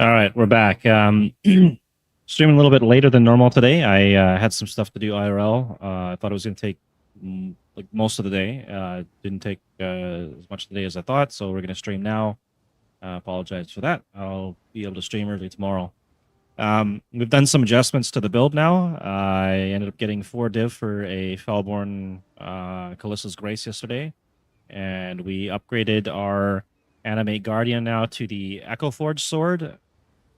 All right, we're back. Streaming a little bit later than normal today. I had some stuff to do IRL. I thought it was going to take like most of the day. Didn't take as much today as I thought, so we're going to stream now. Apologize for that. I'll be able to stream early tomorrow. We've done some adjustments to the build now. I ended up getting 4 div for a Fellborn Callista's Grace yesterday, and we upgraded our Animate Guardian now to the Echo Forge sword.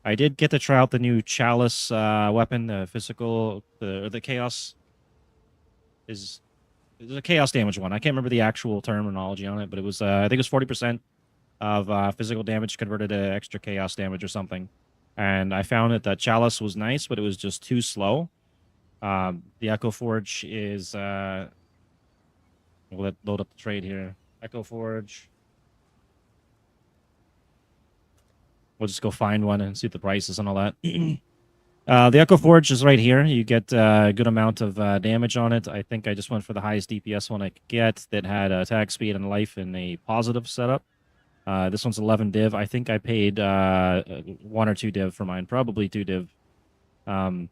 I did get to try out the new Chalice weapon, the physical, the Chaos is a Chaos damage one. I can't remember the actual terminology on it, but it was I think it was 40% of physical damage converted to extra Chaos damage or something. And I found that Chalice was nice, but it was just too slow. The Echo Forge is we'll load up the trade here. Echo Forge. We'll just go find one and see what the price is and all that. The Echo Forge is right here. You get a good amount of damage on it. I think I just went for the highest DPS one I could get that had attack speed and life in a positive setup. This one's 11 div. I think I paid 1 or 2 div for mine, probably 2 div. So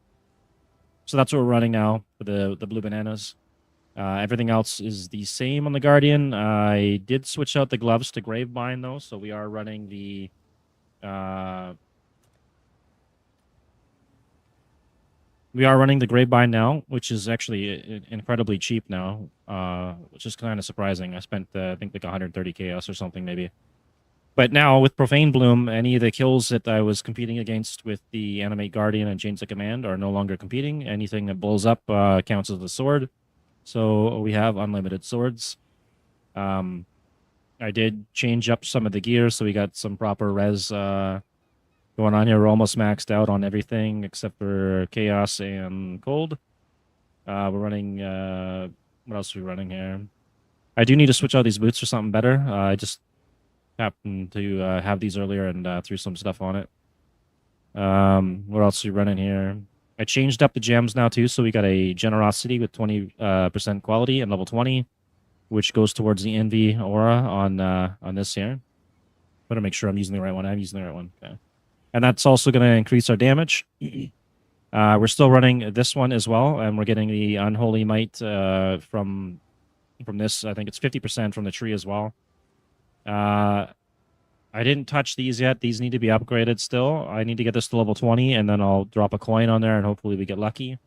that's what we're running now for the blue bananas. Everything else is the same on the Guardian. I did switch out the gloves to Gravebind though, so we are running the Gravebind now, which is actually incredibly cheap now, which is kind of surprising. I spent, I think, like 130 chaos or something, maybe. But now, with Profane Bloom, any of the kills that I was competing against with the Animate Guardian and Chains of Command are no longer competing. Anything that blows up counts as a sword. So we have unlimited swords. I did change up some of the gear, so we got some proper res going on here. We're almost maxed out on everything except for Chaos and Cold. We're running... what else are we running here? I do need to switch out these boots for something better. I just happened to have these earlier and threw some stuff on it. What else are we running here? I changed up the gems now too, so we got a Generosity with 20% quality and level 20, which goes towards the Envy aura on this here. Better make sure I'm using the right one. I'm using the right one. Okay. And that's also going to increase our damage. We're still running this one as well, and we're getting the Unholy Might from this. I think it's 50% from the tree as well. I didn't touch these yet. These need to be upgraded still. I need to get this to level 20, and then I'll drop a coin on there, and hopefully we get lucky.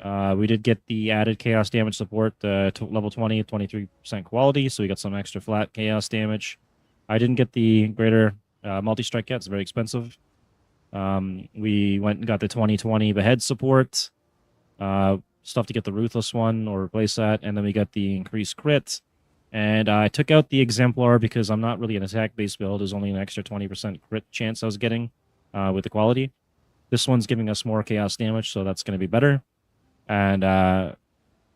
We did get the added Chaos damage support to level 20, 23% quality, so we got some extra flat Chaos damage. I didn't get the greater multi-strike yet. It's very expensive. We went and got the 2020 behead support. Stuff to get the Ruthless one or replace that, and then we got the increased crit. And I took out the Exemplar because I'm not really an attack-based build. There's only an extra 20% crit chance I was getting with the quality. This one's giving us more Chaos damage, so that's going to be better. And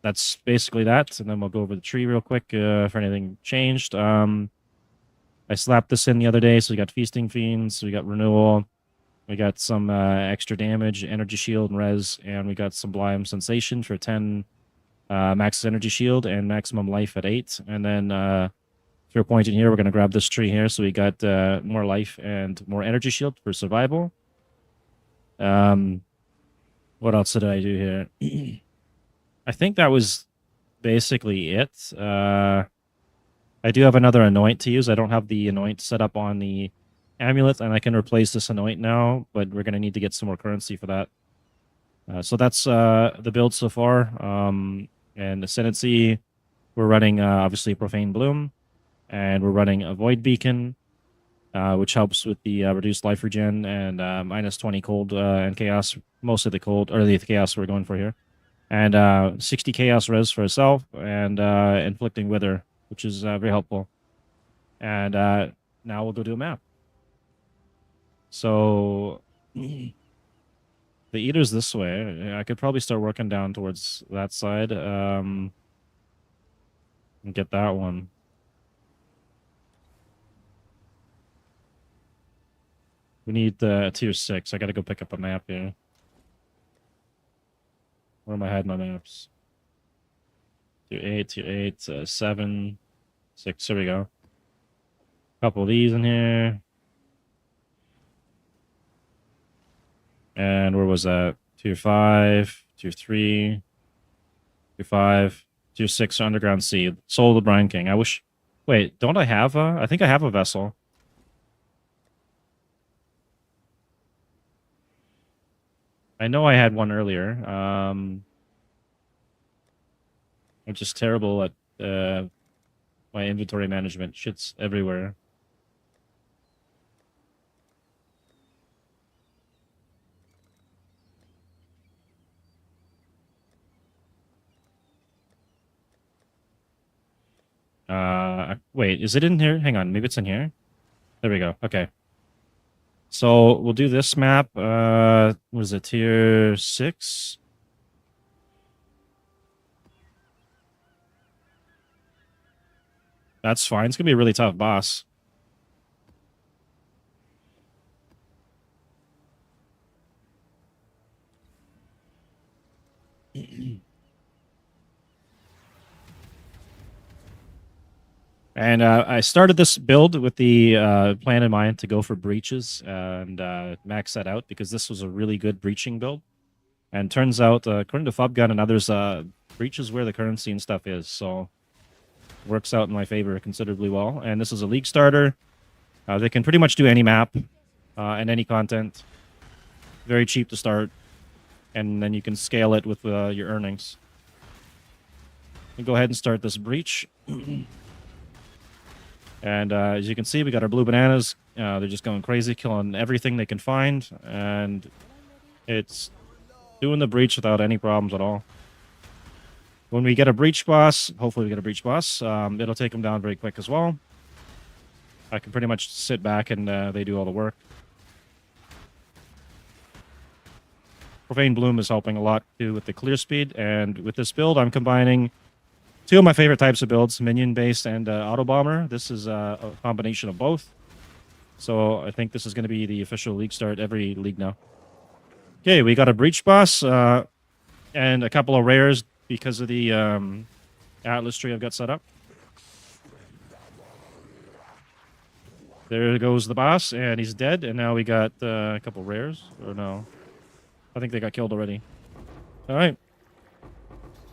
that's basically that. And then we'll go over the tree real quick if anything changed. I slapped this in the other day, so we got Feasting Fiends, we got Renewal, we got some extra damage, Energy Shield and Res, and we got Sublime Sensation for 10 max energy shield and maximum life at 8. And then if you're pointing here, we're going to grab this tree here. So we got more life and more energy shield for survival. What else did I do here? I think that was basically it. I do have another Anoint to use. I don't have the Anoint set up on the amulet, and I can replace this Anoint now, but we're going to need to get some more currency for that. So that's the build so far. And Ascendancy, we're running obviously Profane Bloom, and we're running a Void Beacon, which helps with the reduced life regen and minus 20 cold and chaos. Most of the cold, or the chaos we're going for here. And 60 chaos res for herself, and inflicting wither, which is very helpful. And now we'll go do a map. So... The Eater's this way. I could probably start working down towards that side. And get that one. We need tier 6. I gotta go pick up a map here. Where am I hiding my maps? Tier 8, 7, 6. There we go. Couple of these in here. And where was that? Tier 5, Tier 3, Tier 5, Tier 6 Underground Sea. Soul of the Brine King. I wish... Wait, don't I have a... I think I have a vessel. I know I had one earlier. I'm just terrible at my inventory management. Shit's everywhere. Wait, is it in here? Hang on, maybe it's in here. There we go. Okay. So we'll do this map. What is it? Tier 6? That's fine. It's gonna be a really tough boss. And I started this build with the plan in mind to go for breaches and max that out because this was a really good breaching build. And turns out, according to Fubgun and others, breach is where the currency and stuff is. So works out in my favor considerably well. And this is a league starter. They can pretty much do any map and any content. Very cheap to start. And then you can scale it with your earnings. We go ahead and start this breach. And as you can see, we got our blue bananas. They're just going crazy, killing everything they can find. And it's doing the breach without any problems at all. When we get a breach boss, hopefully we get a breach boss, it'll take them down very quick as well. I can pretty much sit back and they do all the work. Profane Bloom is helping a lot too with the clear speed. And with this build, I'm combining two of my favorite types of builds, minion-based and auto bomber. This is a combination of both. So I think this is going to be the official league start every league now. Okay, we got a breach boss and a couple of rares because of the Atlas tree I've got set up. There goes the boss, and he's dead. And now we got a couple rares. Or no, I think they got killed already. All right.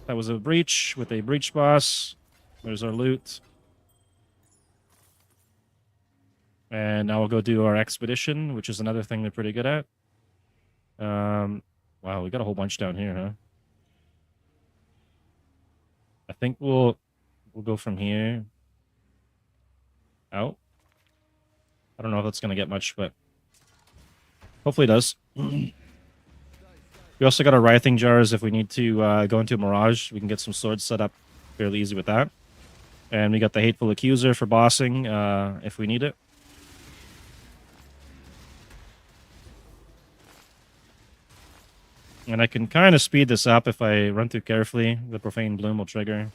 That was a breach with a breach boss. There's our loot. And now we'll go do our expedition, which is another thing they're pretty good at. Wow, we got a whole bunch down here, huh? I think we'll go from here out. I don't know if that's going to get much, but hopefully it does. We also got our writhing jars if we need to go into Mirage. We can get some swords set up fairly easy with that. And we got the Hateful Accuser for bossing if we need it. And I can kind of speed this up if I run through carefully. The Profane Bloom will trigger.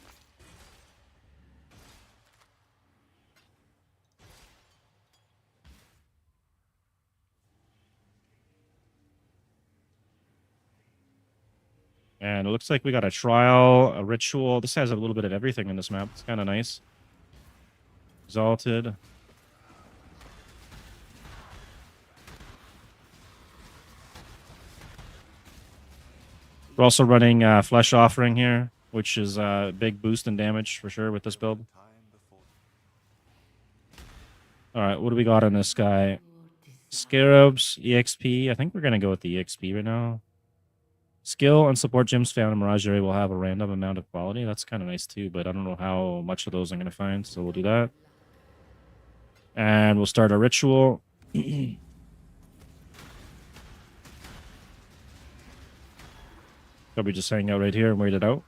And it looks like we got a trial, a ritual. This has a little bit of everything in this map. It's kind of nice. Exalted. We're also running Flesh Offering here, which is a big boost in damage for sure with this build. All right, what do we got on this guy? Scarabs, EXP. I think we're going to go with the EXP right now. Skill and support gems found in Mirage area will have a random amount of quality. That's kind of nice too, but I don't know how much of those I'm going to find, so we'll do that. And we'll start a ritual. Probably just hang out right here and wait it out.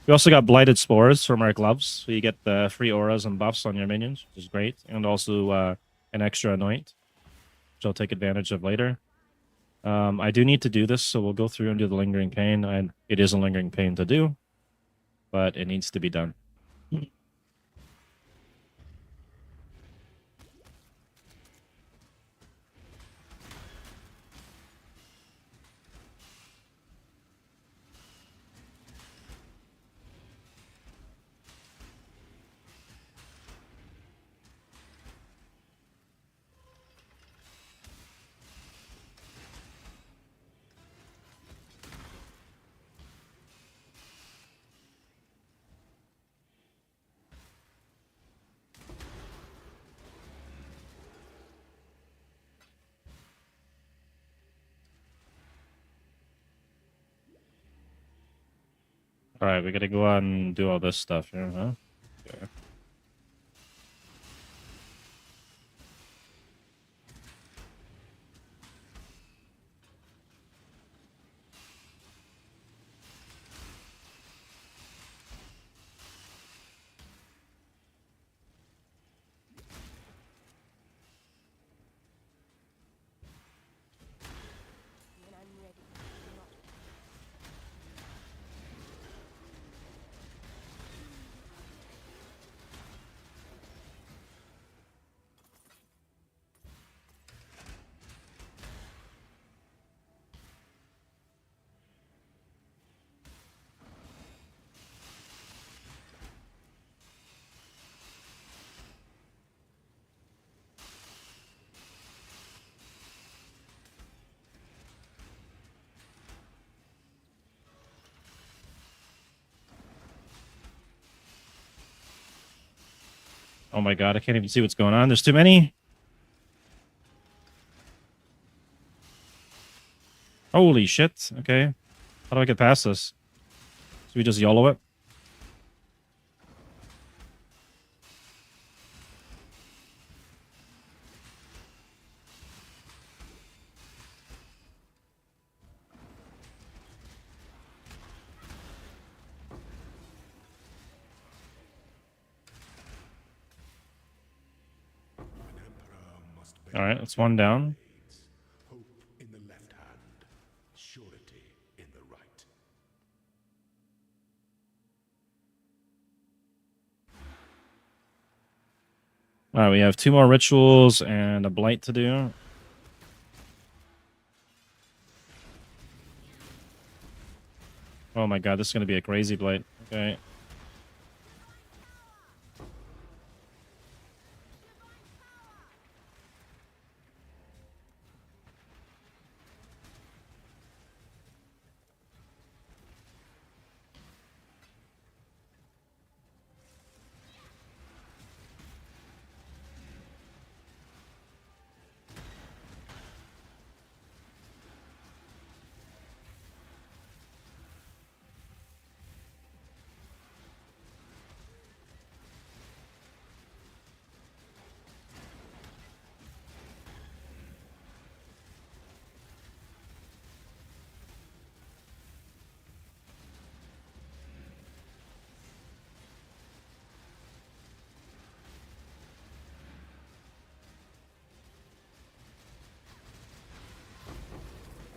We also got Blighted Spores from our gloves, so you get the free auras and buffs on your minions, which is great. And also an extra anoint, which I'll take advantage of later. I do need to do this, so we'll go through and do the Lingering Pain. And it is a Lingering Pain to do, but it needs to be done. Alright, we gotta go out and do all this stuff here, huh? Okay. Oh my god, I can't even see what's going on. There's too many. Holy shit. Okay. How do I get past this? Should we just YOLO it? Alright, that's one down. Hope in the left hand, surety in the right. Alright, we have 2 more rituals and a blight to do. Oh my god, this is gonna be a crazy blight. Okay.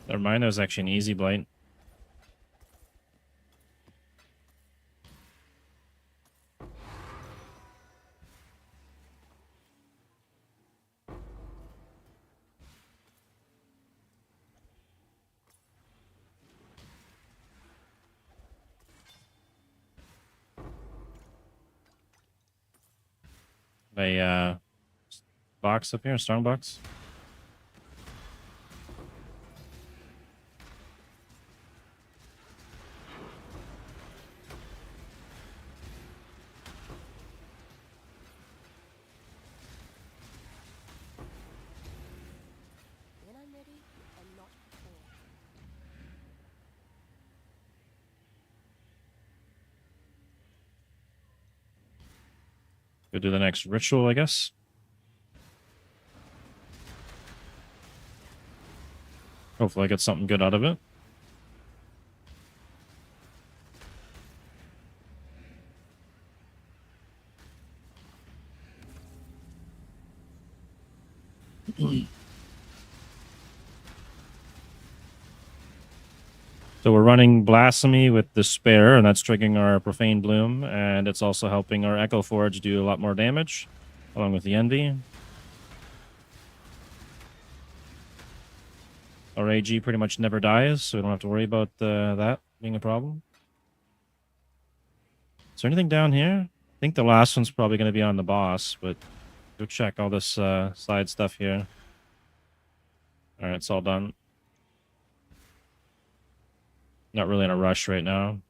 Never mind, that was actually an easy blight. A box up here, a strong box. When I'm ready, and not before. Go do the next ritual, I guess. Hopefully I get something good out of it. So we're running Blasphemy with Despair, and that's triggering our Profane Bloom, and it's also helping our Echo Forge do a lot more damage, along with the Envy. Our AG pretty much never dies, so we don't have to worry about that being a problem. Is there anything down here? I think the last one's probably going to be on the boss, but go check all this side stuff here. Alright, it's all done. Not really in a rush right now.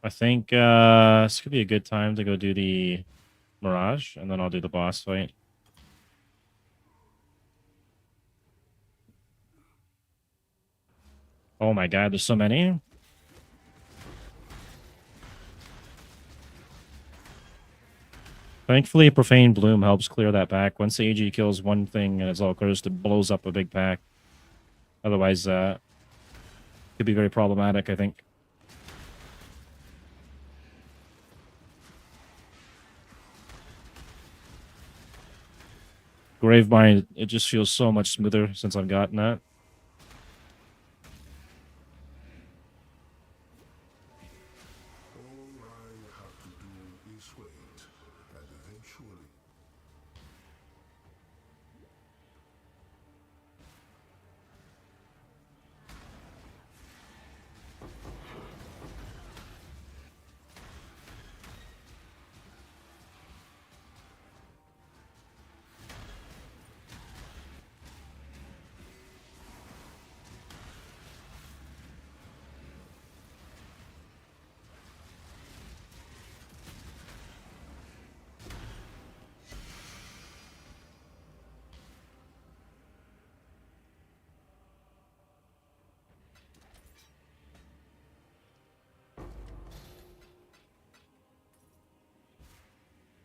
I think this could be a good time to go do the Mirage, and then I'll do the boss fight. Oh my god, there's so many. Thankfully, Profane Bloom helps clear that pack. Once the AG kills one thing and it's all cursed, it blows up a big pack. Otherwise, could be very problematic, I think. Gravemind, it just feels so much smoother since I've gotten that. All I have to do is wait, and eventually.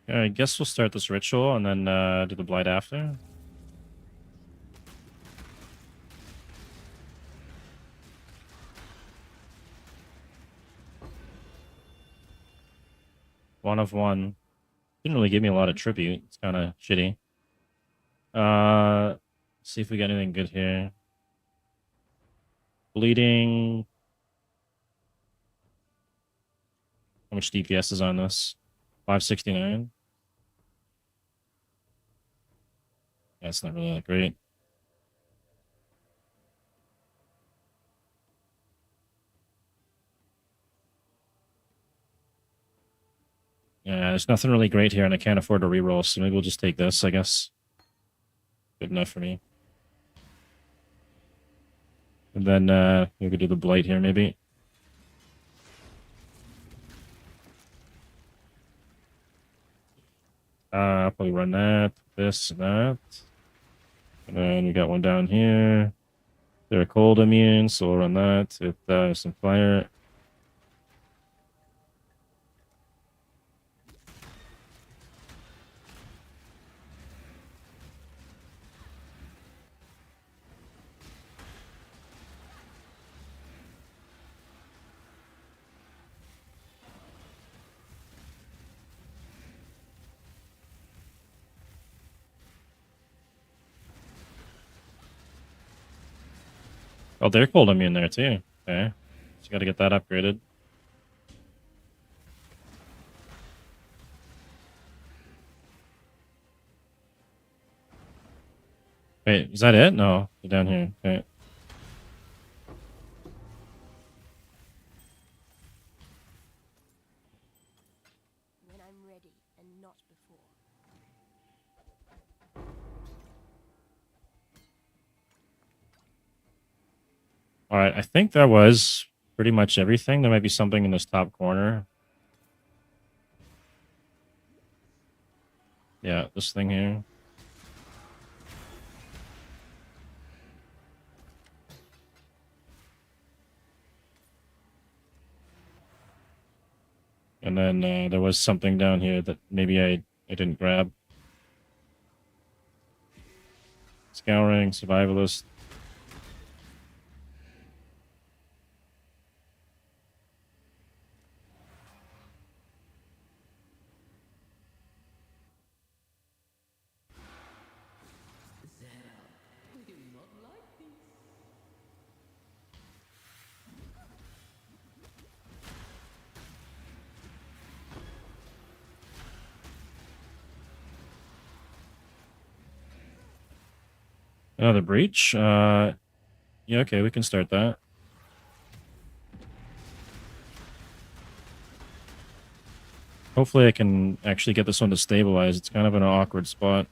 Yeah, I guess we'll start this ritual and then do the blight after. One of one. Didn't really give me a lot of tribute. It's kind of shitty. See if we got anything good here. Bleeding. How much DPS is on this? 569. Yeah, it's not really that great. Yeah, there's nothing really great here, and I can't afford to reroll, so maybe we'll just take this, I guess. Good enough for me. And then we could do the blight here, maybe. I'll probably run that, this, and that. And then we got one down here. They're cold immune, so we'll run that with some fire. Oh, they're cold immune there too. Okay. Just got to get that upgraded. Wait, is that it? No, they're down here. Okay. When I'm ready and not before. All right, I think that was pretty much everything. There might be something in this top corner. Yeah, this thing here. And then there was something down here that maybe I didn't grab. Scouring, survivalist. Another breach. Yeah, okay, we can start that. Hopefully I can actually get this one to stabilize. It's kind of an awkward spot.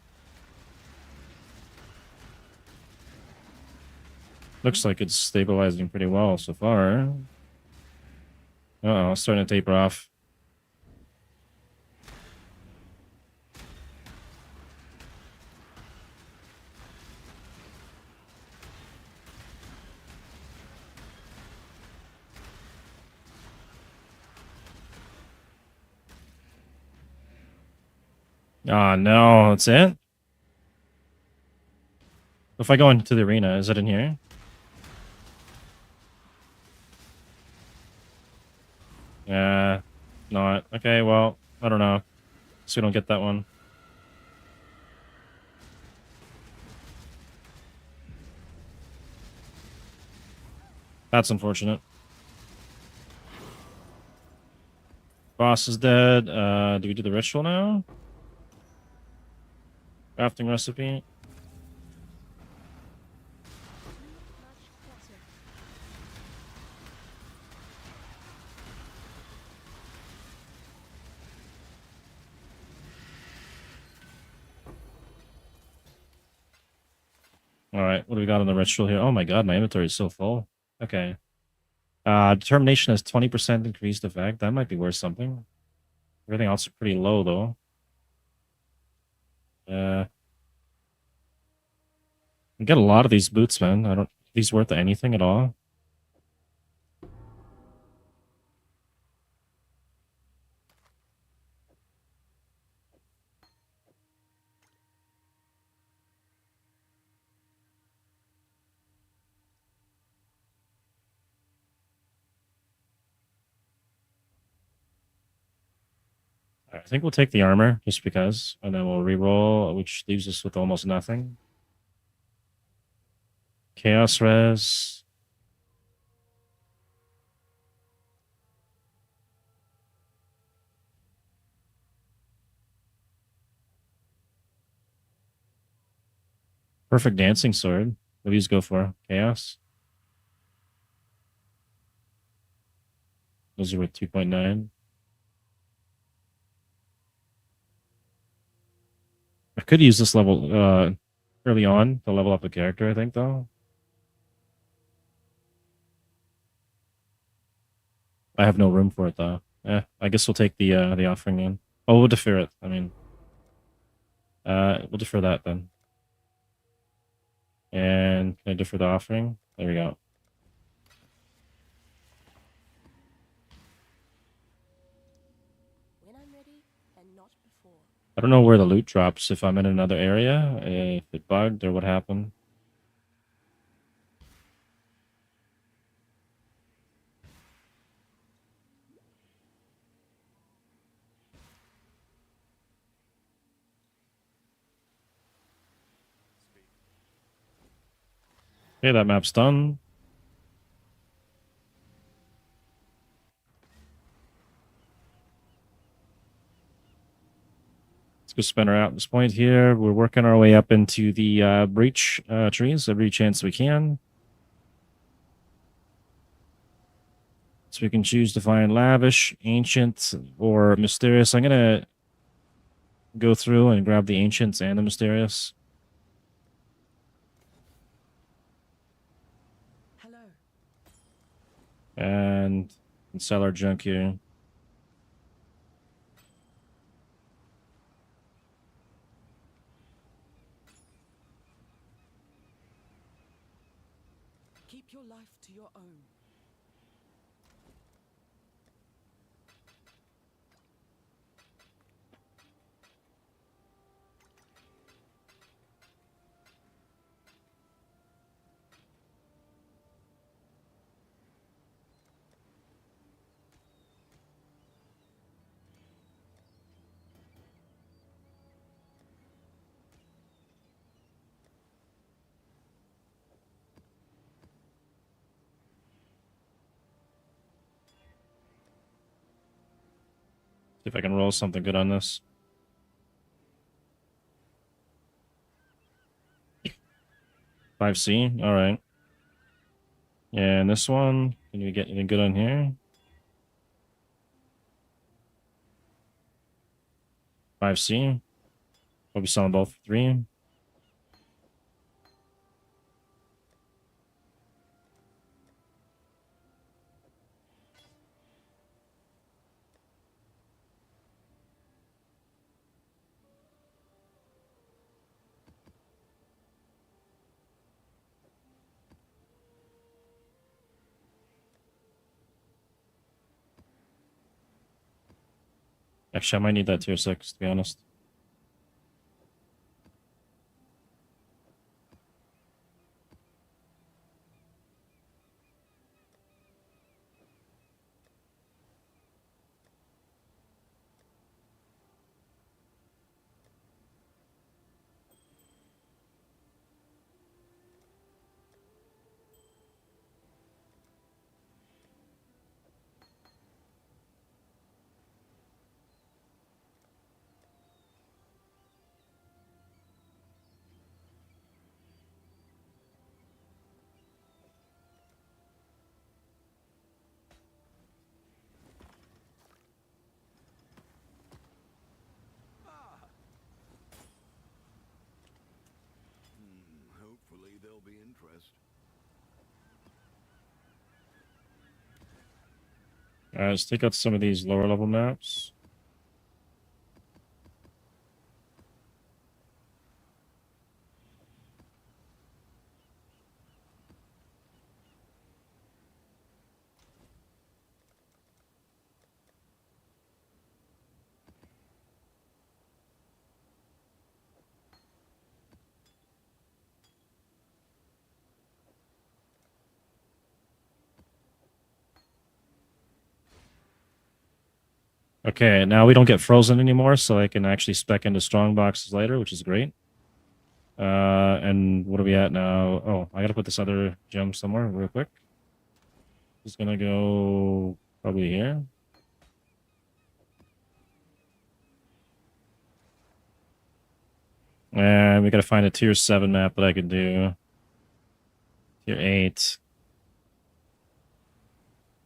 Looks like it's stabilizing pretty well so far. Uh-oh, it's starting to taper off. Oh no, that's it? If I go into the arena, is it in here? Yeah, not. Okay, well, I don't know. So we don't get that one. That's unfortunate. Boss is dead. Do we do the ritual now? Crafting recipe. Much better. All right, what do we got on the ritual here? Oh my god, my inventory is so full. Okay. Determination has 20% increased effect. That might be worth something. Everything else is pretty low though. I get a lot of these boots, man. I don't. Are these worth anything at all? I think we'll take the armor just because, and then we'll re-roll, which leaves us with almost nothing. Chaos res. Perfect dancing sword. What do you go for? Chaos. Those are worth 2.9. I could use this level early on to level up the character, I think, though. I have no room for it though. I guess we'll take the offering in. Oh, we'll defer it. I mean, we'll defer that then. And can I defer the offering? There we go. When I'm ready and not before. I don't know where the loot drops if I'm in another area, if it bugged or what happened. Okay, that map's done. Let's go spin her out at this point here. We're working our way up into the breach trees every chance we can. So we can choose to find lavish, ancient, or mysterious. I'm going to go through and grab the ancients and the mysterious. Hello. And sell our junk here. Keep your life to your own. See if I can roll something good on this. 5C. All right. Yeah, and this one, can you get anything good on here? 5C. We'll be selling both for 3. Actually, I might need that tier 6, to be honest. interest. Alright, let's take out some of these lower level maps. Okay, now we don't get frozen anymore, so I can actually spec into strong boxes later, which is great. And what are we at now? Oh, I gotta put this other gem somewhere real quick. Just gonna go probably here. And we gotta find a tier 7 map that I can do. Tier 8.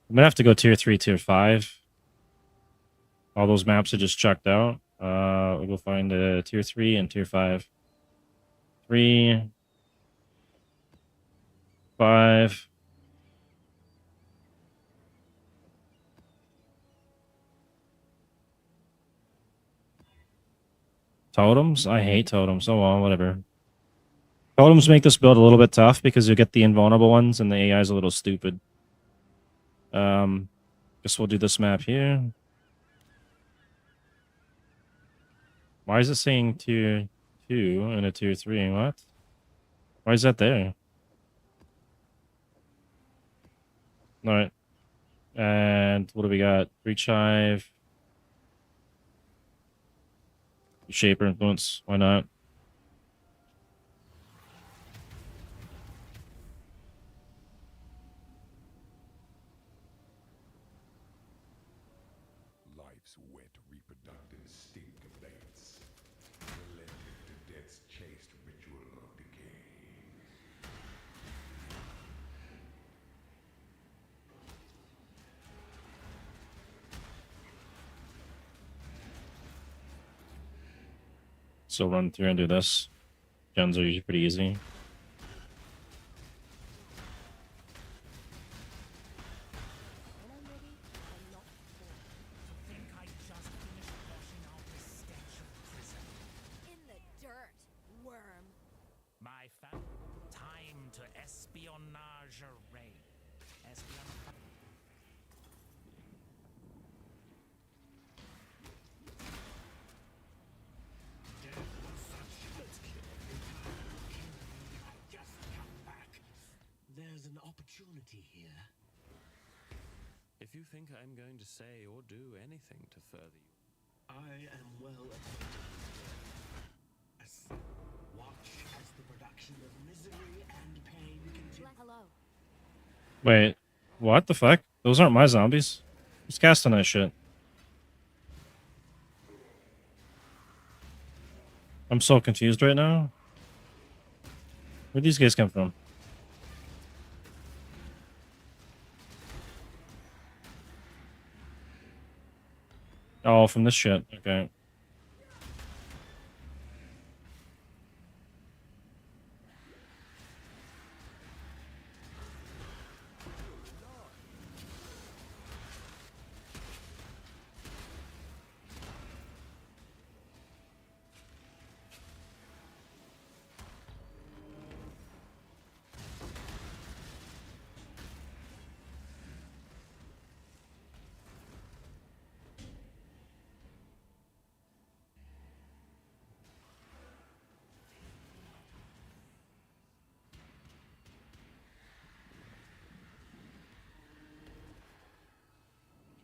I'm gonna have to go tier 3, tier 5. All those maps are just chucked out. We'll go find a tier 3 and tier 5. 3, 5. Totems? I hate totems. Oh well, whatever. Totems make this build a little bit tough because you get the invulnerable ones and the AI is a little stupid. Guess we'll do this map here. Why is it saying tier 2 and a tier 3? What? Why is that there? Alright. And what do we got? Breach Hive. Shaper Influence. Why not? Life's wet reproductive stink abates, relented to death's chaste ritual of decay. So run through and do this. Gens are usually pretty easy. When I'm ready and not before. Think I just finished washing out the stench of prison. In the dirt, worm. My time to espionage array. Espionage. Just come back. There's an opportunity here. If you think I'm going to say or do anything to further you, I am well acquainted with this. Watch as the production of misery and pain continues. Hello. Wait, what the fuck? Those aren't my zombies. Who's casting that shit? I'm so confused right now. Where'd these guys come from? Oh, from this shit. Okay.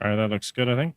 Alright, that looks good, I think.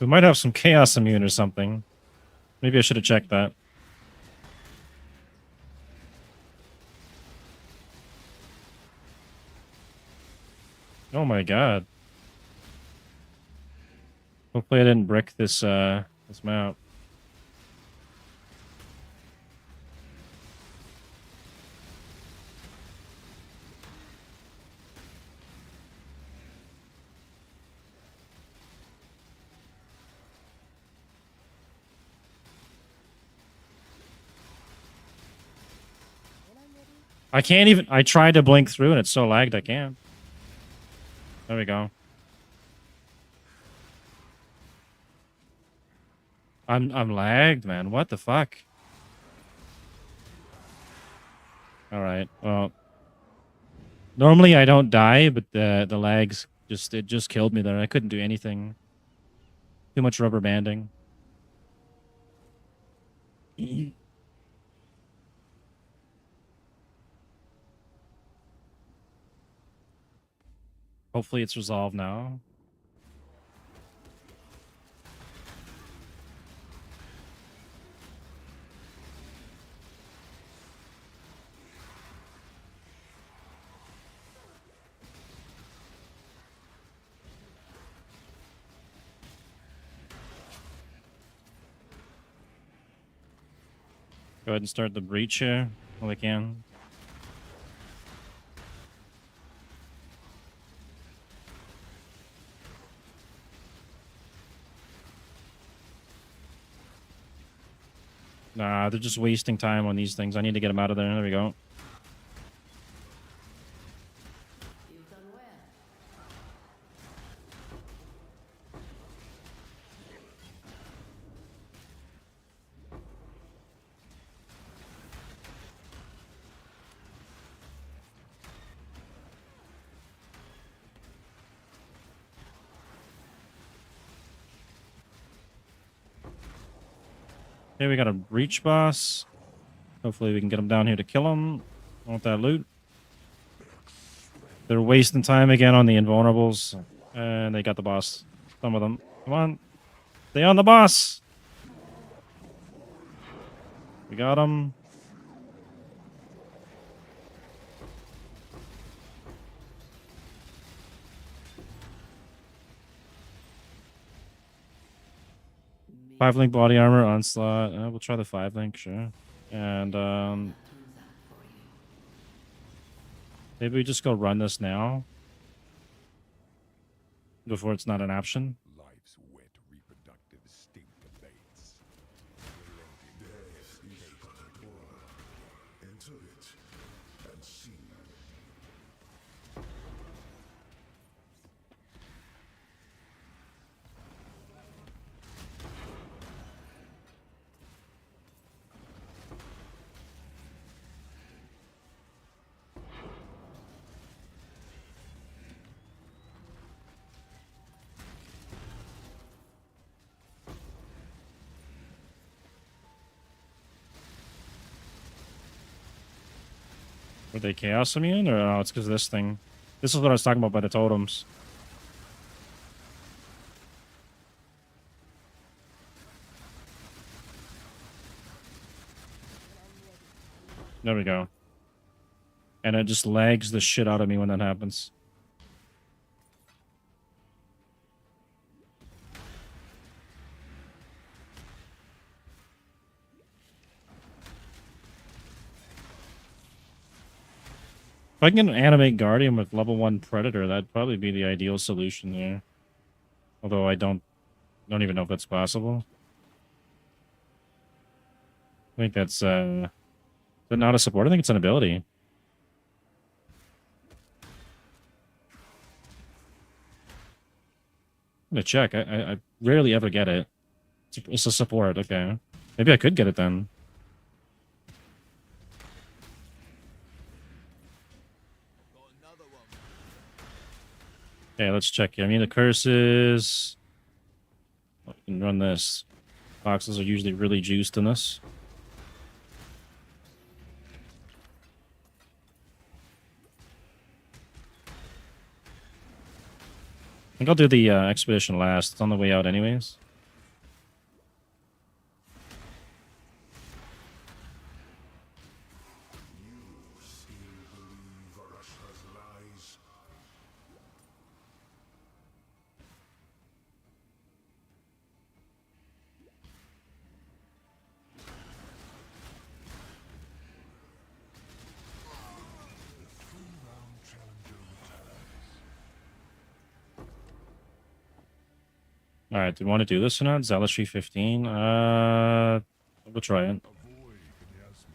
We might have some chaos immune or something. Maybe I should have checked that. Oh my god. Hopefully I didn't brick this this map. When I'm ready, I can't even. I tried to blink through and it's so lagged I can't. There we go. I'm lagged, man. What the fuck? All right. Well, normally I don't die, but the lags just killed me there. I couldn't do anything. Too much rubber banding. Hopefully it's resolved now. Go ahead and start the breach here while I can. Nah, they're just wasting time on these things. I need to get them out of there. There we go. You've done well. Okay, we got a breach boss. Hopefully we can get him down here to kill him. I want that loot. They're wasting time again on the invulnerables. And they got the boss. Some of them. Come on. Stay on the boss. We got him. Five link body armor, onslaught. We'll try the 5 link, sure. And maybe we just go run this now before it's not an option. Life's wet reproductive stink abates. Enter it and see. Were they chaos immune? Or no, it's because of this thing. This is what I was talking about by the totems. There we go. And it just lags the shit out of me when that happens. If I can animate Guardian with level 1 Predator, that'd probably be the ideal solution there. Although I don't even know if that's possible. I think that's is it not a support? I think it's an ability. I'm gonna check. I rarely ever get it. It's a support, okay. Maybe I could get it then. Okay, let's check here. I mean, the curses. We can run this. Boxes are usually really juiced in this. I think I'll do the expedition last. It's on the way out anyways. All right, do we want to do this or not? Zealotry 15. We'll try it. Avoid miasma.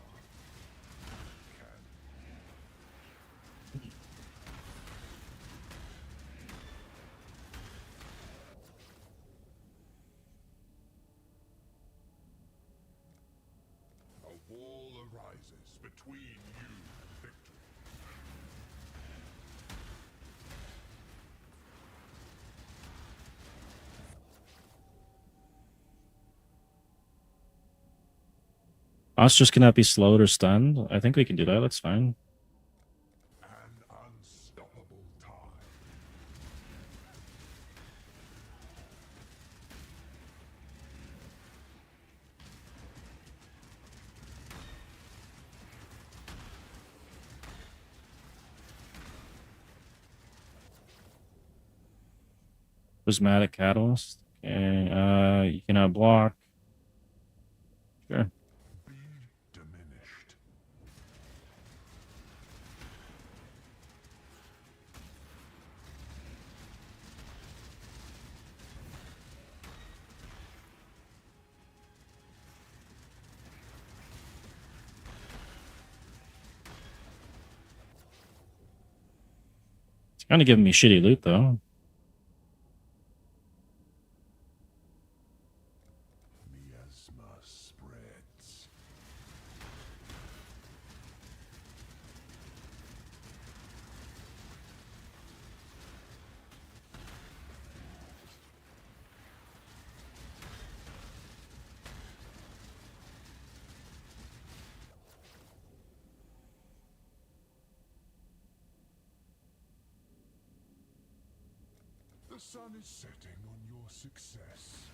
A wall arises between you and victory. Us just cannot be slowed or stunned. I think we can do that. That's fine. An unstoppable tide. Prismatic Catalyst. Okay. You cannot block. Sure. Be diminished. It's kind of giving me shitty loot though. Miasma spreads. The sun is setting on your success.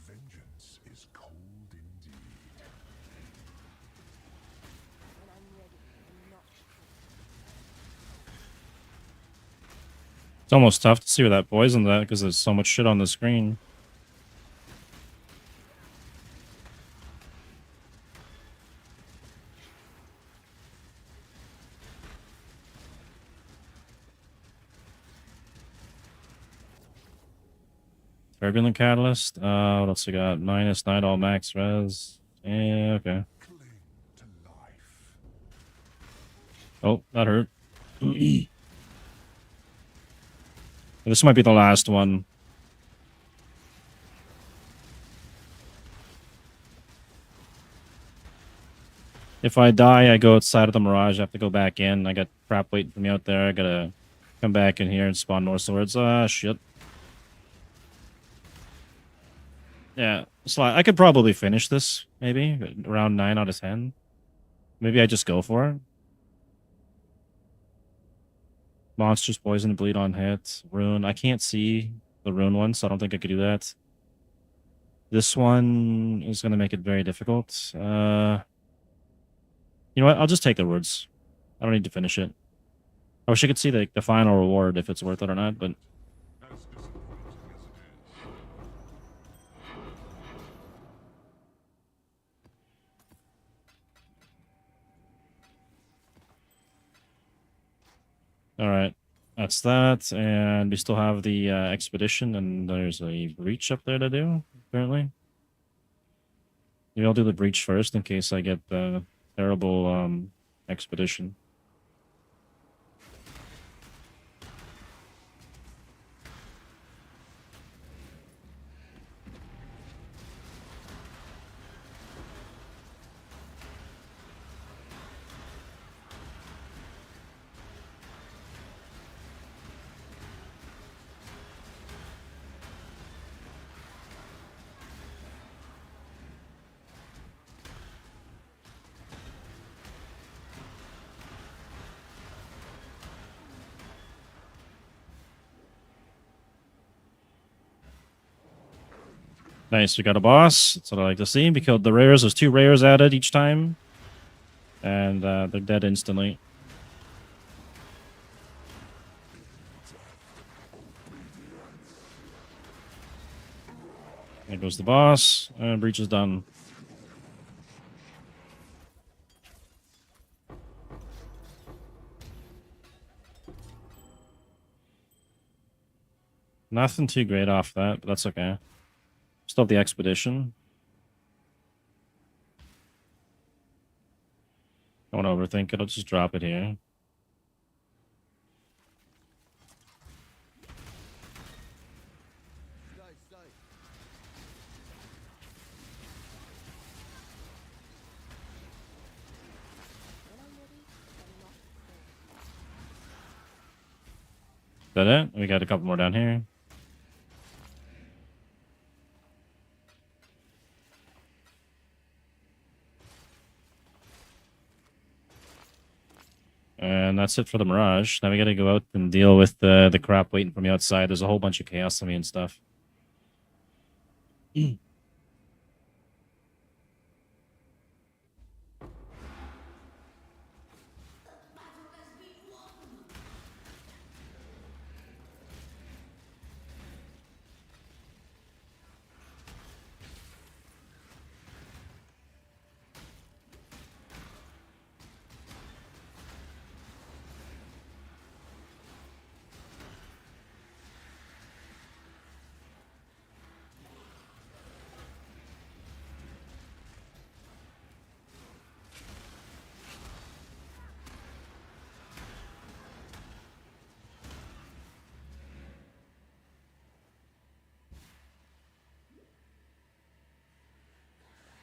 Vengeance is cold indeed. When I'm ready and not before. It's almost tough to see where that poisoned that because there's so much shit on the screen. Turbulent Catalyst. What else we got? Minus Night All Max Res. Yeah, okay. Cling to life. Oh, that hurt. This might be the last one. If I die, I go outside of the Mirage. I have to go back in. I got crap waiting for me out there. I gotta come back in here and spawn more swords. Ah, shit. Yeah, so I could probably finish this, maybe, around 9 out of 10. Maybe I just go for it. Monsters, poison, bleed on hit, rune. I can't see the rune one, so I don't think I could do that. This one is going to make it very difficult. You know what? I'll just take the words. I don't need to finish it. I wish I could see the final reward, if it's worth it or not, but... As disappointing as it is. Alright, that's that, and we still have the expedition, and there's a breach up there to do, apparently. Maybe I'll do the breach first in case I get the terrible expedition. Nice, we got a boss. That's what I like to see. We killed the rares. There's 2 rares added each time. And they're dead instantly. There goes the boss. Breach is done. Nothing too great off that, but that's okay. Still have the expedition. Don't overthink it. I'll just drop it here. When I'm ready and not before. Is that it? We got a couple more down here. And that's it for the Mirage. Now we gotta go out and deal with the crap waiting from the outside. There's a whole bunch of chaos on me and stuff.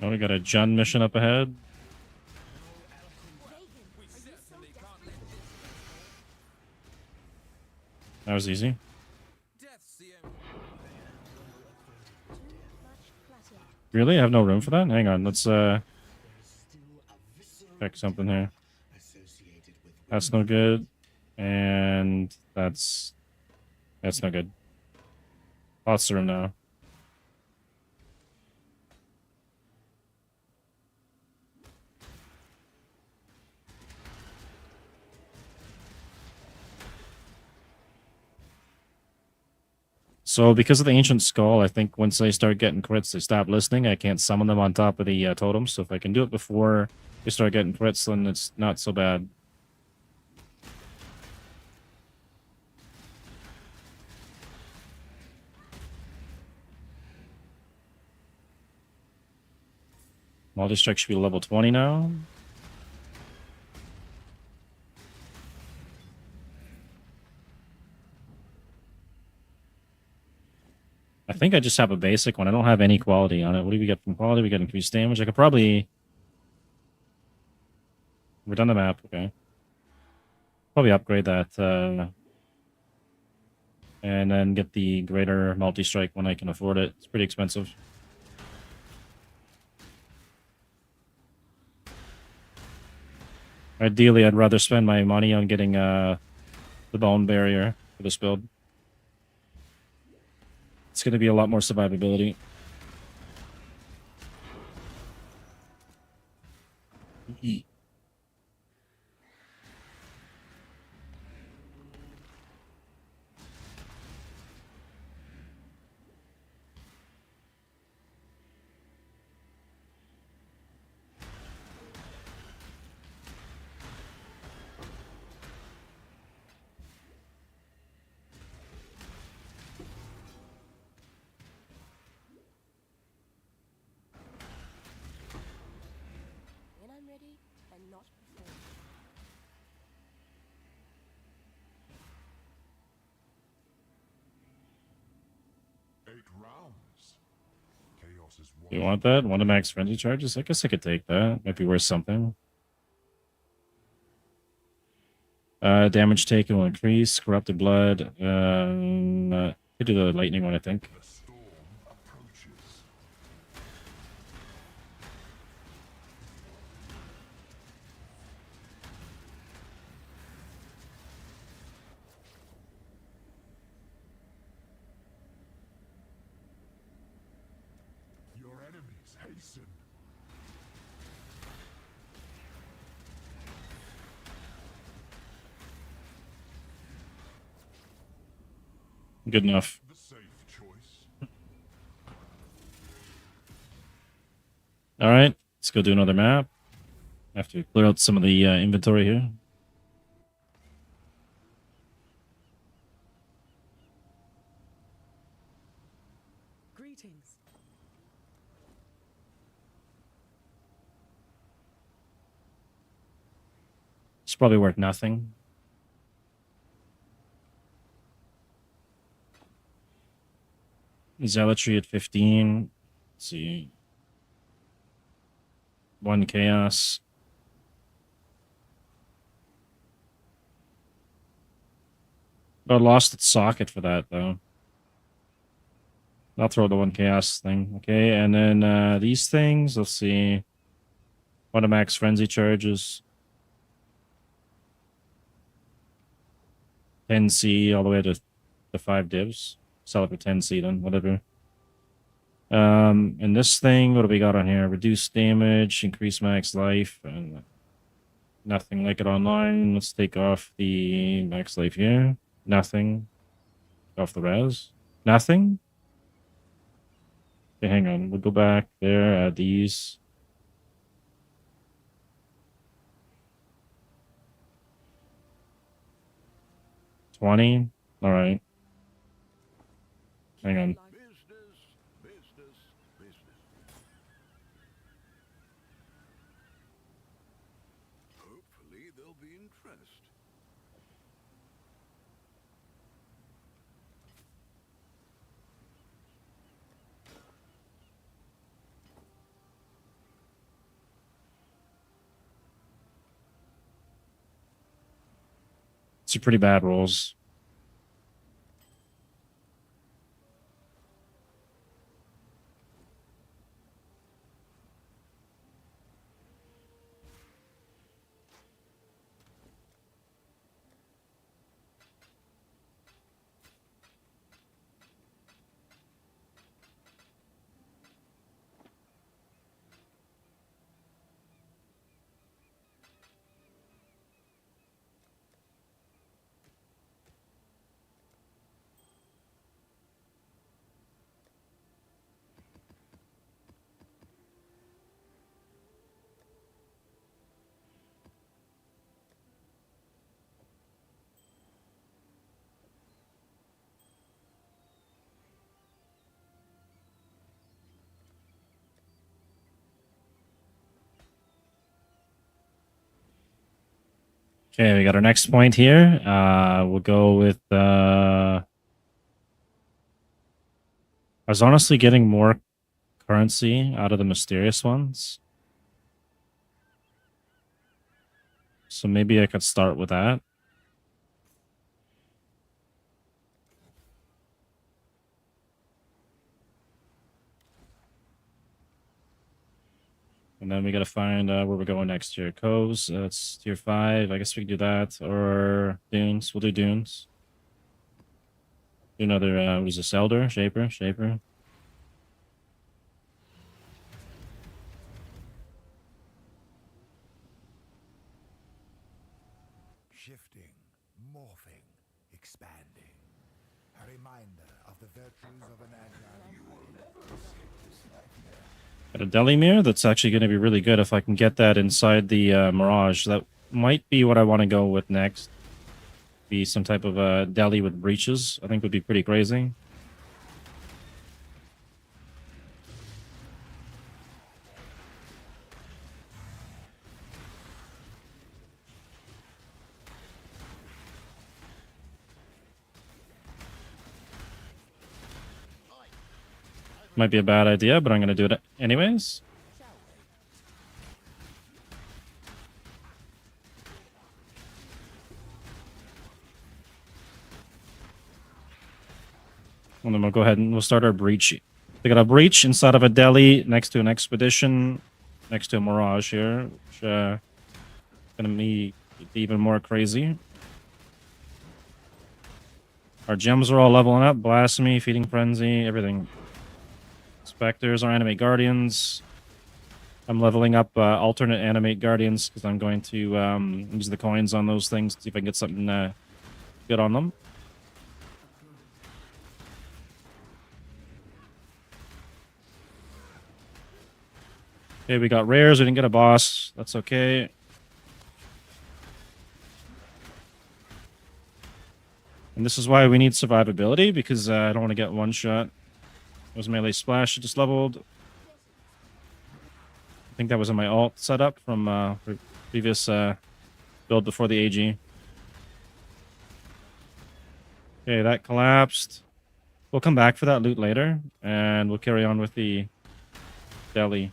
Oh, we got a Djinn mission up ahead. That was easy. Death's the only Too much clutter. Really? I have no room for that? Hang on, let's There's still a visceral check something here. associated with That's no good. And that's no good. Lots of room now. So because of the Ancient Skull, I think once they start getting crits, they stop listening. I can't summon them on top of the totems. So if I can do it before they start getting crits, then it's not so bad. Multi-strike should be level 20 now. I think I just have a basic one. I don't have any quality on it. What do we get from quality? We get increased damage. I could probably... We're done the map. Okay. Probably upgrade that. And then get the greater multi-strike when I can afford it. It's pretty expensive. Ideally, I'd rather spend my money on getting the bone barrier for this build. It's going to be a lot more survivability. When I'm ready and not before. Rounds. Chaos is You want that? Want to max frenzy charges? I guess I could take that. Might be worth something. Damage taken will increase. Corrupted blood. Could do the lightning one, I think. The storm approaches. Your enemies hasten. Good enough. The safe choice. All right, let's go do another map. I have to clear out some of the inventory here. Greetings. It's probably worth nothing. Zealotry at 15. Let's see. 1 chaos. I lost its socket for that though. I'll throw the 1 chaos thing. Okay, and then these things, let's see. What are max frenzy charges? 10C all the way to 5 divs. Sell it for 10C then, whatever. And this thing, what do we got on here? Reduce damage, increase max life, and nothing like it online. Let's take off the max life here. Nothing. Off the res. Nothing? Okay, hang on. We'll go back there, add these. $20. All right. Hang on. Hopefully there'll be interest. It's pretty bad rolls. Okay, we got our next point here. We'll go with I was honestly getting more currency out of the mysterious ones. So maybe I could start with that. And then we got to find where we're going next here. Coves, that's tier 5. I guess we can do that. Or Dunes. We'll do Dunes. Do another, what is this? Elder? Shaper? Shaper. Shifting, morphing, expanding. A reminder of the virtues of an agile. You will never escape this nightmare. Got a Delimir that's actually going to be really good if I can get that inside the Mirage. That might be what I want to go with next. Be some type of deli with breaches. I think would be pretty crazy. Might be a bad idea, but I'm going to do it anyways. And then we'll go ahead and we'll start our breach. We got a breach inside of a deli next to an expedition, next to a Mirage here, which gonna be even more crazy. Our gems are all leveling up. Blasphemy, Feeding Frenzy, everything. Spectres, our Animate Guardians. I'm leveling up alternate Animate Guardians because I'm going to use the coins on those things to see if I can get something good on them. Okay, we got rares. We didn't get a boss. That's okay. And this is why we need survivability, because I don't want to get one shot. Was melee splash just leveled. I think that was in my alt setup from previous build before the AG. Okay, that collapsed. We'll come back for that loot later, and we'll carry on with the deli.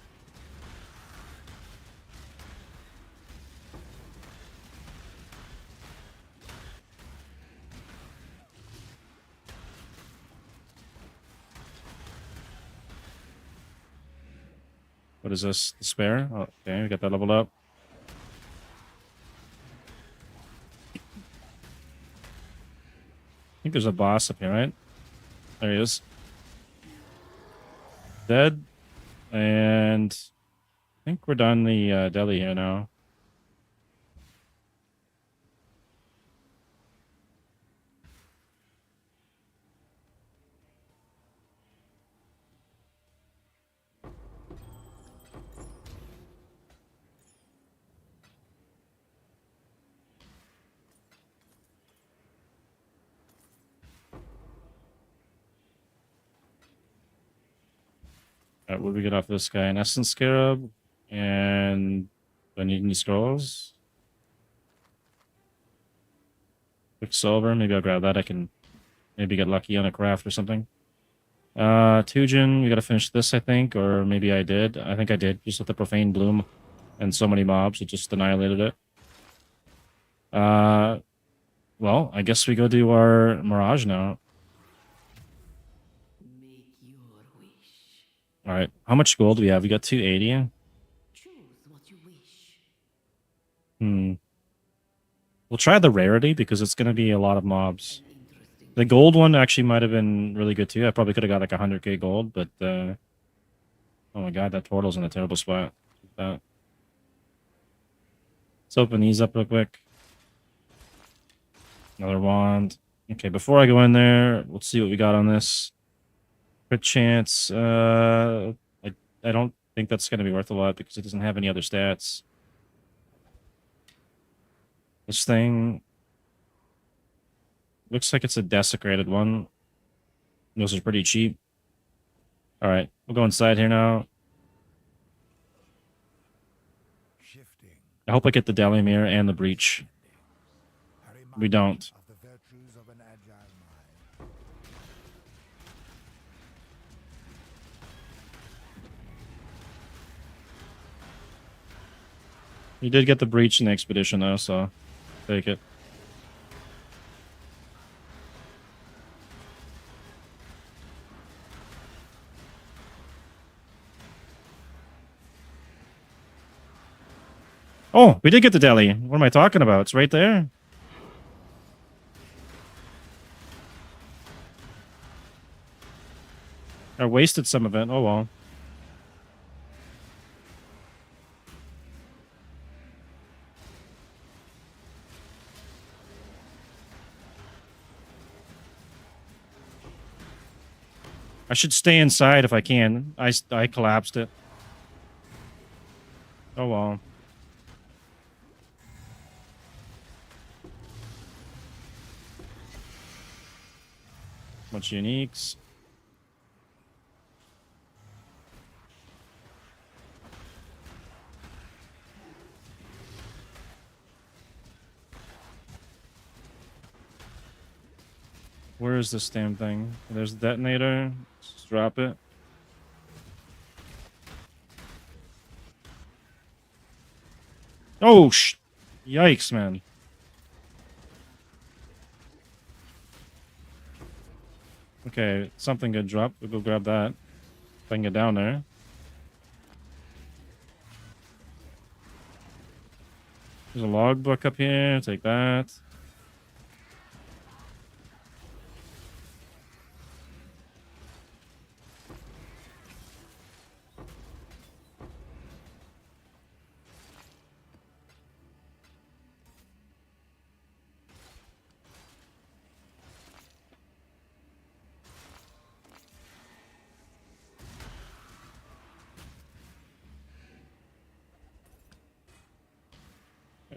What is this? The spare? Oh, okay, we got that leveled up. I think there's a boss up here, right? There he is. Dead. And I think we're done the deli here now. All right, what do we get off this guy? An Essence Scarab. And do I need any scrolls? Quicksilver. Maybe I'll grab that. I can maybe get lucky on a craft or something. Tujin, we gotta finish this, I think. Or maybe I did. I think I did. Just with the Profane Bloom and so many mobs. It just annihilated it. Well, I guess we go do our Mirage now. Make your wish. All right. How much gold do we have? We got 280. Choose what you wish. We'll try the rarity because it's going to be a lot of mobs. Interesting. The gold one actually might have been really good too. I probably could have got like 100k gold, but oh my god, that portal's in a terrible spot. Let's open these up real quick. Another wand. Okay, before I go in there, let's see what we got on this. Crit chance. I don't think that's going to be worth a lot because it doesn't have any other stats. This thing looks like it's a desecrated one. Those are pretty cheap. All right, we'll go inside here now. Shifting. I hope I get the Deli Mirror and the Breach. A We reminder don't. of the virtues of an agile mind. We did get the Breach in the Expedition though, so take it. Oh, we did get the Deli. What am I talking about? It's right there. I wasted some of it. Oh well. I should stay inside if I can. I collapsed it. Oh well. Much uniques. Where is this damn thing? There's the detonator. Let's just drop it. Oh, yikes, man. Okay, something good dropped. We'll go grab that. If I can get down there. There's a logbook up here. Take that.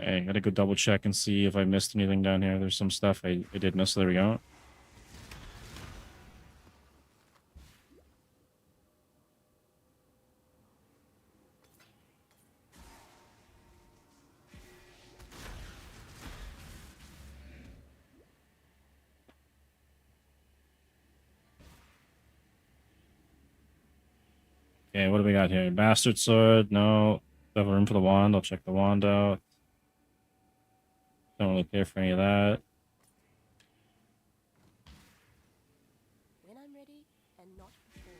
Okay, gotta go double check and see if I missed anything down here. There's some stuff I did miss. There we go. Okay, what do we got here? Bastard sword? No. Have room for the wand. I'll check the wand out. Don't really care for any of that. When I'm ready and not before.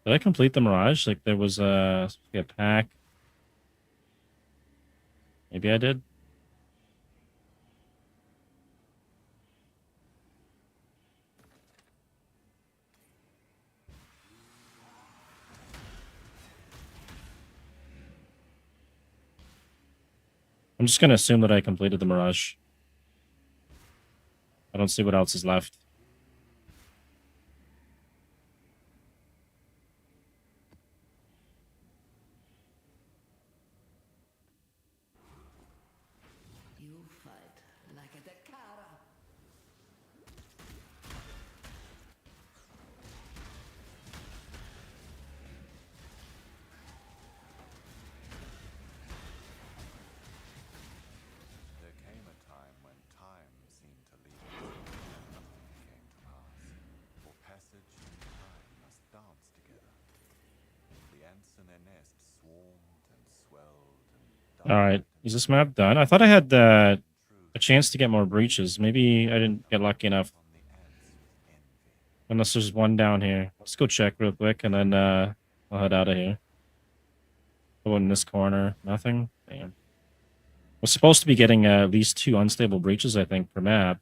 Did I complete the Mirage? Like there was a pack. Maybe I did. I'm just gonna assume that I completed the Mirage. I don't see what else is left. You fight like a Dakara. There came a time when time seemed to lead us, and nothing came to pass. For passage and time must dance together. The ants in their nest swarmed and swelled and All right, died is this map done? I thought I had in a truth chance to get more breaches. Maybe I didn't get lucky enough. on the ants with envy. Unless there's one down here. Let's go check real quick and then I'll head out of here. Oh, in this corner, nothing. Damn. We're supposed to be getting at least 2 unstable breaches, I think, per map.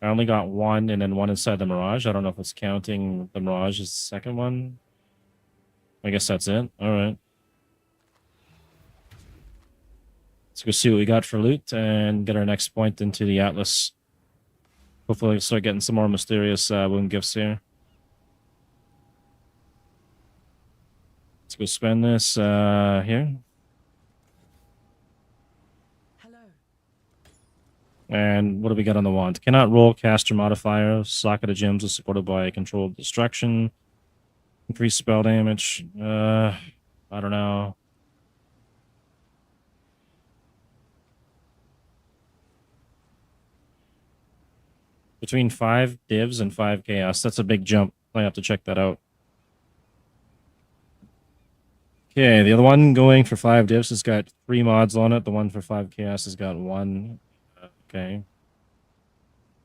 I only got 1 and then 1 inside the Mirage. I don't know if it's counting the Mirage as the second one. I guess that's it. All right. Let's go see what we got for loot and get our next point into the Atlas. Hopefully we'll start getting some more mysterious wound gifts here. Let's go spend this here. Hello. And what do we got on the wand? Cannot roll caster modifier. Socket of gems is supported by controlled destruction. Increased spell damage. I don't know. Between 5 divs and 5 chaos. That's a big jump. I have to check that out. Okay, the other one going for 5 divs has got 3 mods on it. The one for 5 chaos has got 1. Okay.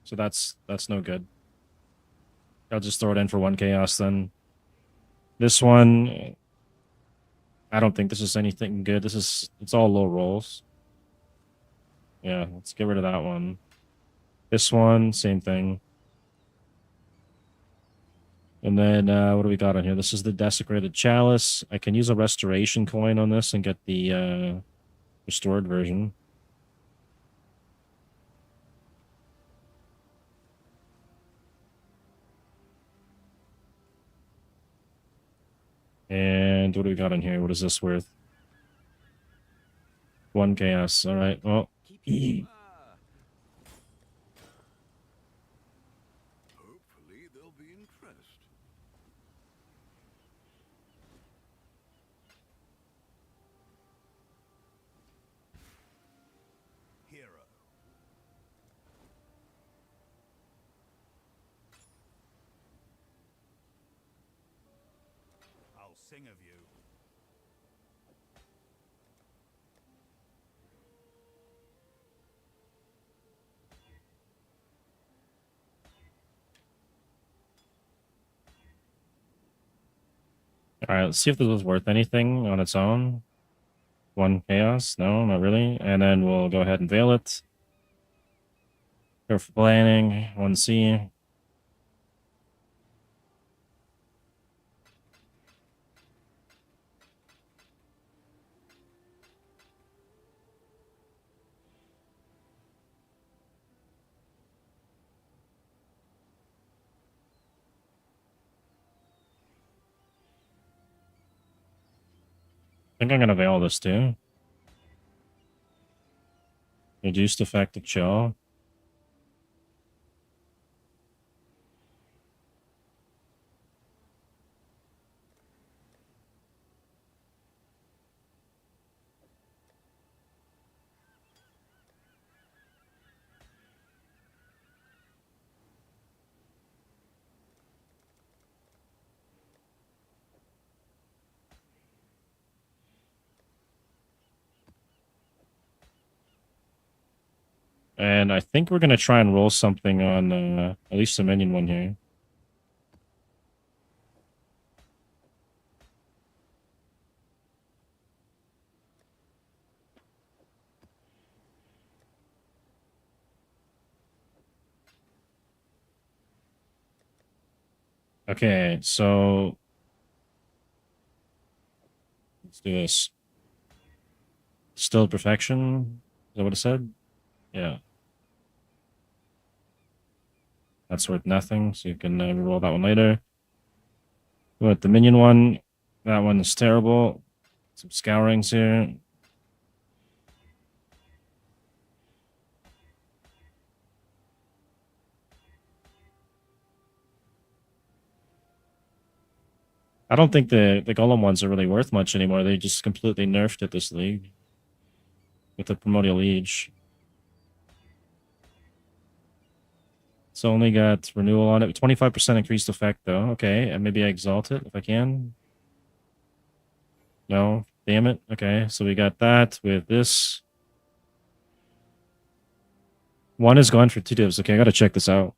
So that's no good. I'll just throw it in for 1 chaos then. This one, I don't think this is anything good. It's all low rolls. Yeah, let's get rid of that one. This one, same thing. And then what do we got on here? This is the Desecrated Chalice. I can use a restoration coin on this and get the restored version. And what do we got on here? What is this worth? 1 chaos. All right. Well, Hopefully there'll be interest. Hero. I'll sing of you. all right. Let's see if this was worth anything on its own. 1 chaos. No, not really. And then we'll go ahead and veil it. Careful planning. 1C. think I'm gonna veil this too. Reduced effect of chill. And I think we're gonna try and roll something on at least the minion one here. Okay, so let's do this. Still perfection. Is that what it said? Yeah. That's worth nothing, so you can roll that one later. What, the minion one? That one is terrible. Some scourings here. I don't think the golem ones are really worth much anymore. They just completely nerfed it this league with the primordial liege. It's only got renewal on it. 25% increased effect though. Okay, and maybe I exalt it if I can. No, damn it. Okay, so we got that with this. One is gone for 2 divs. Okay, I gotta check this out.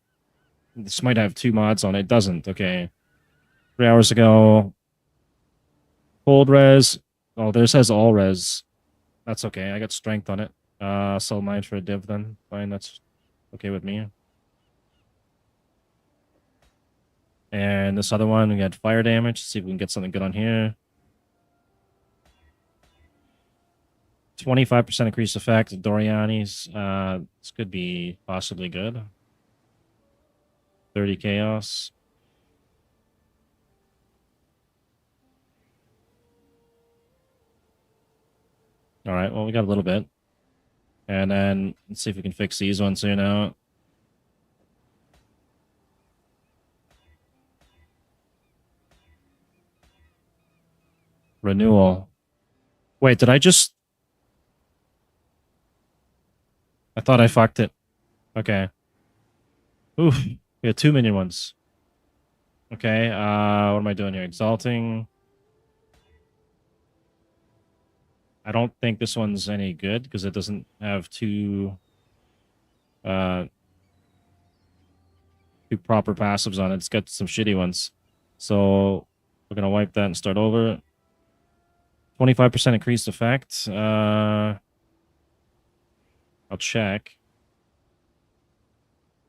This might have 2 mods on it. It doesn't. Okay. 3 hours ago. Cold res. Oh, this has all res. That's okay. I got strength on it. Sell mine for a div then. Fine, that's okay with me. And this other one, we got fire damage. See if we can get something good on here. 25% increased effect. Doriani's. This could be possibly good. 30 chaos. All right, well, we got a little bit. And then let's see if we can fix these ones here now. Renewal. Wait, did I just... I thought I fucked it. Okay. Oof. We had 2 minion ones. Okay, what am I doing here? Exalting. I don't think this one's any good because it doesn't have 2 proper passives on it. It's got some shitty ones. So we're gonna wipe that and start over. 25% increased effect. I'll check.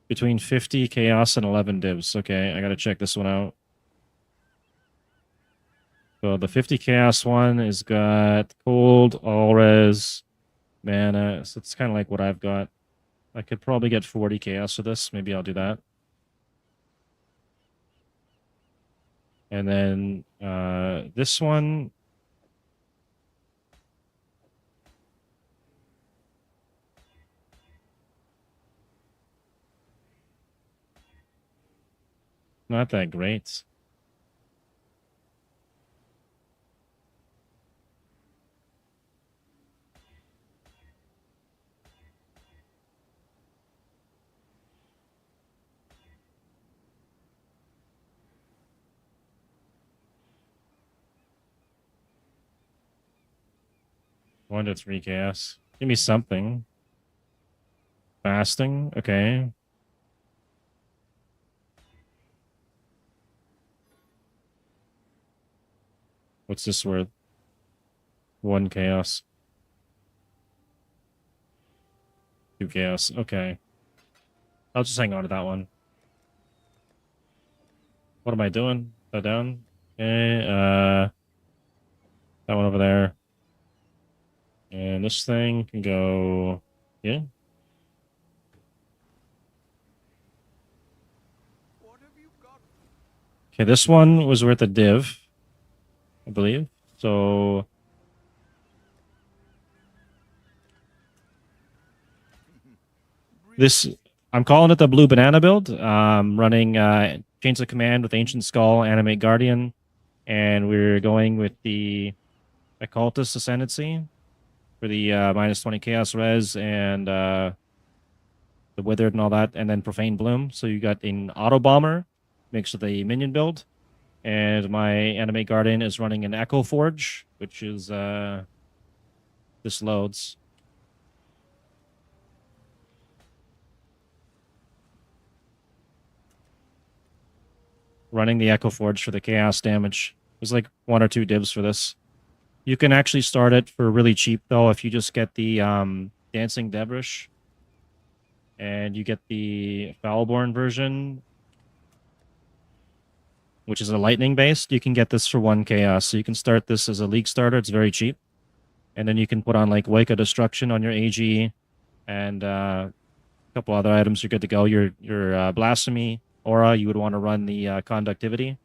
Between 50 chaos and 11 divs. Okay, I gotta check this one out. So the 50 chaos one is got cold, all res, mana. So it's kind of like what I've got. I could probably get 40 chaos for this. Maybe I'll do that. And then this one. Not that great. One to 3 chaos. Give me something. Fasting. Okay. What's this worth? 1 chaos. 2 chaos. Okay. I'll just hang on to that one. What am I doing? That down? Okay, that one over there. And this thing can go... Yeah. Okay, this one was worth a div, I believe. So This, I'm calling it the blue banana build. Running Chains of Command with Ancient Skull, Animate Guardian, and we're going with the Occultist Ascendancy for the -20 Chaos Res and the Withered and all that, and then Profane Bloom. So you got an Auto Bomber mixed with a minion build, and my Animate Guardian is running an Echo Forge, which is this loads. Running the Echo Forge for the chaos damage. There's like 1 or 2 divs for this. You can actually start it for really cheap though if you just get the Dancing Devrish and you get the Foulborn version, which is a lightning based. You can get this for 1 chaos. So you can start this as a league starter. It's very cheap. And then you can put on like Wake of Destruction on your AG and a couple other items. You're good to go. Your Blasphemy Aura, you would want to run the Conductivity.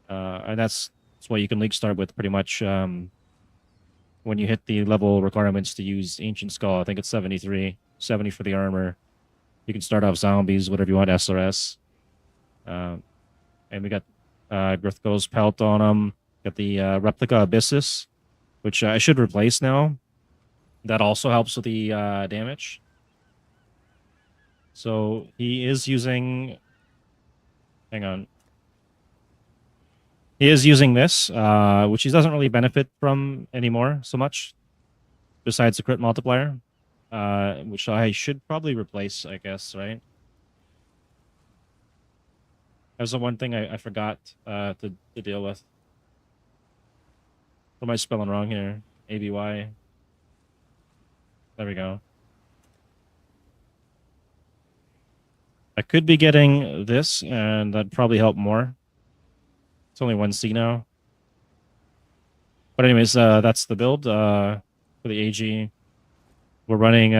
And that's what you can league start with pretty much when you hit the level requirements to use Ancient Skull. I think it's 73, 70 for the armor. You can start off zombies, whatever you want, SRS. And we got Grithgo's Pelt on them. Got the Replica Abyssus, which I should replace now. That also helps with the damage. So he is using... Hang on. He is using this, which he doesn't really benefit from anymore so much, besides the crit multiplier, which I should probably replace, I guess, right? That's the one thing I forgot to deal with. What am I spelling wrong here? ABY. There we go. I could be getting this, and that'd probably help more. It's only 1C now. But anyways, that's the build for the AG. We're running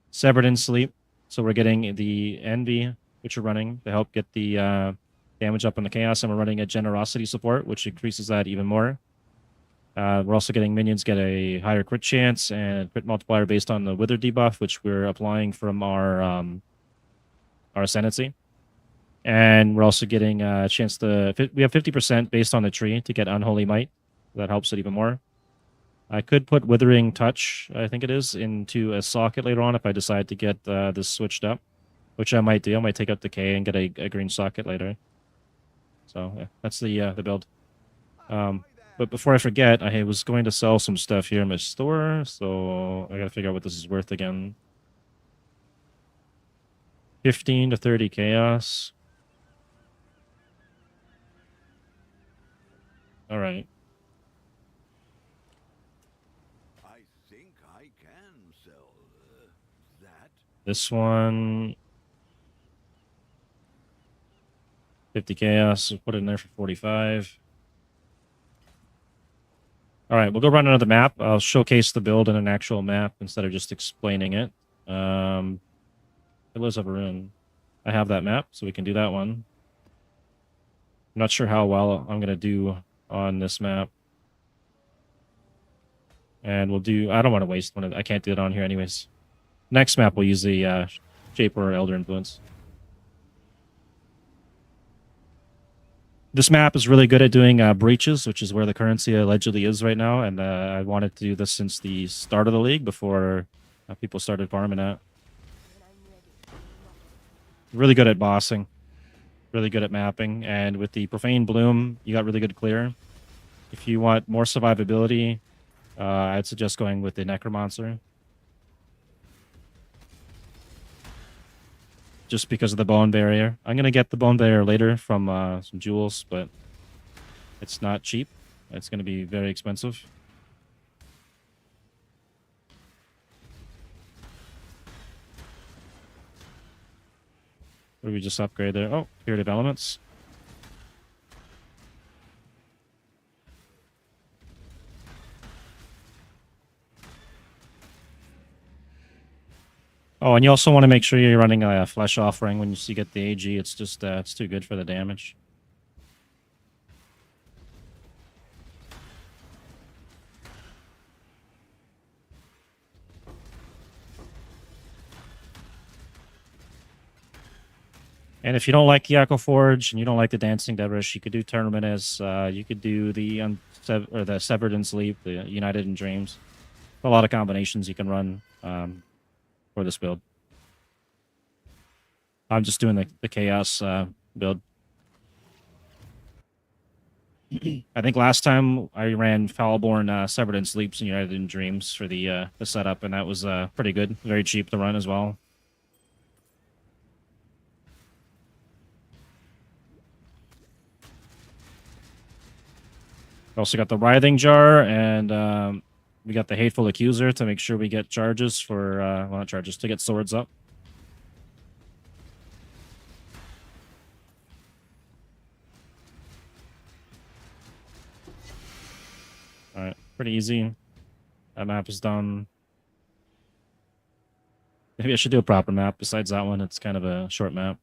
Severed in Sleep, so we're getting the Envy, which we're running to help get the damage up on the Chaos, and we're running a Generosity support, which increases that even more. We're also getting minions get a higher crit chance and crit multiplier based on the Wither debuff, which we're applying from our Ascendancy. And we're also getting a chance to... We have 50% based on the tree to get Unholy Might. That helps it even more. I could put Withering Touch, I think it is, into a socket later on if I decide to get this switched up, which I might do. I might take out the K and get a green socket later. So yeah, that's the build. But before I forget, I was going to sell some stuff here in my store, so I gotta figure out what this is worth again. 15 to 30 chaos. All right. I think I can sell that. This one, 50 chaos. Put it in there for 45. All right, we'll go run another map. I'll showcase the build in an actual map instead of just explaining it. Pillars of Arun. I have that map, so we can do that one. I'm not sure how well I'm going to do on this map. And we'll do... I don't want to waste one. I can't do it on here anyways. Next map, we'll use the Shaper or Elder Influence. This map is really good at doing breaches, which is where the currency allegedly is right now. And I wanted to do this since the start of the league before people started farming it. Really good at bossing. Really good at mapping. And with the Profane Bloom, you got really good clear. If you want more survivability, I'd suggest going with the Necromancer. Just because of the bone barrier. I'm going to get the bone barrier later from some jewels, but it's not cheap. It's going to be very expensive. What did we just upgrade there? Oh, Period of Elements. Oh, and you also want to make sure you're running a Flesh Offering when you get the AG. It's just, it's too good for the damage. And if you don't like the Echo Forge and you don't like the Dancing Dervish, you could do Terminus. You could do the the Severed in Sleep, the United in Dreams. A lot of combinations you can run for this build. I'm just doing the Chaos build. I think last time I ran Foulborn, Severed in Sleeps, and United in Dreams for the setup, and that was pretty good. Very cheap to run as well. Also got the Writhing Jar, and we got the Hateful Accuser to make sure we get charges for, well, not charges, to get swords up. Alright, pretty easy. That map is done. Maybe I should do a proper map besides that one. It's kind of a short map.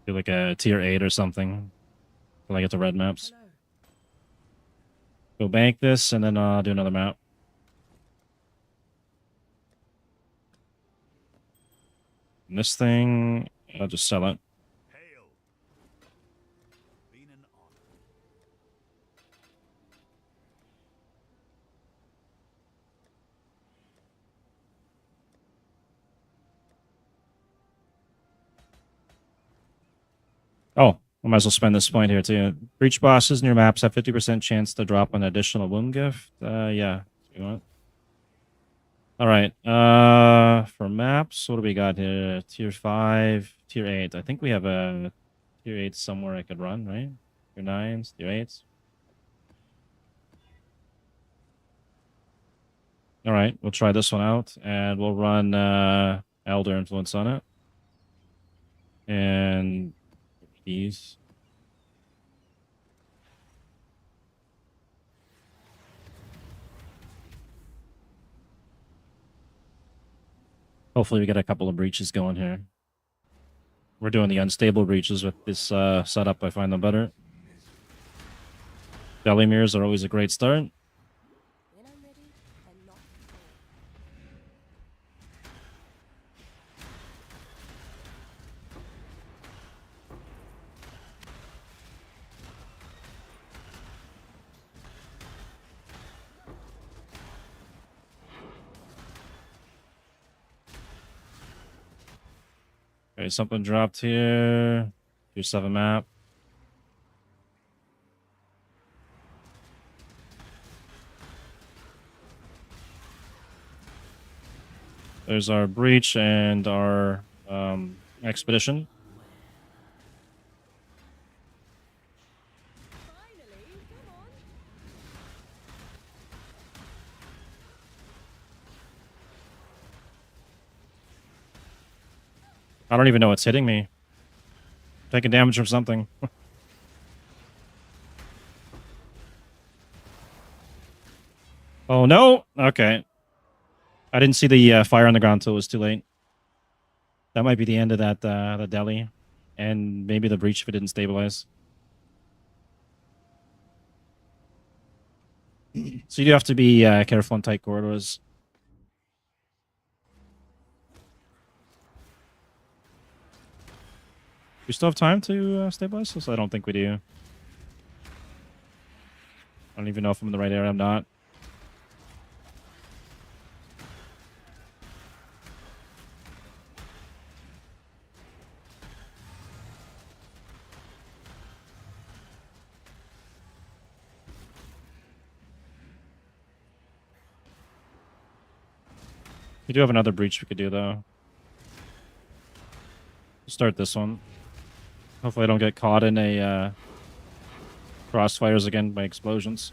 Do like a tier 8 or something. Till I get the red maps. Go bank this and then do another map. And this thing, I'll just sell it. Hail. Been an honor. Oh, I might as well spend this point here too. Breach bosses near maps have 50% chance to drop an additional wound gift. Yeah, you want. All right. For maps, what do we got here? Tier 5, tier 8. I think we have a tier 8 somewhere I could run, right? Tier 9s, tier 8s. All right, we'll try this one out, and we'll run Elder Influence on it. And these. Hopefully we get a couple of breaches going here. We're doing the unstable breaches with this setup. I find them better. Belly mirrors are always a great start. When I'm ready and not before. Okay, something dropped here. Tier 7 map. There's our breach and our expedition. Finally, come on. I don't even know what's hitting me. Taking damage from something. Oh no! Okay. I didn't see the fire on the ground till it was too late. That might be the end of that the deli. And maybe the breach if it didn't stabilize. So you do have to be careful in tight corridors. We still have time to stabilize this? I don't think we do. I don't even know if I'm in the right area. I'm not. We do have another breach we could do, though. Start this one. Hopefully I don't get caught in a crossfires again by explosions.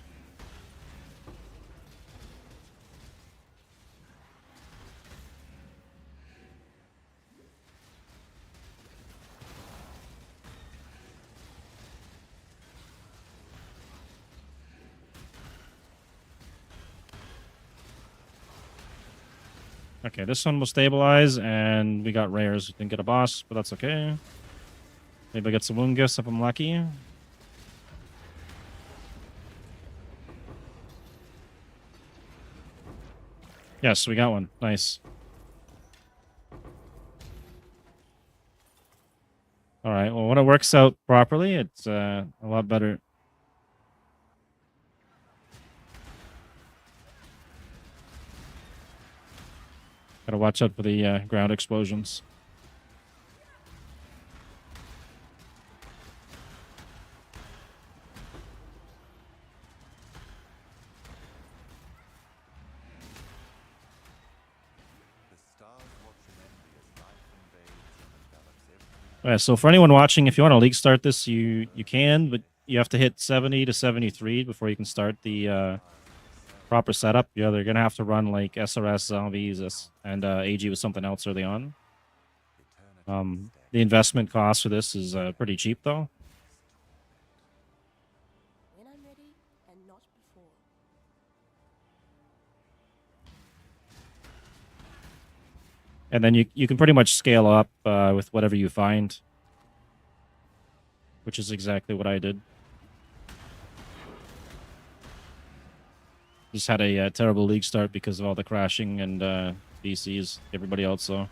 Okay, this one will stabilize, and we got rares. We didn't get a boss, but that's okay. Maybe I get some wound gifts if I'm lucky. Yes, we got one. Nice. All right. Well, when it works out properly, it's a lot better. Gotta watch out for the ground explosions. The stars watch in envy as life invades and envelops every So for anyone watching, if you want to league start this, you can, but you have to hit 70 to 73 before you can start the proper setup. Yeah, they're gonna have to run like SRS zombies and AG with something else early on. eternity. The investment cost for this is pretty cheap though. When I'm ready and not before. And then you can pretty much scale up with whatever you find, which is exactly what I did. Just had a terrible league start because of all the crashing and DCs. Everybody else though.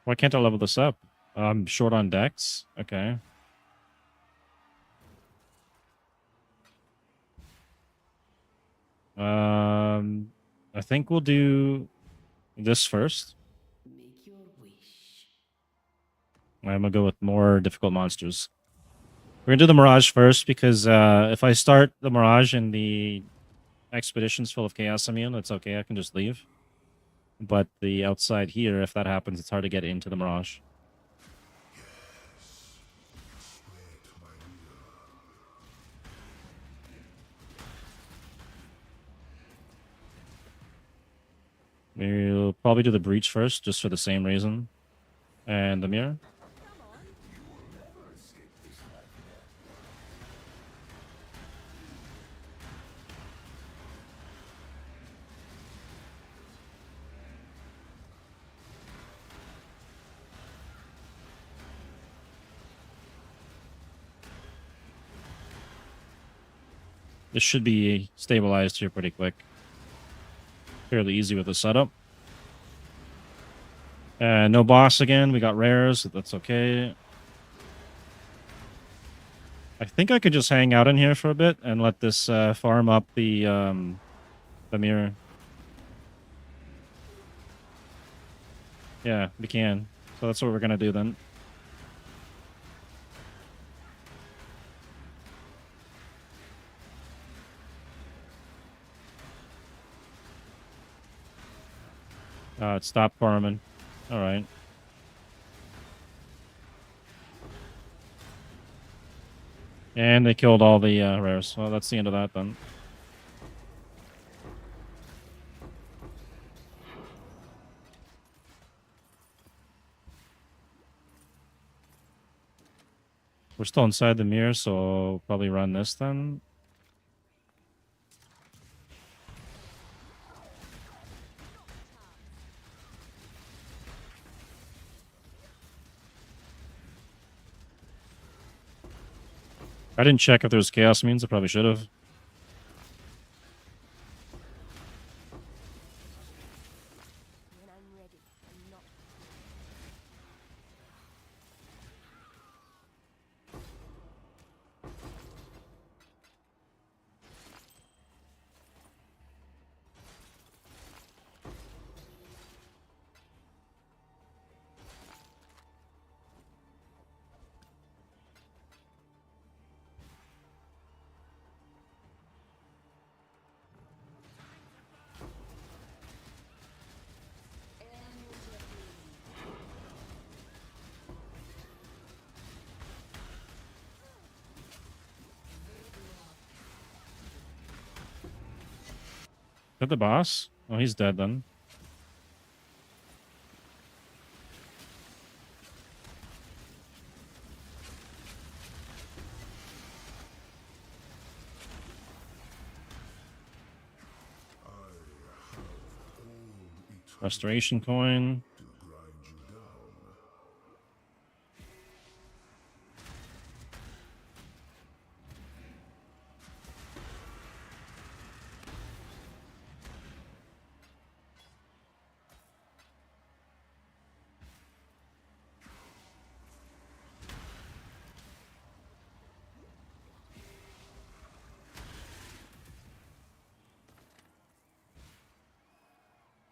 Why can't I level this up? I'm short on decks. Okay. I think we'll do this first. Make your wish. I'm gonna go with more difficult monsters. We're gonna do the Mirage first because if I start the Mirage and the expedition's full of Chaos Immune, it's okay. I can just leave. But the outside here, if that happens, it's hard to get into the Mirage. We'll probably do the Breach first, just for the same reason. And the Mirror. This should be stabilized here pretty quick. Fairly easy with the setup. No boss again. We got rares. That's okay. I think I could just hang out in here for a bit and let this farm up the mirror. Yeah, we can. So that's what we're gonna do then. It stopped farming. All right. And they killed all the rares. Well, that's the end of that then. We're still inside the mirror, so I'll probably run this then. I didn't check if there was chaos means. I probably should have. When I'm ready and not Is that the boss? Oh, he's dead then. Restoration coin.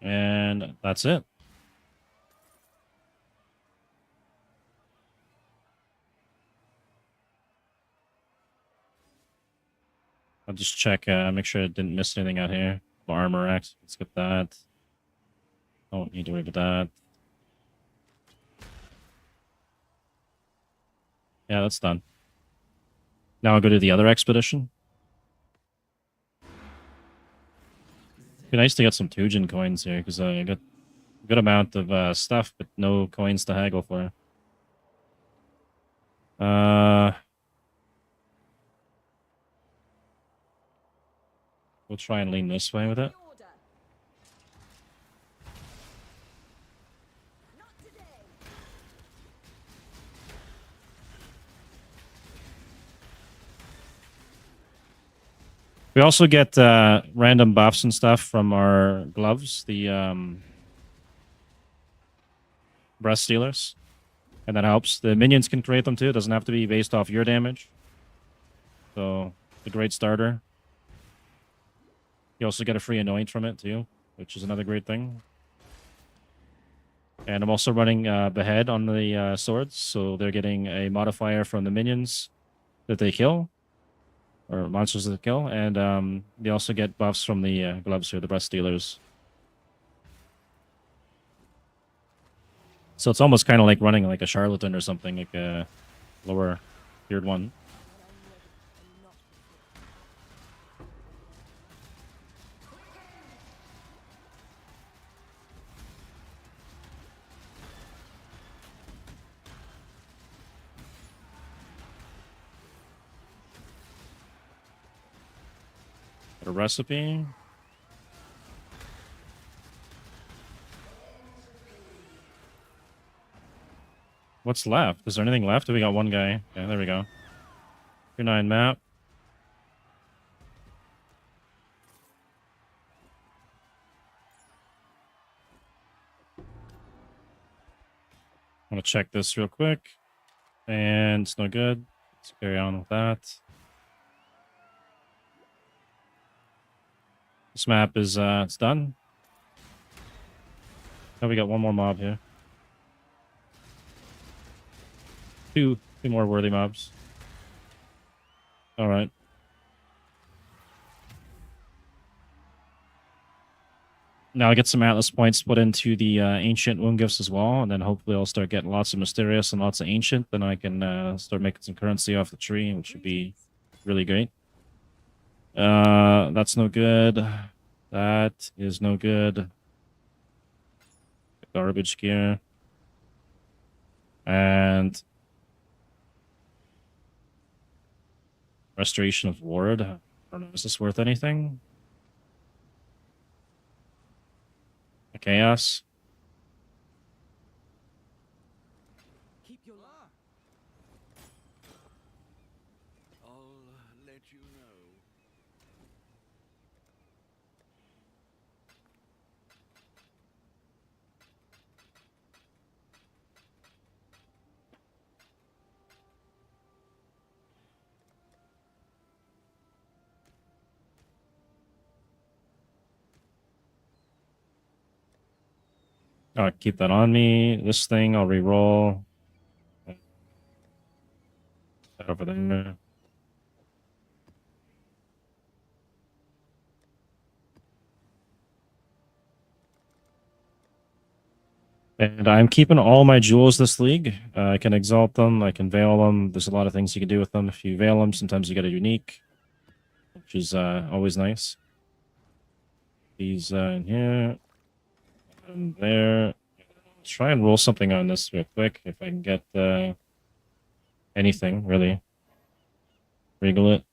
And that's it. I'll just check, make sure I didn't miss anything out here. Armor X, let's get that. Don't need to worry about that. Yeah, that's done. Now I'll go to the other expedition. Be nice to get some Djinn coins here, because I got a good amount of stuff, but no coins to haggle for. We'll try and lean this way with it. We also get random buffs and stuff from our gloves, the breast stealers, and that helps. The minions can create them too. It doesn't have to be based off your damage. So, a great starter. You also get a free anoint from it too, which is another great thing. And I'm also running Behead on the swords, so they're getting a modifier from the minions that they kill, or monsters that they kill, and they also get buffs from the gloves here, the breast stealers. So it's almost kind of like running like a charlatan or something, like a lower tiered one. A recipe. What's left? Is there anything left? We got one guy. Yeah, there we go. 2-9 map. I'm gonna check this real quick. And it's no good. Let's carry on with that. This map is it's done. Now we got one more mob here. Two more worthy mobs. All right. Now I get some Atlas points put into the ancient wound gifts as well, and then hopefully I'll start getting lots of mysterious and lots of ancient. Then I can start making some currency off the tree, which would be really great. That's no good. That is no good. Garbage gear. And restoration of ward. I don't know, is this worth anything? A chaos. Keep your I'll let you know. I'll keep that on me. This thing I'll re-roll. That over there. And I'm keeping all my jewels this league. I can exalt them, I can veil them. There's a lot of things you can do with them. If you veil them, sometimes you get a unique, which is always nice. These in here. And there. Let's try and roll something on this real quick if I can get anything, really. Regal it.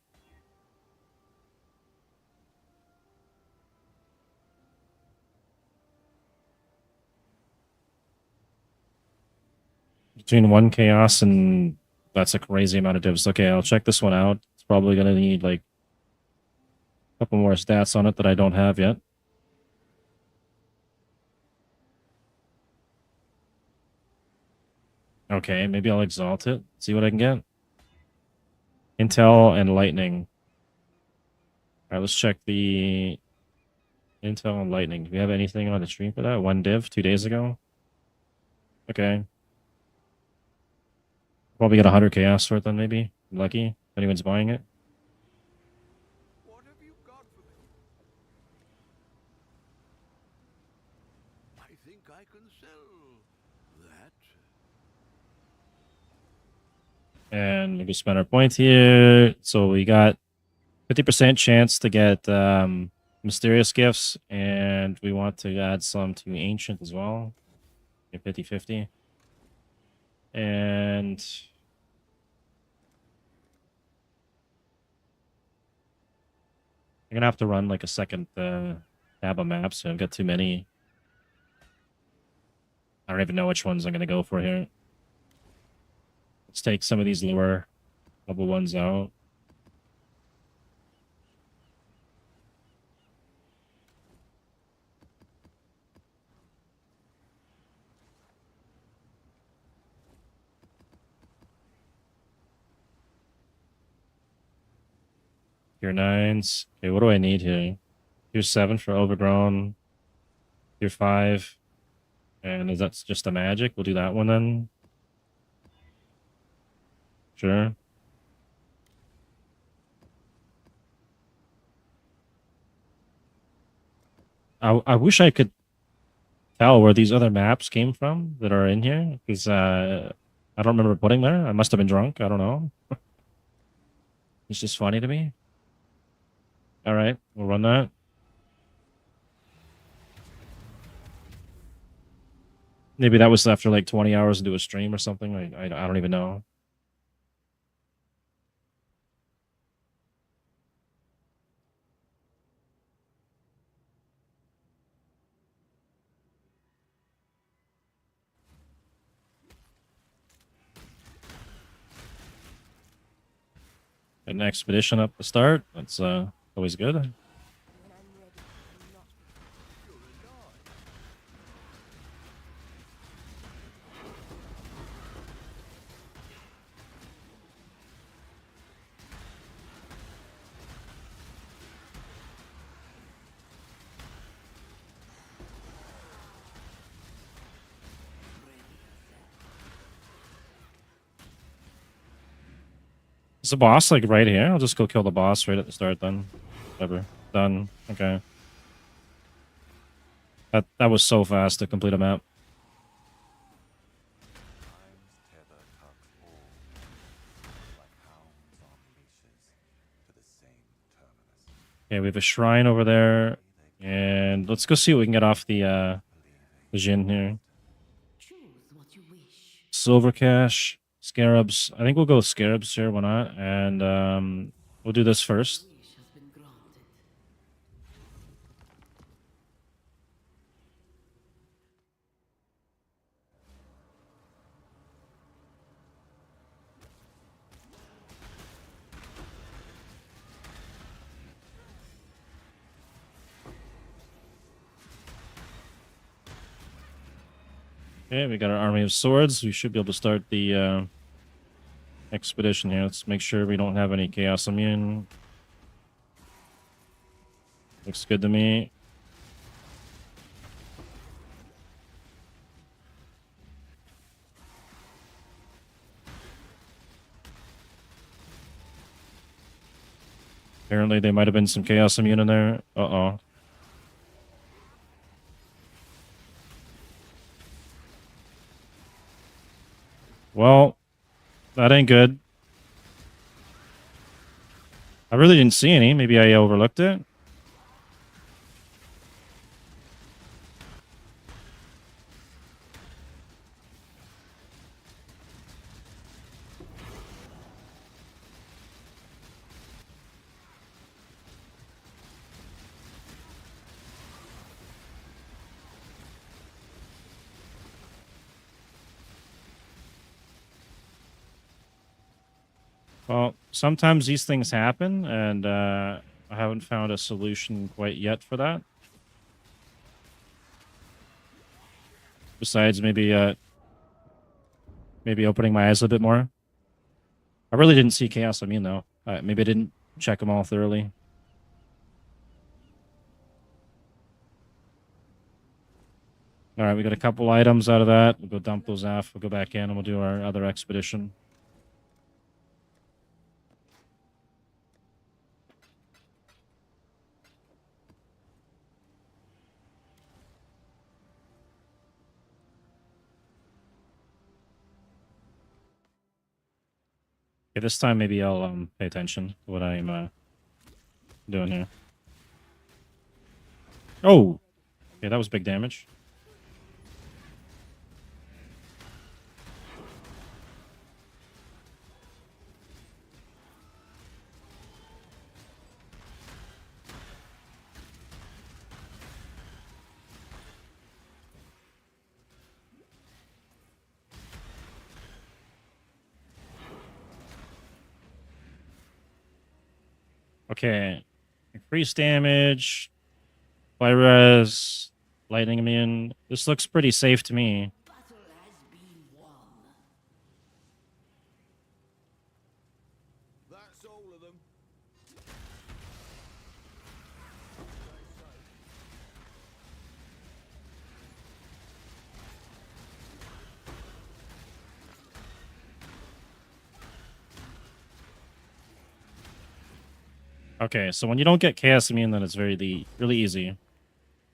Between 1 chaos and that's a crazy amount of divs. Okay, I'll check this one out. It's probably gonna need like a couple more stats on it that I don't have yet. Okay, maybe I'll exalt it. See what I can get. Intel and lightning. Alright, let's check the Intel and lightning. Do we have anything on the stream for that? 1 div 2 days ago? Okay. Probably get 100 chaos for it then, maybe. Lucky. If anyone's buying it. What have you got for me? I think I can sell that. And maybe spend our point here. So we got 50% chance to get mysterious gifts, and we want to add some to ancient as well. 50-50. And I'm gonna have to run like a second tab of maps. So I've got too many. I don't even know which ones I'm gonna go for here. Let's take some of these lower level ones out. Tier 9s. Okay, what do I need here? Tier 7 for overgrown. Tier 5. And is that just a magic? We'll do that one then. Sure. I wish I could tell where these other maps came from that are in here, because I don't remember putting there. I must have been drunk. I don't know. It's just funny to me. All right, we'll run that. Maybe that was after like 20 hours into a stream or something. I don't even know. An expedition up the start. That's always good. When I'm ready and not Is the boss like right here? I'll just go kill the boss right at the start then. Whatever. Done. Okay. That was so fast to complete a map. Time's tether tugs all, like hounds on leashes, to the same terminus. Okay, we have a shrine over there. And let's go see what we can get off the Djinn here. Choose what you wish. Silver cash, scarabs. I think we'll go with scarabs here, why not? And we'll do this first. Wish has been granted. Okay, we got our army of swords. We should be able to start the expedition here. Let's make sure we don't have any chaos immune. Looks good to me. Apparently there might have been some chaos immune in there. Uh-oh. Well, that ain't good. I really didn't see any. Maybe I overlooked it. Well, sometimes these things happen, and I haven't found a solution quite yet for that. Besides maybe opening my eyes a bit more. I really didn't see Chaos Immune, though. Maybe I didn't check them all thoroughly. All right, we got a couple items out of that. We'll go dump those off. We'll go back in and we'll do our other expedition. Okay, this time maybe I'll pay attention to what I'm doing here. Oh, okay, that was big damage. Okay, increased damage, fire res, lightning immune. This looks pretty safe to me. Battle has been won. That's all of them. Okay, so when you don't get Chaos Immune, then it's really easy.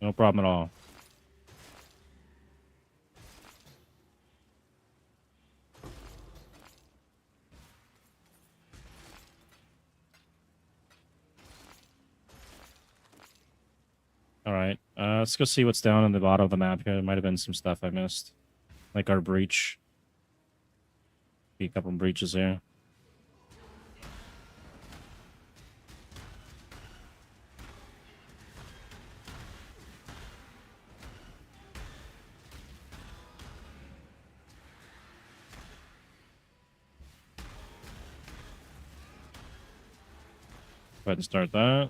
No problem at all. All right, let's go see what's down on the bottom of the map here. There might have been some stuff I missed, like our breach. Be a couple of breaches here. Go ahead and start that.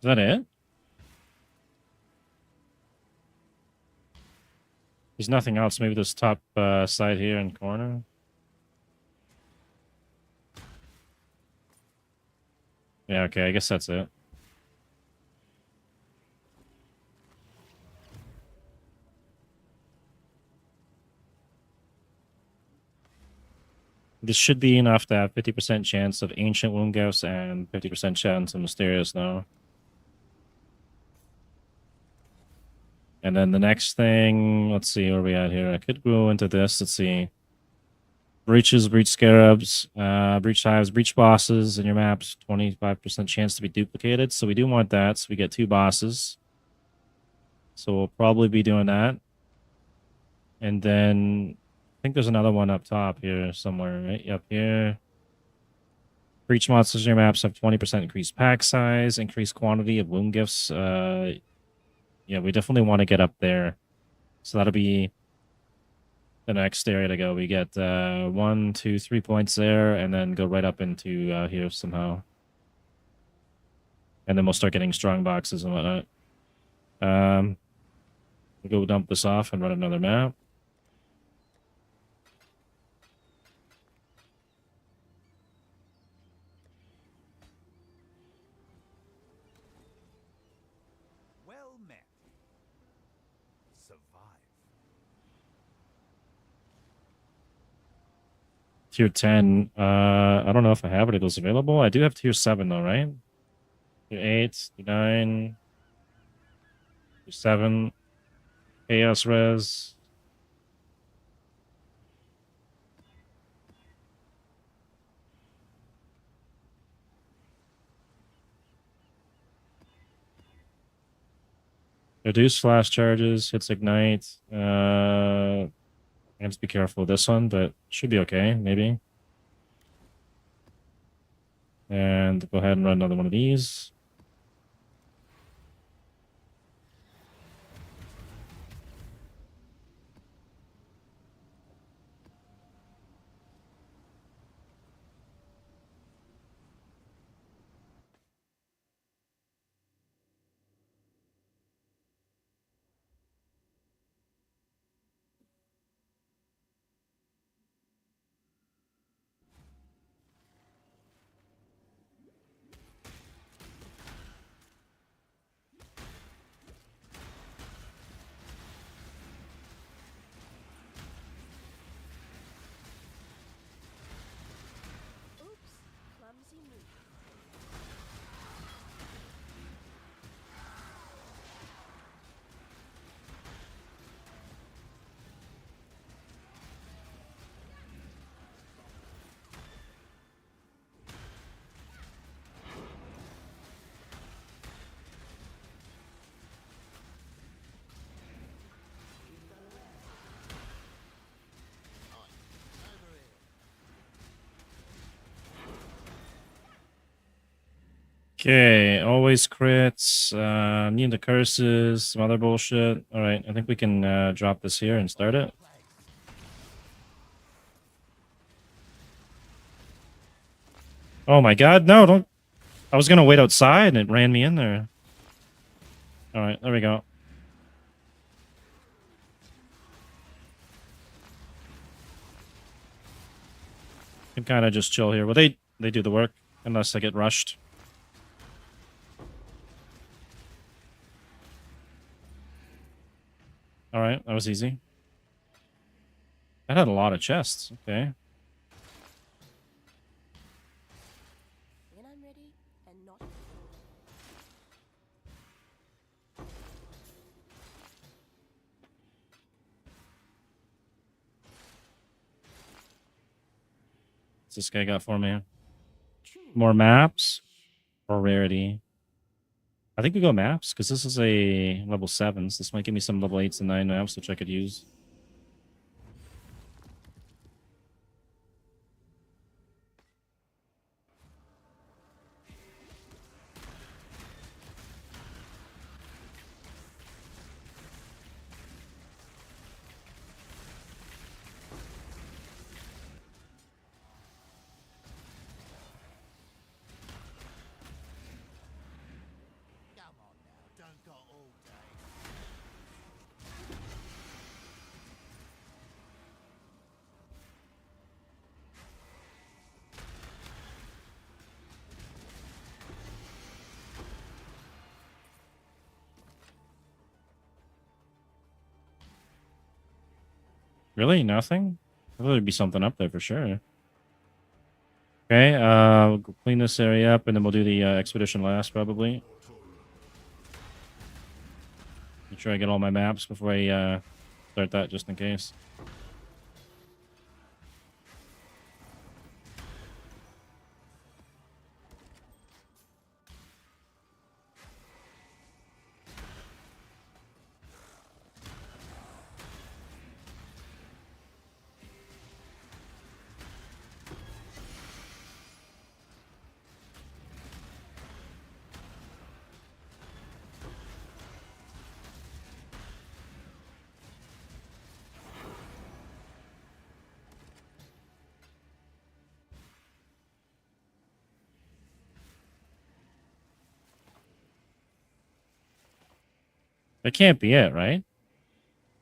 Is that it? There's nothing else. Maybe this top side here in corner. Yeah, okay, I guess that's it. This should be enough to have 50% chance of Ancient Wound Ghosts and 50% chance of Mysterious now. And then the next thing, let's see where we at here. I could go into this. Let's see. Breaches, Breach Scarabs, Breach Hives, Breach Bosses in your maps. 25% chance to be duplicated. So we do want that. So we get 2 bosses. So we'll probably be doing that. And then I think there's another one up top here somewhere, right? Up here. Breach monsters in your maps have 20% increased pack size, increased quantity of wound gifts. Yeah, we definitely want to get up there. So that'll be the next area to go. We get 1, 2, 3 points there, and then go right up into here somehow. And then we'll start getting strong boxes and whatnot. We'll go dump this off and run another map. Well met. Survive. Tier 10. I don't know if I have any of those available. I do have tier 7 though, right? Tier 8, tier 9, tier 7, Chaos Res. Reduce flash charges, hits ignite. I have to be careful with this one, but should be okay, maybe. And go ahead and run another one of these. Oops, clumsy move. Okay, always crits. Need the curses, some other bullshit. All right, I think we can drop this here and start it. Oh my god, no, don't. I was gonna wait outside and it ran me in there. All right, there we go. Can kind of just chill here. Well, they do the work unless I get rushed. All right, that was easy. That had a lot of chests. Okay. When I'm ready and not before. What's this guy got for me? More maps or rarity? I think we go maps because this is a level 7s. This might give me some level 8s and 9 maps, which I could use. Come on now, don't go all day. Really? Nothing? I thought there'd be something up there for sure. Okay, we'll clean this area up and then we'll do the expedition last probably. Make sure I get all my maps before I start that just in case. That can't be it, right?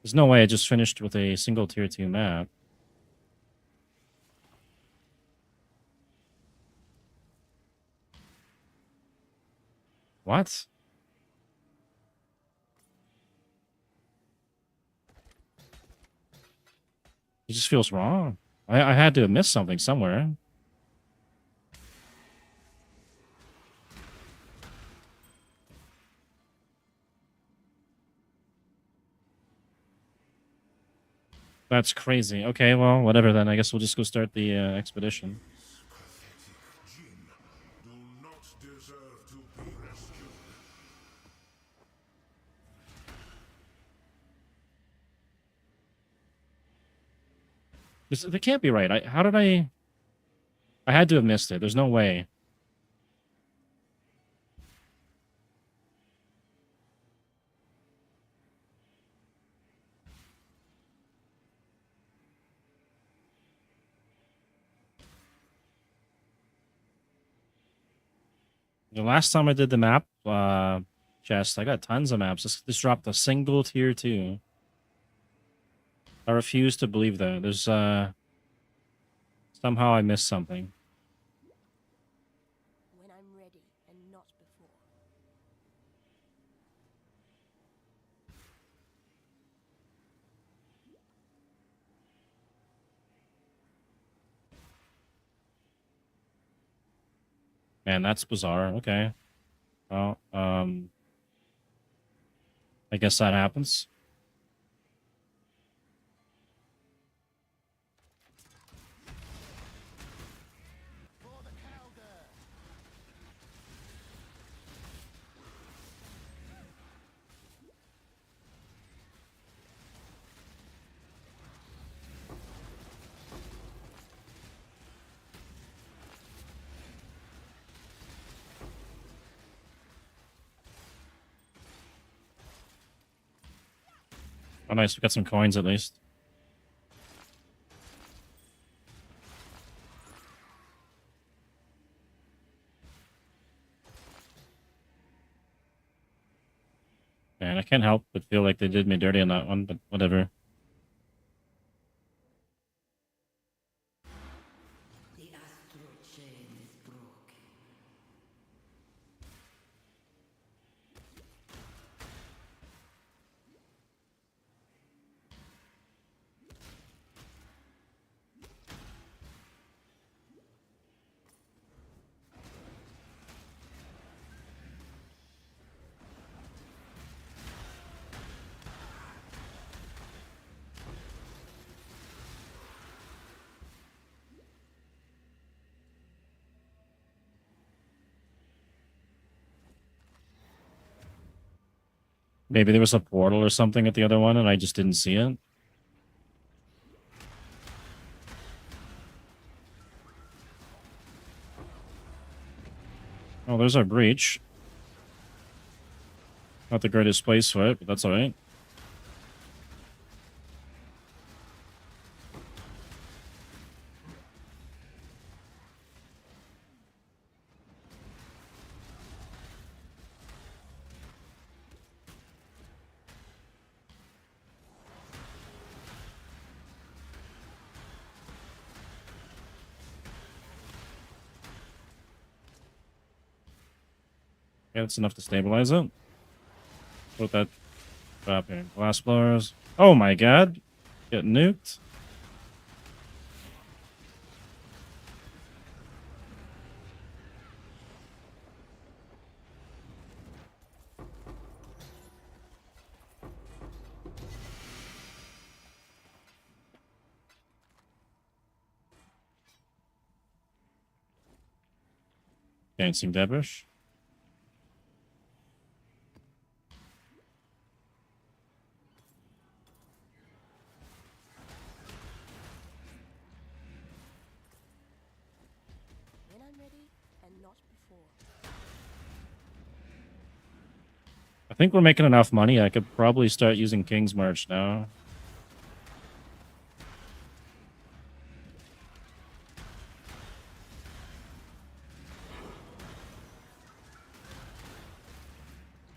There's no way I just finished with a single tier 2 map. What? It just feels wrong. I had to have missed something somewhere. That's crazy. Okay, well, whatever then. I guess we'll just go start the expedition. Pathetic Djinn do not deserve to be rescued. That can't be right. How did I? I had to have missed it. There's no way. The last time I did the map chest, I got tons of maps. This dropped a single tier 2. I refuse to believe that. There's somehow I missed something. When I'm ready and not before. Man, that's bizarre. Okay. Well, I guess that happens. Oh, nice. We got some coins at least. Man, I can't help but feel like they did me dirty on that one, but whatever. The astral chain is broken. Maybe there was a portal or something at the other one and I just didn't see it. Oh, there's our breach. Not the greatest place for it, but that's alright. Yeah, that's enough to stabilize it. Put that drop here. Glass blowers. Oh my god. Get nuked. Dancing Debish. When I'm ready and not before. I think we're making enough money. I could probably start using King's March now.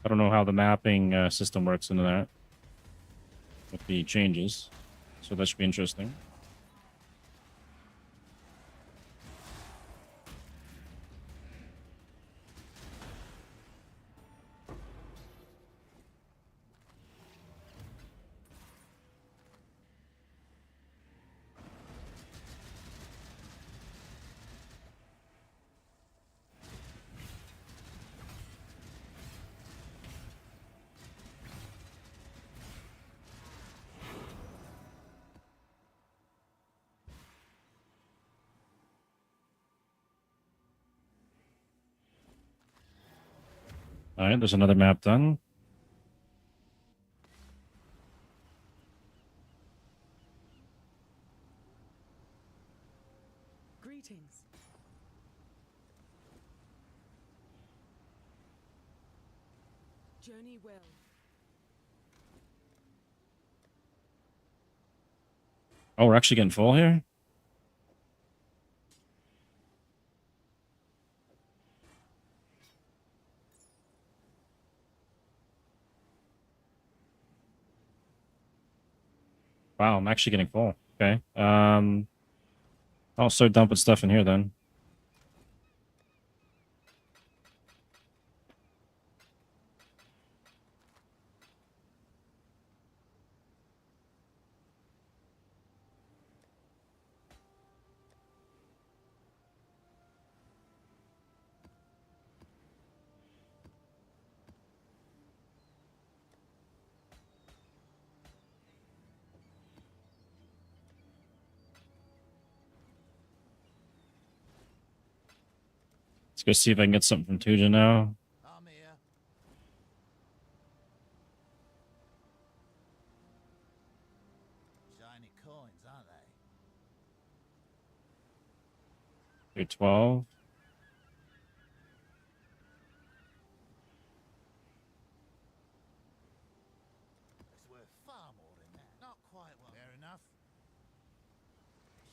I don't know how the mapping system works into that with the changes, so that should be interesting. All right, there's another map done. Greetings. Journey well. Oh, we're actually getting full here? Wow, I'm actually getting full. Okay. I'll start dumping stuff in here then. Let's go see if I can get something from Tuja now. I'm here. Shiny coins, aren't they? 312. It's worth far more than that. Not quite what. Fair enough.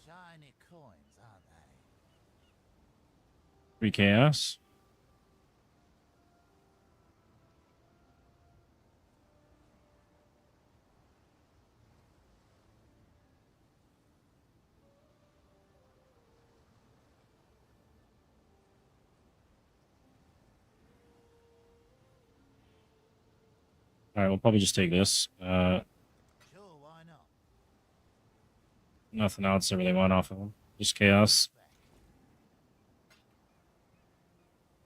Shiny coins, aren't they? 3 chaos. Alright, we'll probably just take this. Sure, why not? Nothing else I really want off of them. Just chaos.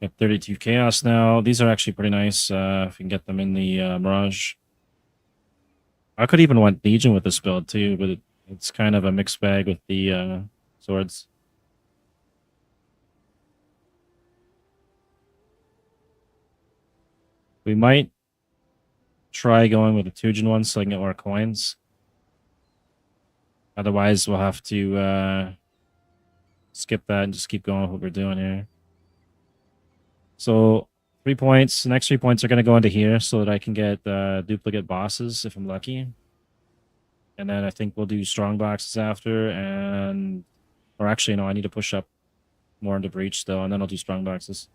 Got 32 chaos now. These are actually pretty nice if you can get them in the Mirage. I could even want Legion with this build too, but it's kind of a mixed bag with the swords. We might try going with the Tujin one so I can get more coins. Otherwise, we'll have to skip that and just keep going with what we're doing here. So 3 points. The next 3 points are going to go into here so that I can get duplicate bosses if I'm lucky. And then I think we'll do strong boxes after. And or actually, no, I need to push up more into breach though, and then I'll do strong boxes.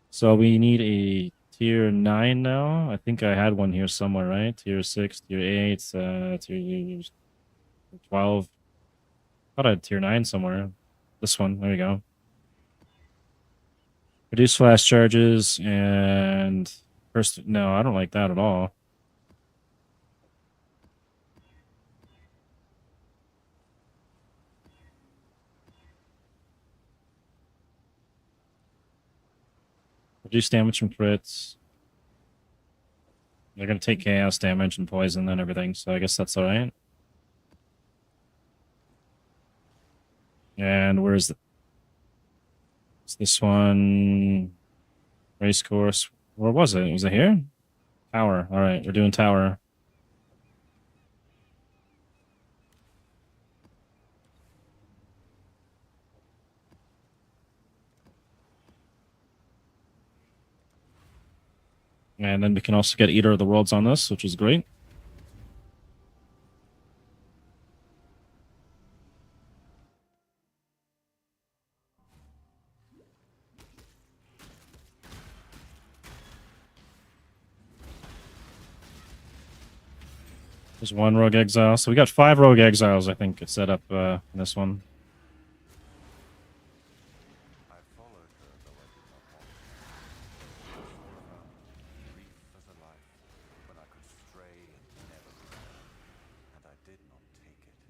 So we need a tier 9 now. I think I had one here somewhere, right? Tier 6, tier 8, tier 12. I thought I had tier 9 somewhere. This one. There we go. Reduce flash charges and first. No, I don't like that at all. Reduce damage from crits. They're going to take chaos damage and poison and everything, so I guess that's alright. And where's the... It's this one... Race course. Where was it? Was it here? Tower. Alright, we're doing tower. And then we can also get Eater of the Worlds on this, which is great. There's one Rogue Exile. So we got 5 Rogue Exiles, I think, set up in this one. I followed her, though I did not want to. Brief as a life, when I could stray and never return, and I did not take it.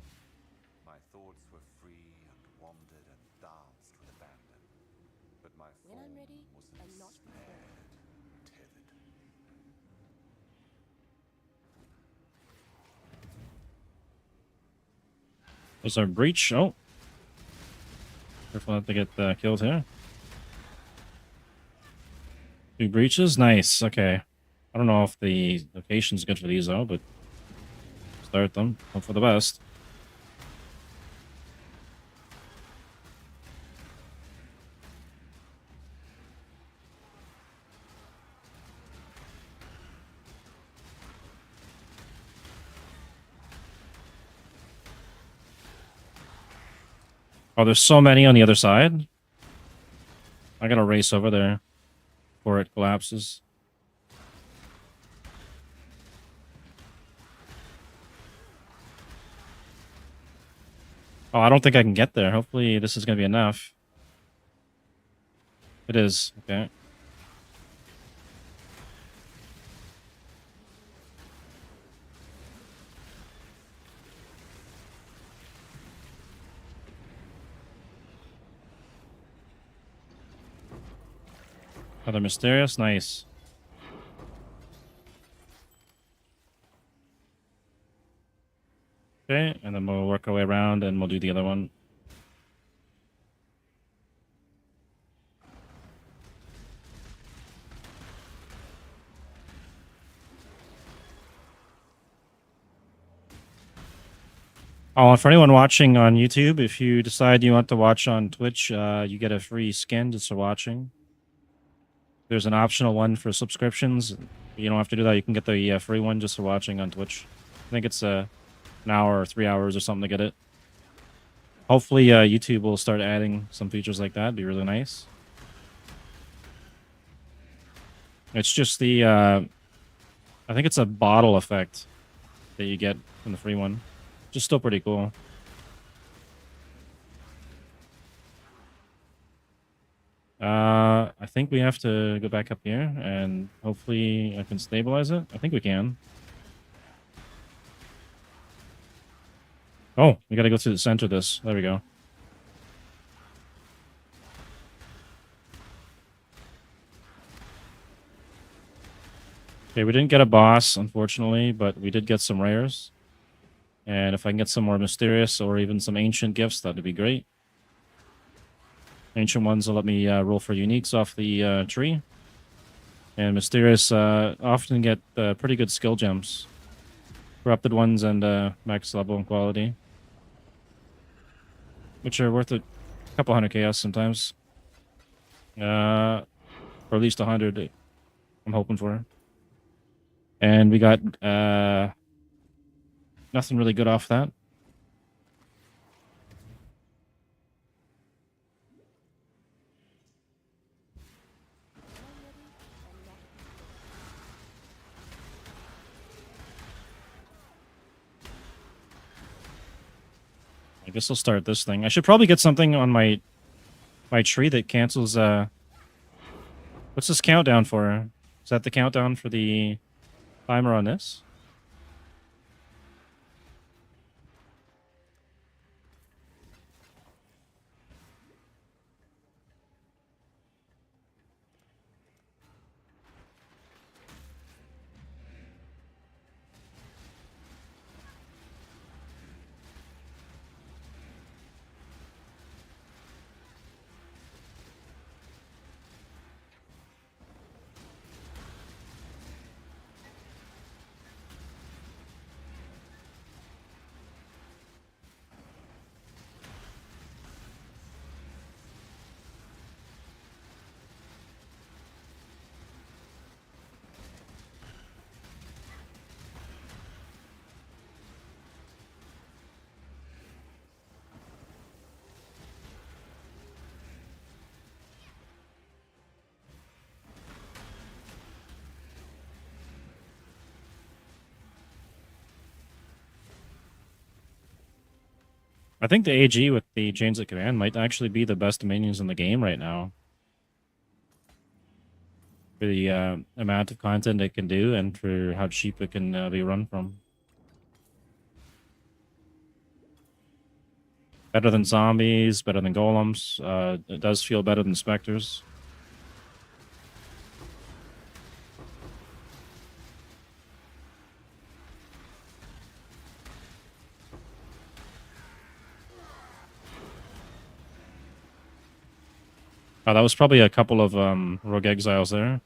My thoughts were free and wandered and danced with abandon. But my When I'm form ready was and not before. ensnared, tethered. There's our breach. Oh. Careful not to get killed here. 2 breaches. Nice. Okay. I don't know if the location's good for these though, but start them. Hope for the best. Oh, there's so many on the other side. I gotta race over there before it collapses. Oh, I don't think I can get there. Hopefully this is gonna be enough. It is. Okay. Another mysterious. Nice. Okay, and then we'll work our way around and we'll do the other one. Oh, and for anyone watching on YouTube, if you decide you want to watch on Twitch, you get a free skin just for watching. There's an optional one for subscriptions. You don't have to do that. You can get the free one just for watching on Twitch. I think it's an hour or 3 hours or something to get it. Hopefully, YouTube will start adding some features like that. It'd be really nice. It's just the, I think it's a bottle effect that you get from the free one. Just still pretty cool. I think we have to go back up here and hopefully I can stabilize it. I think we can. Oh, we gotta go through the center of this. There we go. Okay, we didn't get a boss, unfortunately, but we did get some rares. And if I can get some more mysterious or even some ancient gifts, that'd be great. Ancient ones will let me roll for uniques off the tree. And mysterious often get pretty good skill gems. Corrupted ones and max level and quality. Which are worth a couple hundred chaos sometimes. Or at least 100 I'm hoping for. And we got nothing really good off that. I guess I'll start this thing. I should probably get something on my tree that cancels what's this countdown for? Is that the countdown for the timer on this? I think the AG with the chains of command might actually be the best minions in the game right now. For the amount of content it can do and for how cheap it can be run from. Better than zombies, better than golems. It does feel better than specters. Oh, that was probably a couple of rogue exiles there.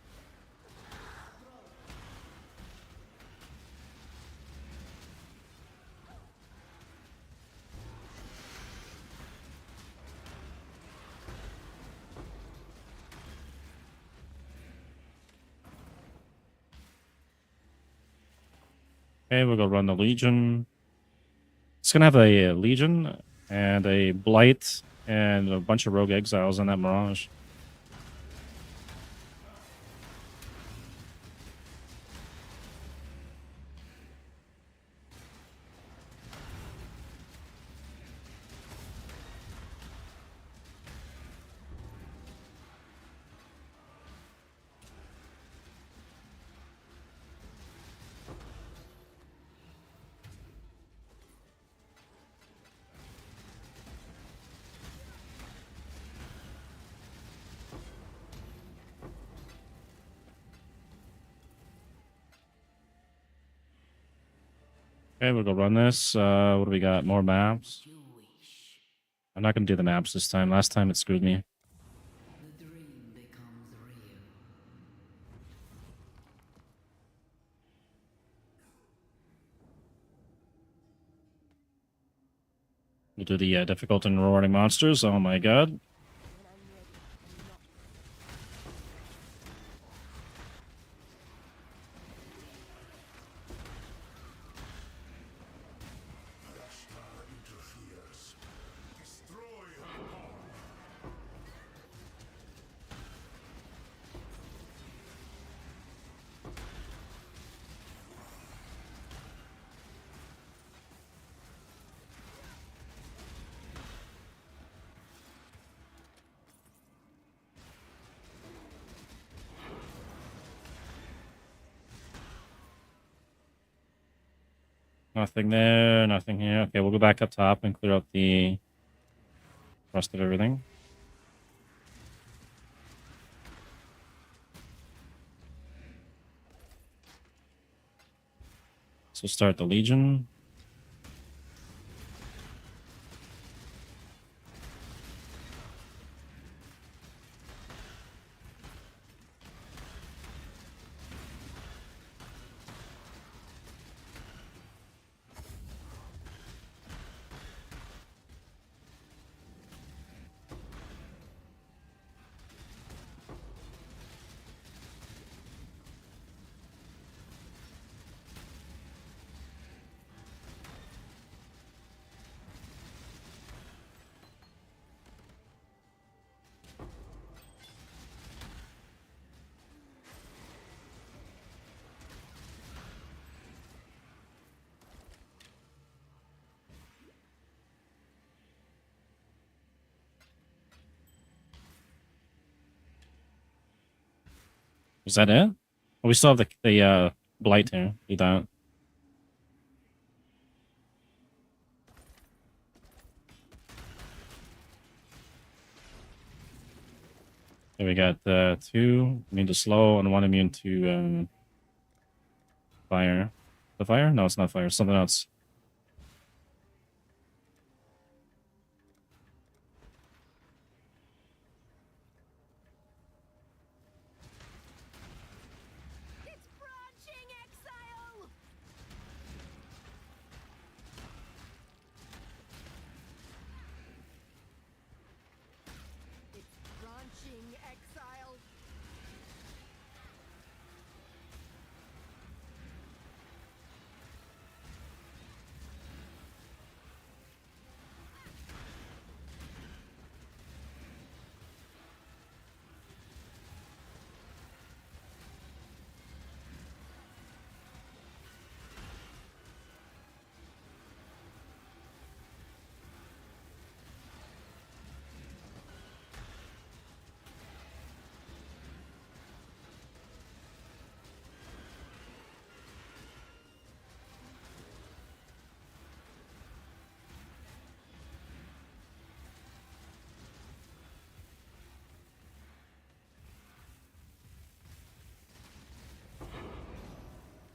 Okay, we'll go run the Legion. It's gonna have a Legion and a Blight And a bunch of rogue exiles on that Mirage. Okay, we'll go run this. What do we got? More maps. You wish. I'm not gonna do the maps this time. Last time it screwed me. The dream becomes real. We'll do the difficult and rewarding monsters. Oh my god. When I'm ready and not Nothing there, nothing here. Okay, we'll go back up top and clear up the rest of everything. So start the Legion. Is that it? Oh, we still have the blight here. Do that. Then we got two immune to slow and one immune to fire. The fire? No, it's not fire. Something else. It's branching exile! It's branching exile!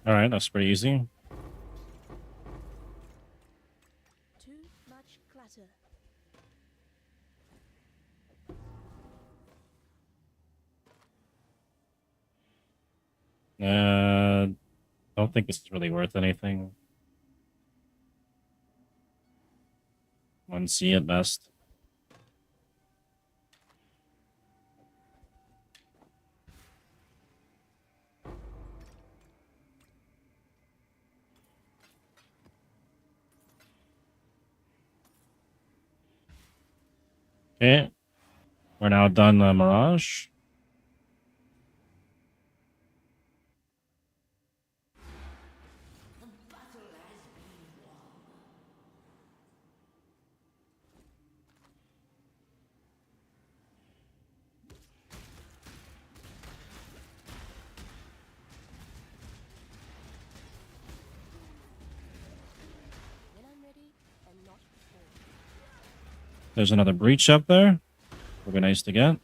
All right, that's pretty easy. Too much clutter. Don't think this is really worth anything. 1C at best. Okay. We're now done the Mirage. The battle has been won. When I'm ready and not before. There's another breach up there. Would be nice to get.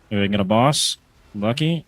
Maybe we can get a boss. Lucky.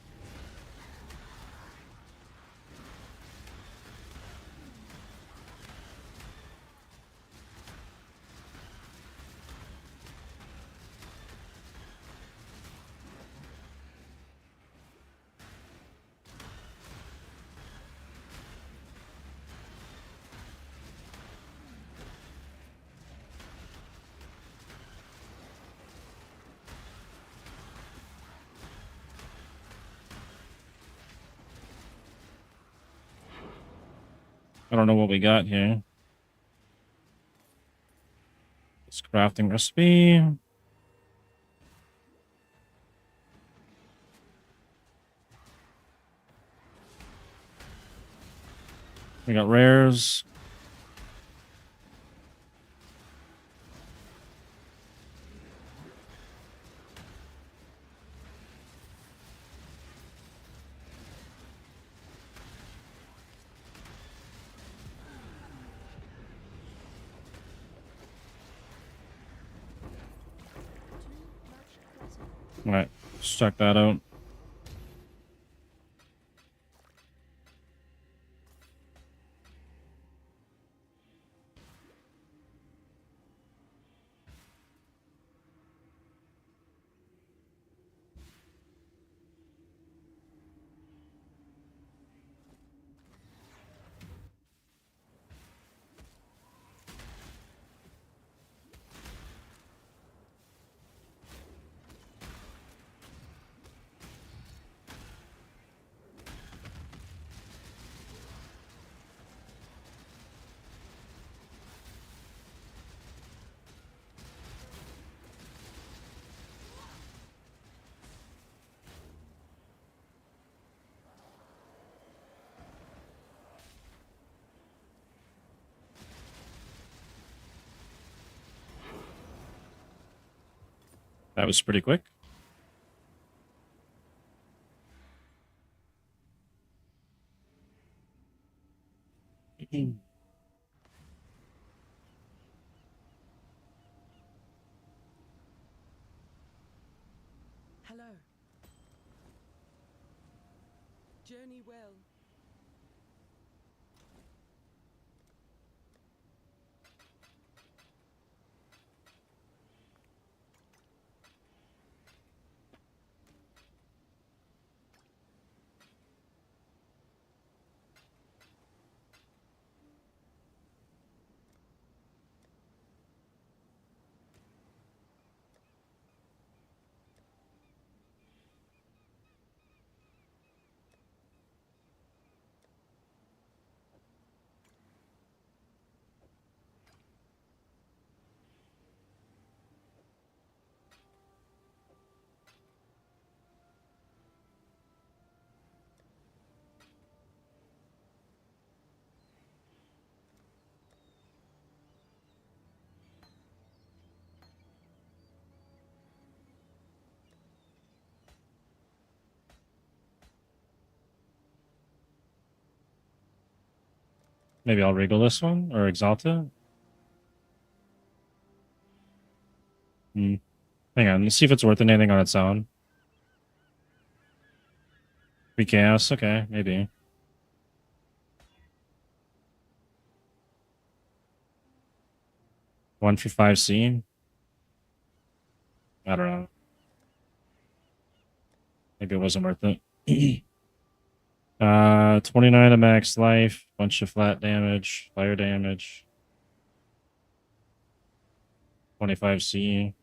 I don't know what we got here. It's crafting recipe. We got rares. Too much clutter. All right, let's check that out. That was pretty quick. Hello. Journey well. Maybe I'll wriggle this one or exalt it. Hang on, let's see if it's worth anything on its own. Free chaos, okay, maybe. One for 5C. I don't know. Maybe it wasn't worth it. 29 to max life, bunch of flat damage, fire damage. 25C.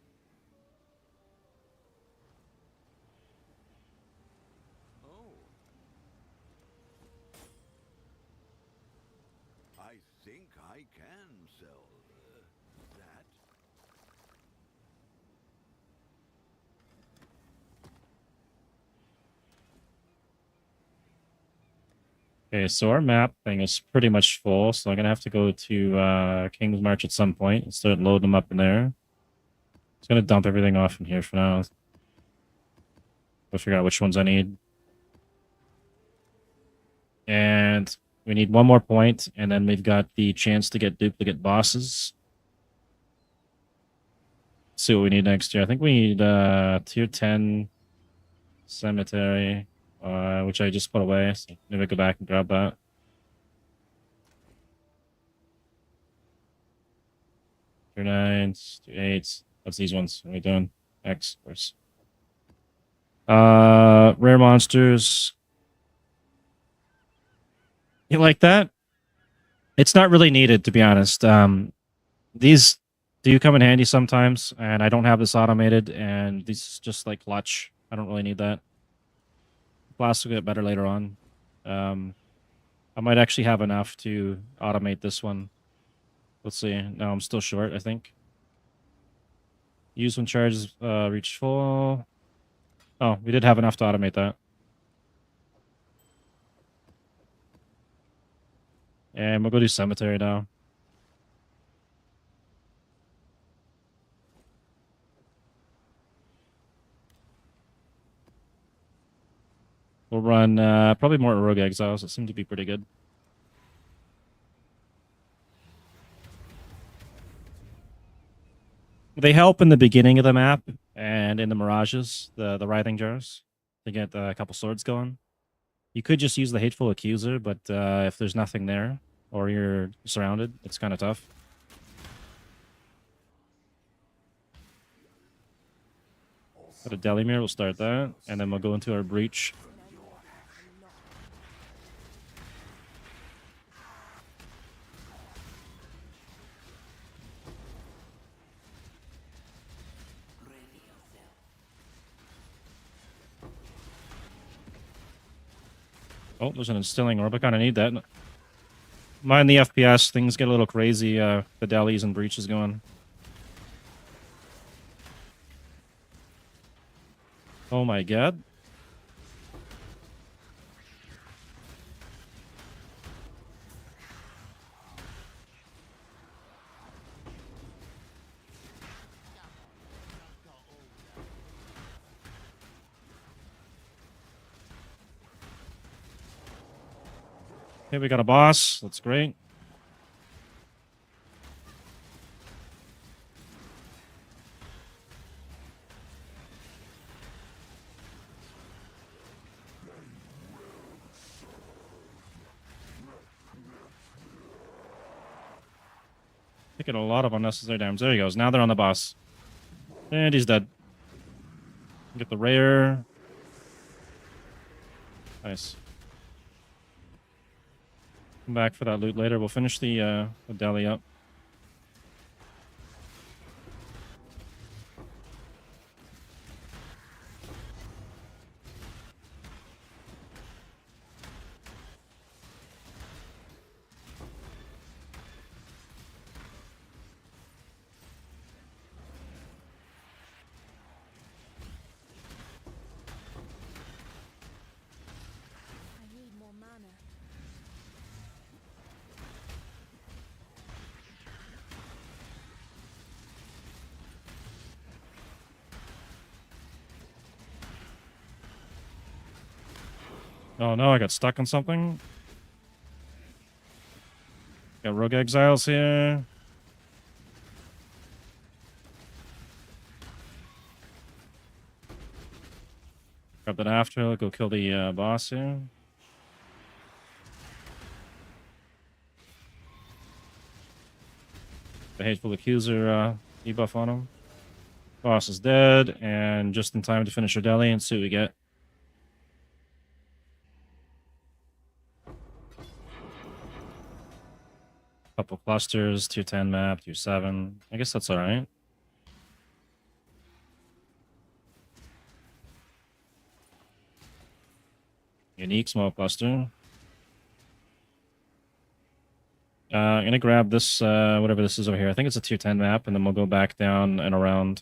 Oh. I think I can sell that. Okay, so our map thing is pretty much full, so I'm gonna have to go to King's March at some point and start loading them up in there. It's gonna dump everything off in here for now. We'll figure out which ones I need. And we need one more point, and then we've got the chance to get duplicate bosses. Let's see what we need next year. I think we need tier 10 cemetery, which I just put away. So maybe I go back and grab that. Tier 9s, tier 8s. What's these ones? What are we doing? X, of course. Rare monsters. You like that? It's not really needed, to be honest. These do come in handy sometimes, and I don't have this automated, and these just like clutch. I don't really need that. Blast will get better later on. I might actually have enough to automate this one. Let's see. No, I'm still short, I think. Use when charges reach full. Oh, we did have enough to automate that. And we'll go do cemetery now. We'll run probably more Rogue Exiles. It seemed to be pretty good. They help in the beginning of the map and in the Mirages, the Writhing Jars, to get a couple swords going. You could just use the Hateful Accuser, but if there's nothing there, or you're surrounded, it's kind of tough. Got a Delimir, we'll start that, and then we'll go into our Breach. Oh, there's an Instilling Orb. I kind of need that. Mind the FPS. Things get a little crazy. The delis and breaches going. Oh my god. Okay, we got a boss. That's great. Taking a lot of unnecessary damage. There he goes. Now they're on the boss. And he's dead. Get the rare. Nice. Come back for that loot later. We'll finish the deli up. I need more mana. Oh no, I got stuck on something. Got Rogue Exiles here. Grab that after. Go kill the boss here. The Hateful Accuser debuff on him. Boss is dead, and just in time to finish our deli and see what we get. Couple clusters, tier 10 map, tier 7. I guess that's alright. Unique small cluster. I'm gonna grab this, whatever this is over here. I think it's a tier 10 map, and then we'll go back down and around.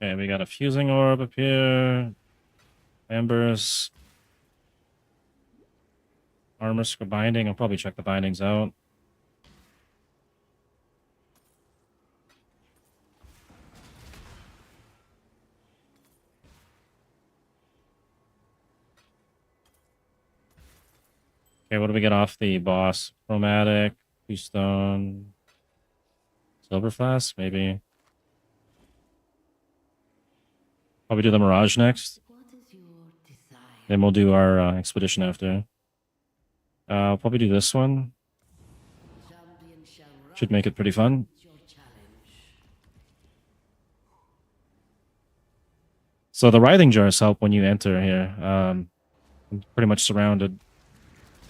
Okay, we got a fusing orb up here. Embers. Armor score binding. I'll probably check the bindings out. Okay, what do we get off the boss? Chromatic, Keystone, Silver Flask, maybe. Probably do the Mirage next. What is your desire? Then we'll do our expedition after. I'll probably do this one. Champion shall Should make it pretty fun. rise your challenge. So the writhing jars help when you enter here. I'm pretty much surrounded.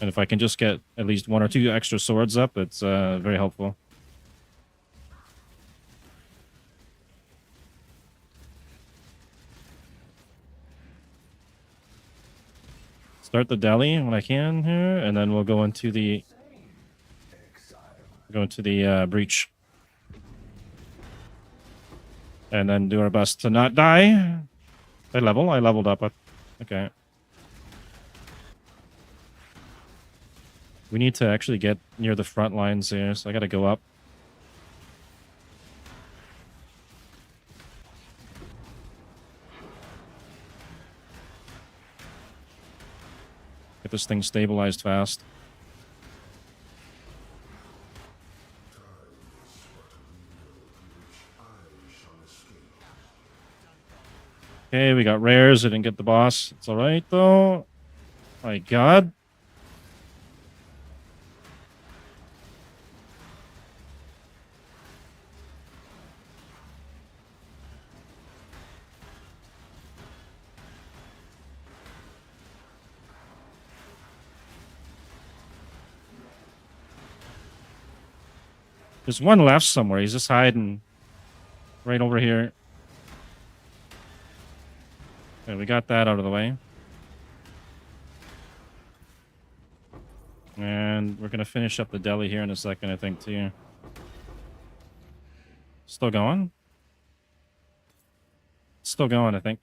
And if I can just get at least 1 or 2 extra swords up, it's very helpful. Start the deli when I can here, and then we'll go into the breach, and then do our best to not die. I leveled up. Okay. We need to actually get near the front lines here, so I gotta go up. Get this thing stabilized fast. Okay, we got rares. I didn't get the boss. It's alright, though. My god. There's one left somewhere. He's just hiding right over here. Okay, we got that out of the way. And we're going to finish up the deli here in a second, I think, too. Still going? Still going, I think.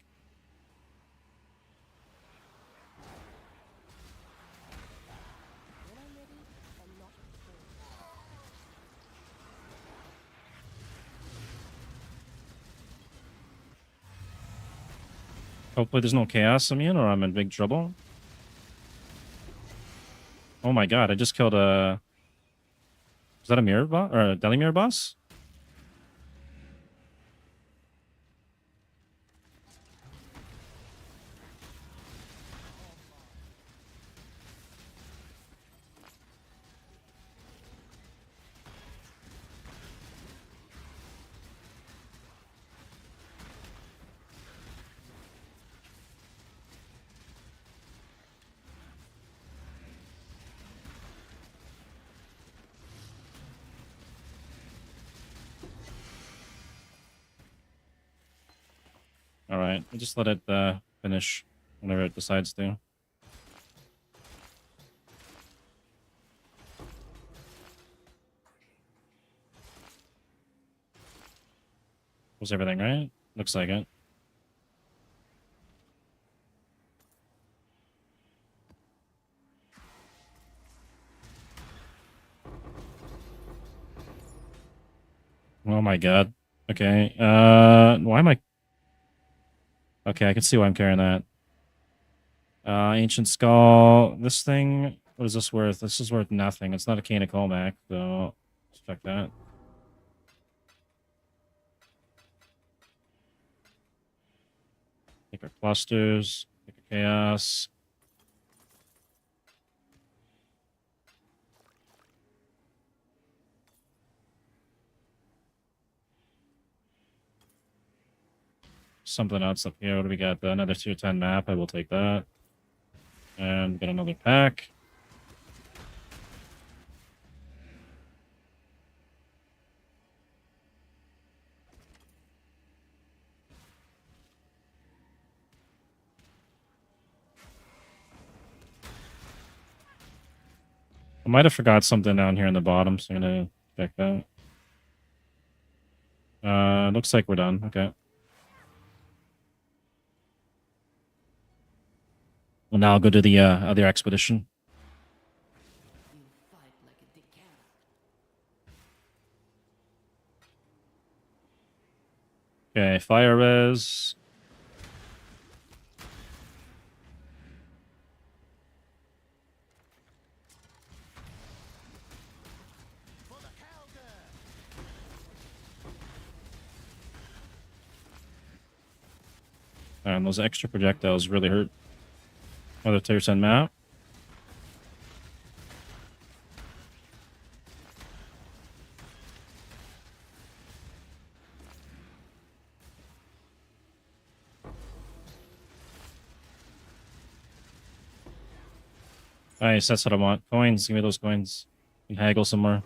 When I'm ready and not before. Hopefully there's no chaos immune or I'm in big trouble. Oh my god, I just killed a... Is that a mirror boss? Or a deli mirror boss? Alright, I just let it finish whenever it decides to. Was everything right? Looks like it. Oh my god. Okay. Why am I... Okay, I can see why I'm carrying that. Ancient Skull. This thing, what is this worth? This is worth nothing. It's not a cane of Colmac, so let's check that. Take our clusters. Take a chaos. Something else up here. What do we got? Another tier 10 map. I will take that. And get another pack. I might have forgot something down here in the bottom, so I'm gonna check that. Looks like we're done. Okay. now go to the other expedition. You fight like a decay. Okay, fire res. For the Calder! And those extra projectiles really hurt. Another tier 10 map. Nice, that's what I want. Coins, give me those coins. You can haggle some more.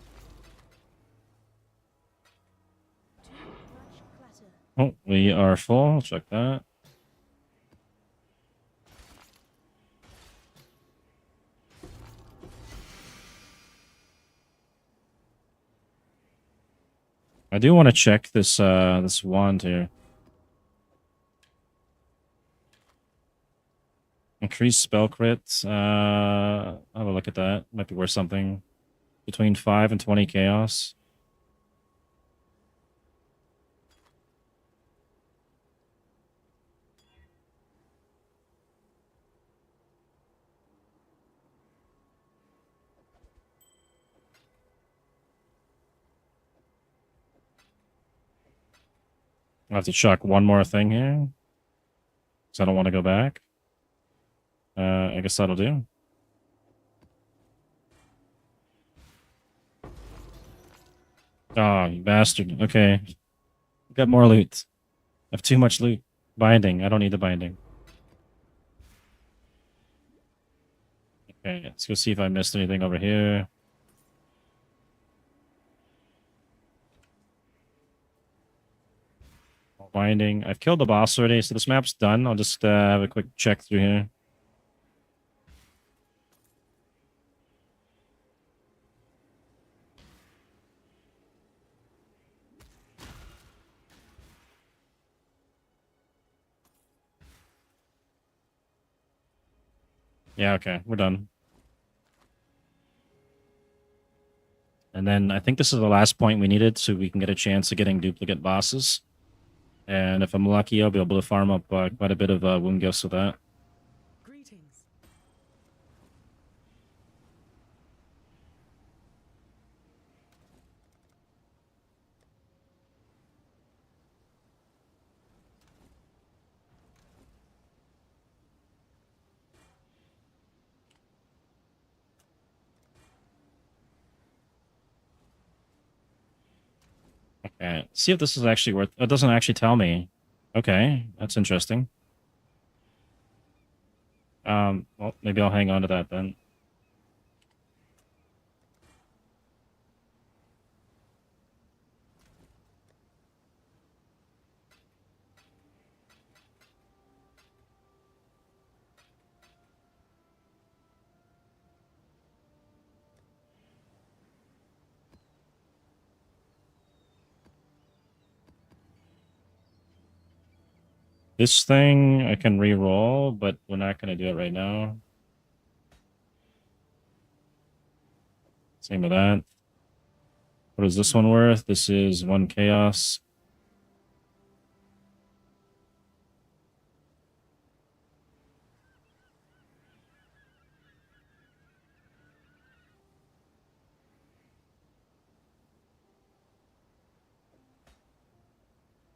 Too much clutter. Oh, we are full. Check that. I do want to check this this wand here. Increase spell crits. I'll have a look at that. Might be worth something. Between 5 and 20 chaos. I'll have to chuck one more thing here. Because I don't want to go back. I guess that'll do. Oh, you bastard. Okay. Got more loot. I have too much loot. Binding. I don't need the binding. Okay, let's go see if I missed anything over here. Binding. I've killed the boss already, so this map's done. I'll just have a quick check through here. Yeah, okay, we're done. And then I think this is the last point we needed so we can get a chance of getting duplicate bosses. And if I'm lucky, I'll be able to farm up quite a bit of wound gifts with that. Greetings. Okay, see if this is actually worth... It doesn't actually tell me. Okay, that's interesting. Well, maybe I'll hang on to that then. This thing I can re-roll, but we're not going to do it right now. Same with that. What is this one worth? This is 1 chaos.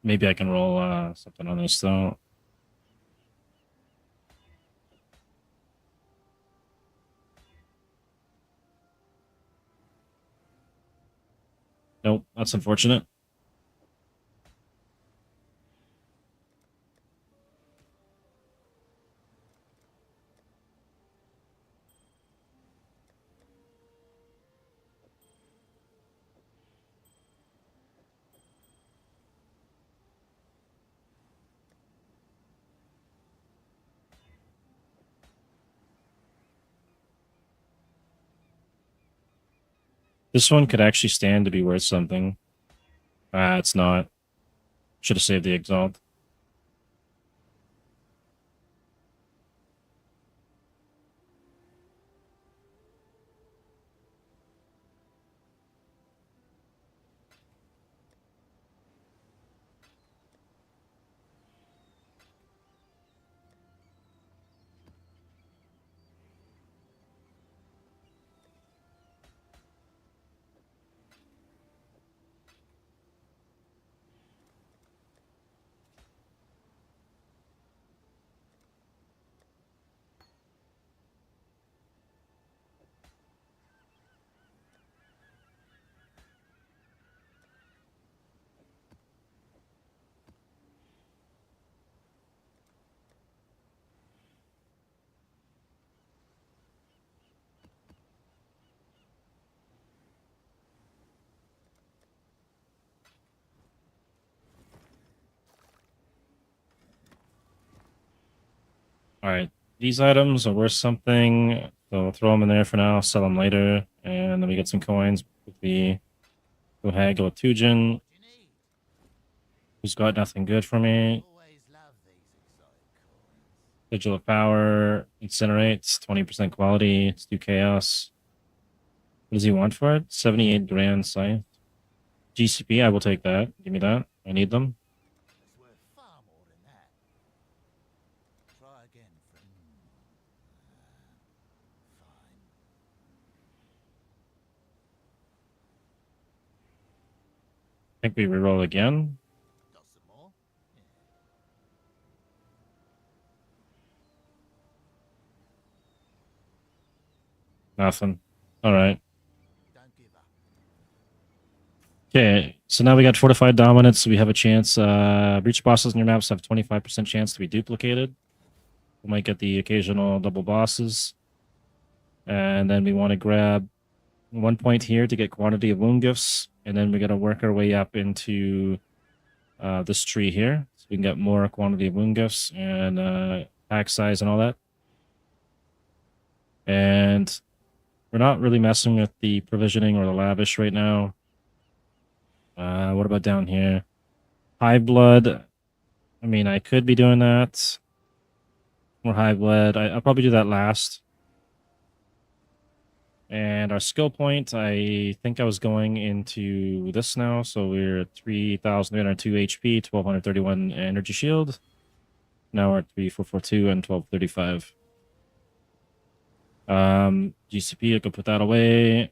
Maybe I can roll something on this though. Nope, that's unfortunate. This one could actually stand to be worth something. Ah, it's not. Should have saved the exalt. Alright, these items are worth something, so we'll throw them in there for now, sell them later, and then we get some coins with the go haggle with Djinn, What do you need? who's got nothing good for me. Always love these exotic coins. Sigil of Power, incinerates, 20% quality, let's do chaos. What does he want for it? 78 grand scythe. GCP, I will take that. Give me that. I need them. It's worth far more than that. Try again, friend. Fine. I think we reroll again. Got some more? Yeah. Nothing. Alright. Don't give up. Okay, so now we got Fortified Dominance, so we have a chance. Breach bosses in your maps have 25% chance to be duplicated. We might get the occasional double bosses. And then we want to grab 1 point here to get quantity of wound gifts. And then we got to work our way up into this tree here. So we can get more quantity of wound gifts and pack size and all that. And we're not really messing with the provisioning or the lavish right now. What about down here? High blood. I mean, I could be doing that. More high blood. I'll probably do that last. And our skill point, I think I was going into this now. So we're at 3,302 HP, 1,231 energy shield. Now we're at 3,442 and 1,235. GCP, I could put that away.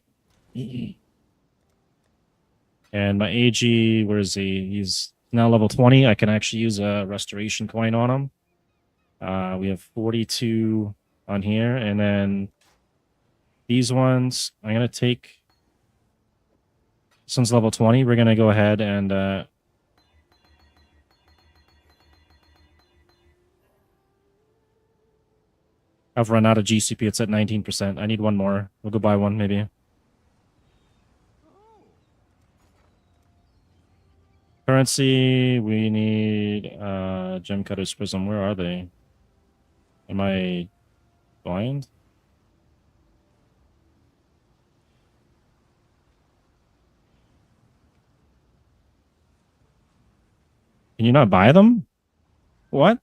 And my AG, where is he? He's now level 20. I can actually use a restoration coin on him. We have 42 on here. And then these ones, I'm going to take... Since level 20, we're going to go ahead and... I've run out of GCP. It's at 19%. I need one more. We'll go buy one, maybe. Currency, we need Gem Cutter's Prism. Where are they? Am I blind? Can you not buy them? What?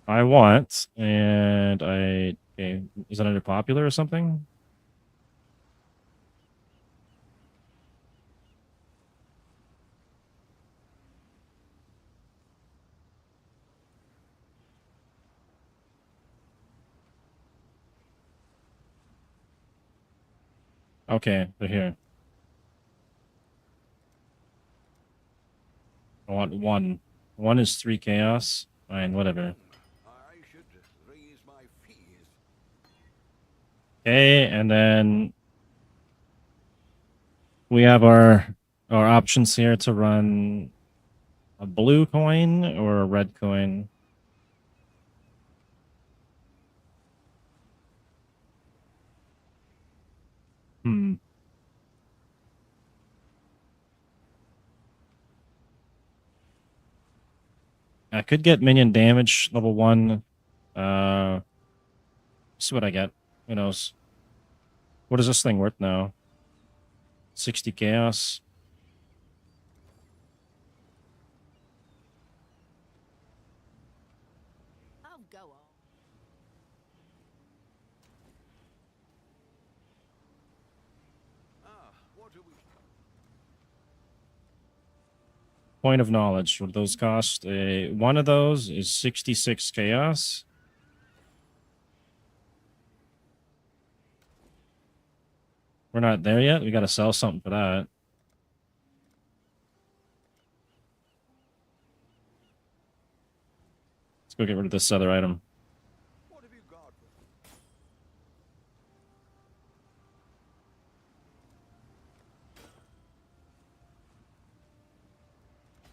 I want, and I... Okay, is that under popular or something? Okay, they're here. I want one. One is 3 chaos. Fine, whatever. I should raise my fees. Okay, and then we have our options here to run a blue coin or a red coin. I could get minion damage level 1. See what I get. Who knows? What is this thing worth now? 60 chaos. Oh, go on. What do we... Point of knowledge. What do those cost? One of those is 66 chaos. We're not there yet. We got to sell something for that. Let's go get rid of this other item. What have you got?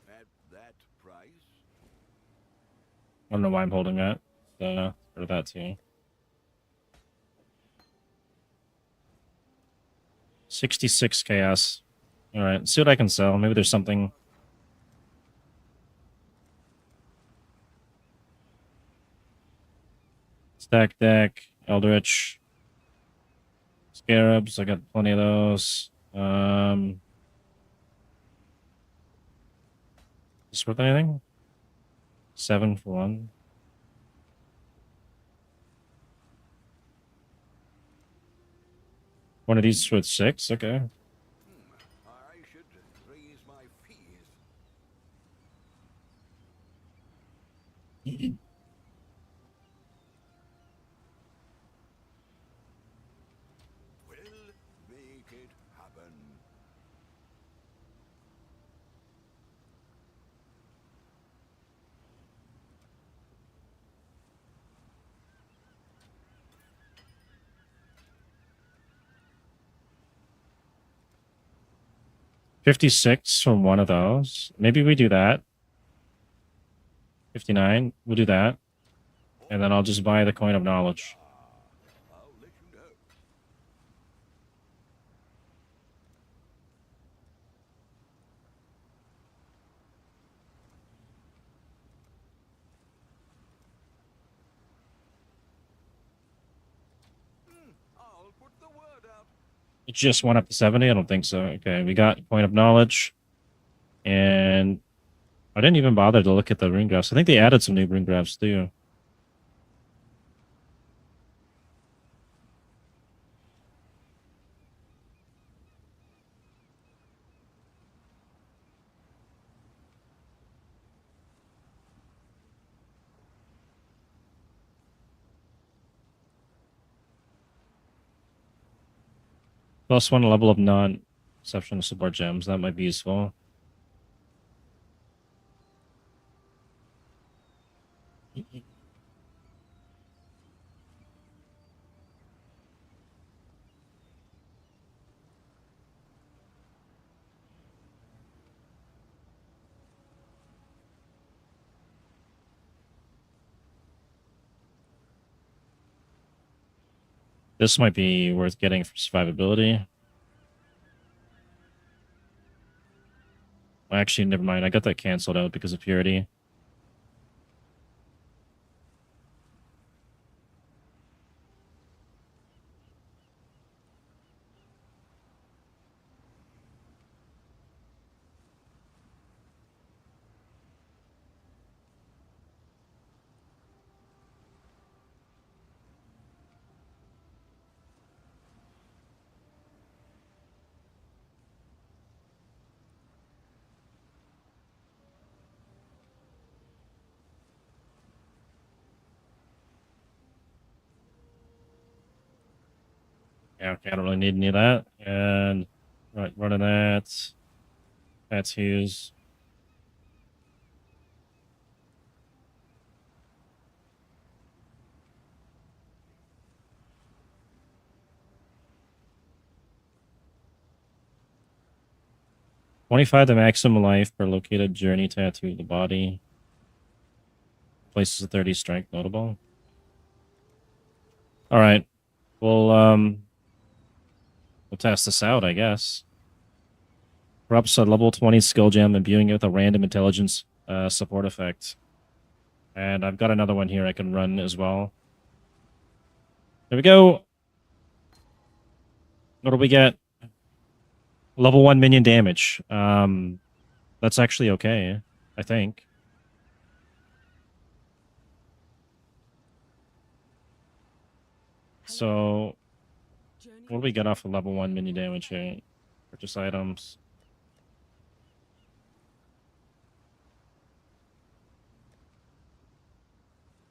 At that price? I don't know why I'm holding that. For that too. 66 chaos. All right, see what I can sell. Maybe there's something Stack deck, Eldritch, Scarabs. I got plenty of those. Is this worth anything? 7 for 1. One of these with 6. Okay. I should raise my fees. We'll make it happen. $56 from one of those. Maybe we do that. 59. We'll do that. And then I'll just buy the coin of knowledge. I'll let you know. I'll put the word out. It just went up to 70? I don't think so. Okay, we got coin of knowledge. And I didn't even bother to look at the rune graphs. I think they added some new rune graphs too. +1 level of non-exceptional support gems. That might be useful. This might be worth getting for survivability. Actually, never mind. I got that canceled out because of purity. Yeah, okay, I don't really need any of that. And right, running that. That's Hughes. $25 the maximum life per located journey tattoo of the body. Places a 30 strength notable. All right. We'll test this out, I guess. Corrupts a level 20 skill gem, imbuing it with a random intelligence support effect. And I've got another one here I can run as well. There we go. What do we get? Level 1 minion damage. That's actually okay, I think. So, what do we get off of level 1 minion damage here? Purchase items.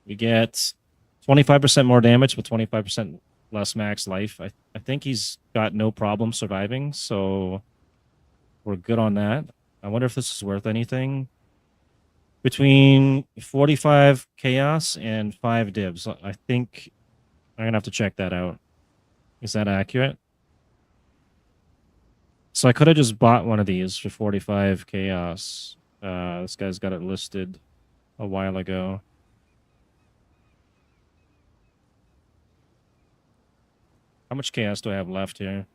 We get 25% more damage with 25% less max life. I think he's got no problem surviving, so we're good on that. I wonder if this is worth anything. Between 45 chaos and 5 divs. I think I'm going to have to check that out. Is that accurate? So I could have just bought one of these for 45 chaos. This guy's got it listed a while ago. How much chaos do I have left here?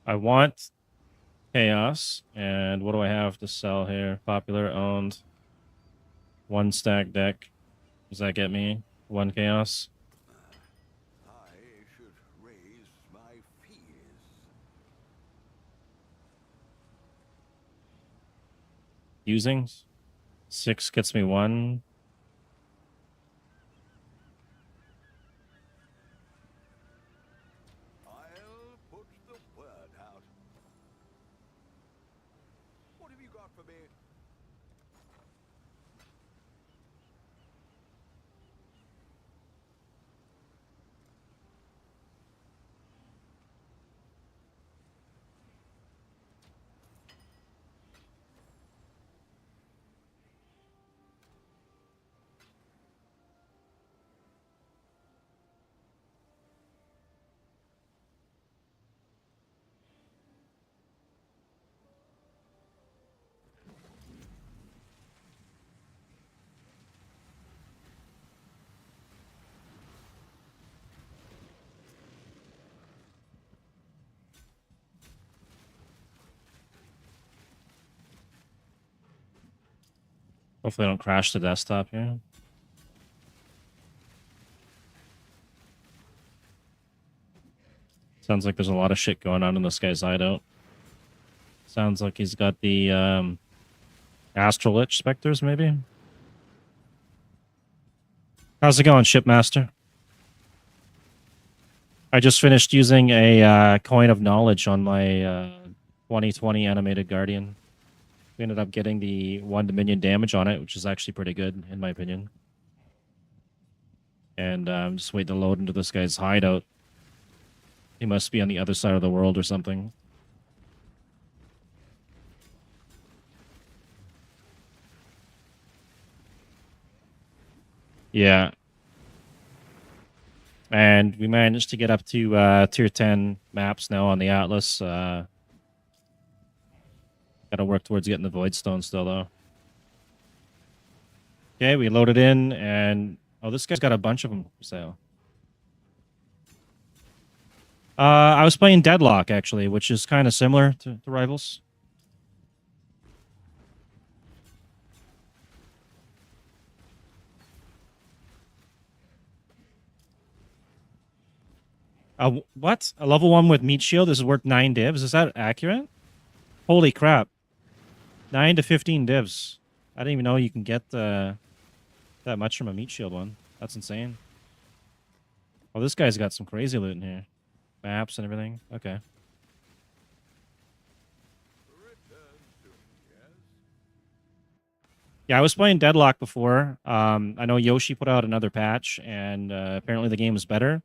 I want chaos, and what do I have to sell here? Popular, owned, 1 stack deck. Does that get me 1 chaos? I should raise my fears. Using 6 gets me 1. I'll put the word out. What have you got for me? Hopefully I don't crash the desktop here. Sounds like there's a lot of shit going on in this guy's hideout. Sounds like he's got the Astral Lich Spectres, maybe? How's it going, Shipmaster? I just finished using a Coin of Knowledge on my 2020 Animated Guardian. We ended up getting the 1 Dominion damage on it, which is actually pretty good, in my opinion. And I'm just waiting to load into this guy's hideout. He must be on the other side of the world or something. Yeah. And we managed to get up to tier 10 maps now on the Atlas. Gotta work towards getting the Void Stone still, though. Okay, we loaded in, and... Oh, this guy's got a bunch of them for sale. I was playing Deadlock, actually, which is kind of similar to Rivals. What? A level 1 with Meat Shield is worth 9 divs? Is that accurate? Holy crap. 9 to 15 divs. I didn't even know you can get that much from a Meat Shield one. That's insane. Oh, this guy's got some crazy loot in here. Maps and everything. Okay. Yeah, I was playing Deadlock before. I know Yoshi put out another patch, and apparently the game is better.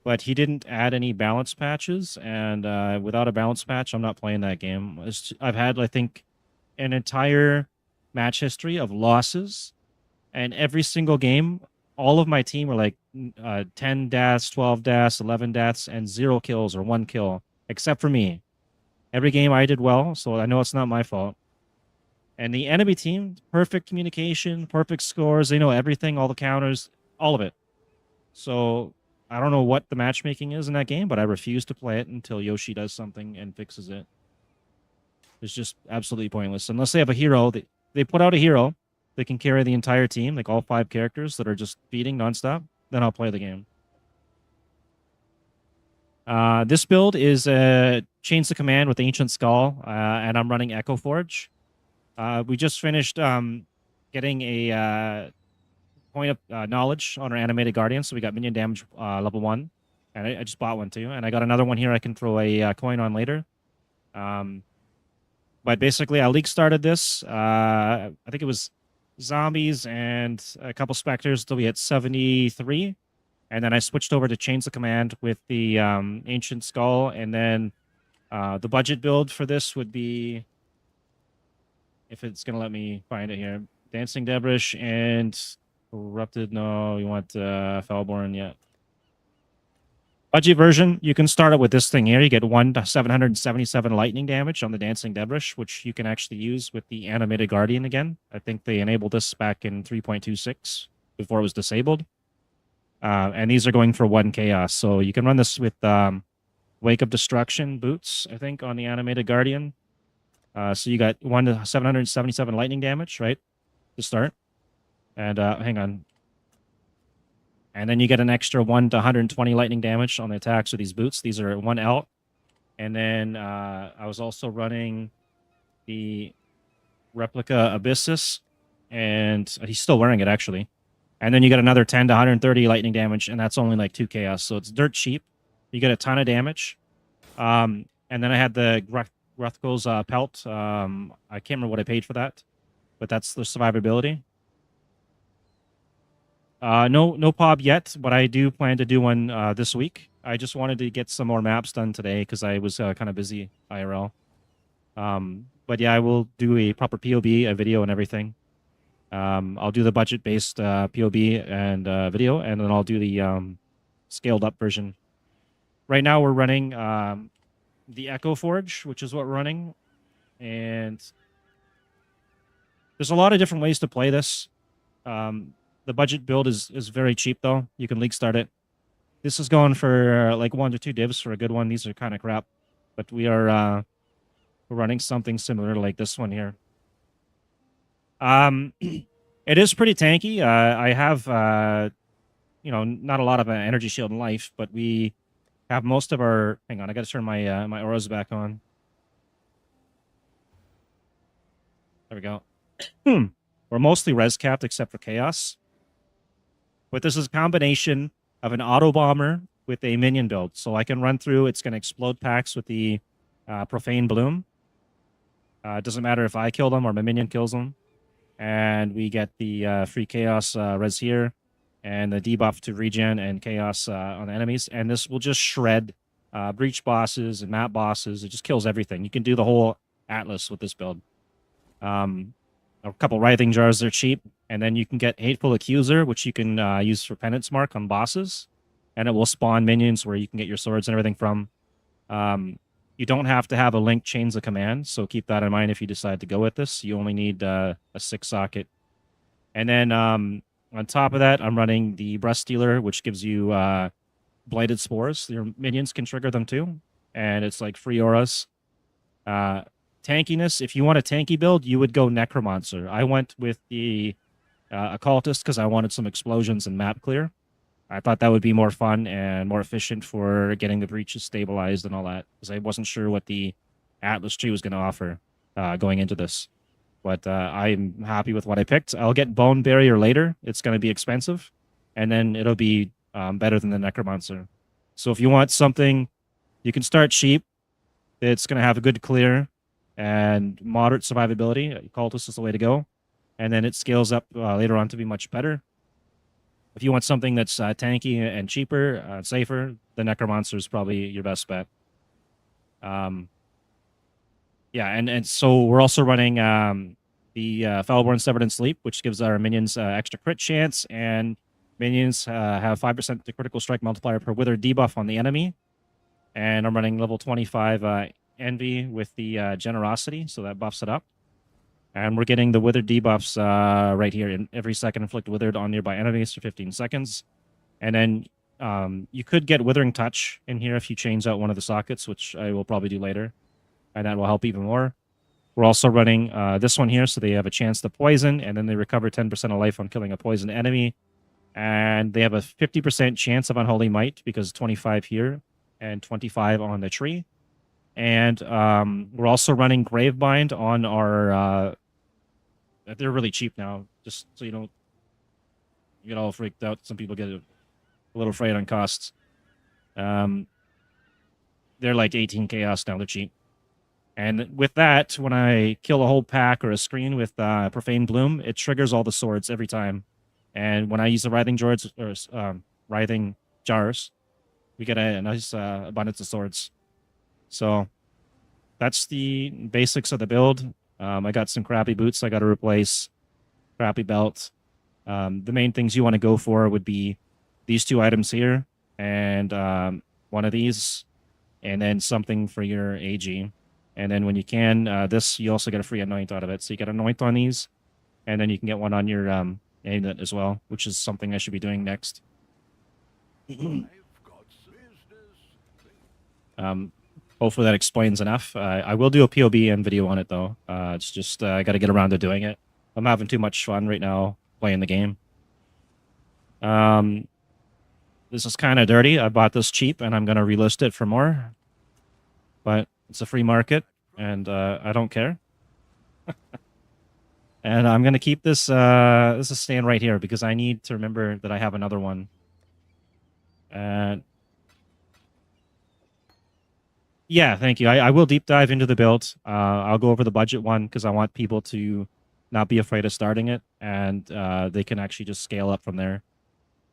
But he didn't add any balance patches, and without a balance patch, I'm not playing that game. I've had, I think, an entire match history of losses, and every single game, all of my team were like 10 deaths, 12 deaths, 11 deaths, and 0 kills or 1 kill, except for me. Every game I did well, so I know it's not my fault. And the enemy team, perfect communication, perfect scores. They know everything, all the counters, all of it. So I don't know what the matchmaking is in that game, but I refuse to play it until Yoshi does something and fixes it. It's just absolutely pointless. Unless they have a hero, they put out a hero that can carry the entire team, like all 5 characters that are just feeding nonstop, then I'll play the game. This build is Chains of Command with Ancient Skull, and I'm running Echo Forge. We just finished getting a point of knowledge on our Animated Guardian, so we got minion damage level 1, and I just bought one too, and I got another one here I can throw a coin on later. But basically, I league started this. I think it was zombies and a couple specters until we hit 73, and then I switched over to Chains of Command with the Ancient Skull, and then the budget build for this would be, if it's gonna let me find it here, Dancing Debrish and Corrupted. No, you want Felborn yet. Budget version, you can start it with this thing here. You get 1 to 777 lightning damage on the Dancing Debrish, which you can actually use with the Animated Guardian again. I think they enabled this back in 3.26 before it was disabled. And these are going for 1 chaos. So you can run this with Wake of Destruction boots, I think, on the animated Guardian. So you got 1 to 777 lightning damage, right, to start. And hang on. And then you get an extra 1 to 120 lightning damage on the attacks with these boots. These are 1 L. And then I was also running the Replica Abyssus, and he's still wearing it, actually. And then you get another 10 to 130 lightning damage, and that's only like 2 chaos, so it's dirt cheap. You get a ton of damage. And then I had the Gruthko's pelt. I can't remember what I paid for that, but that's the survivability. No POB yet, but I do plan to do one this week. I just wanted to get some more maps done today because I was kind of busy IRL. But yeah, I will do a proper POB, a video, and everything. I'll do the budget-based POB and video, and then I'll do the scaled-up version. Right now, we're running the Echo Forge, which is what we're running, and there's a lot of different ways to play this. The budget build is very cheap, though. You can league start it. This is going for like 1 to 2 divs for a good one. These are kind of crap, but we are we're running something similar like this one here. It is pretty tanky. I have, not a lot of energy shield in life, but we have most of our... Hang on, I got to turn my my auras back on. There we go. We're mostly res capped except for chaos. But this is a combination of an auto bomber with a minion build. So I can run through, it's going to explode packs with the Profane Bloom. It doesn't matter if I kill them or my minion kills them. And we get the free chaos res here, and the debuff to regen and chaos on the enemies. And this will just shred breach bosses and map bosses. It just kills everything. You can do the whole Atlas with this build. A couple Writhing Jars, they're cheap. And then you can get Hateful Accuser, which you can use for Penance Mark on bosses. And it will spawn minions where you can get your swords and everything from. You don't have to have a linked Chains of Command, so keep that in mind if you decide to go with this. You only need a 6-socket. And then on top of that, I'm running the Breast Stealer, which gives you Blighted Spores. Your minions can trigger them too, and it's like free auras. Tankiness, if you want a tanky build, you would go Necromancer. I went with the Occultist because I wanted some explosions and map clear. I thought that would be more fun and more efficient for getting the breaches stabilized and all that, because I wasn't sure what the Atlas tree was going to offer going into this. But I'm happy with what I picked. I'll get Bone Barrier later. It's going to be expensive, and then it'll be better than the Necromancer. So if you want something, you can start cheap. It's going to have a good clear and moderate survivability. Occultist is the way to go. And then it scales up later on to be much better. If you want something that's tanky and cheaper, safer, the Necromancer is probably your best bet. Yeah, and so we're also running the Foulborn Severed in Sleep, which gives our minions extra crit chance, and minions have 5% to critical strike multiplier per wither debuff on the enemy. And I'm running level 25 Envy with the Generosity, so that buffs it up. And we're getting the withered debuffs right here. In every second, inflict withered on nearby enemies for 15 seconds. And then you could get Withering Touch in here if you change out one of the sockets, which I will probably do later. And that will help even more. We're also running this one here, so they have a chance to poison, and then they recover 10% of life on killing a poisoned enemy. And they have a 50% chance of Unholy Might, because 25 here and 25 on the tree. And we're also running Gravebind on our... they're really cheap now, just so you don't get all freaked out. Some people get a little afraid on costs. They're like 18 chaos now, they're cheap. And with that, when I kill a whole pack or a screen with Profane Bloom, it triggers all the swords every time. And when I use the Writhing Jars, Writhing Jars, we get a nice abundance of swords. So that's the basics of the build. I got some crappy boots I got to replace, crappy belt. The main things you want to go for would be these 2 items here, and one of these, and then something for your AG. And then when you can, this, you also get a free Anoint out of it. So you get Anoint on these, and then you can get one on your Amulet as well, which is something I should be doing next. Hopefully that explains enough. I will do a POB and video on it though. It's just I got to get around to doing it. I'm having too much fun right now playing the game. This is kind of dirty. I bought this cheap and I'm gonna relist it for more. But it's a free market and I don't care. And I'm gonna keep this. This is staying right here because I need to remember that I have another one. And yeah, thank you. I will deep dive into the build. I'll go over the budget one because I want people to not be afraid of starting it, and they can actually just scale up from there.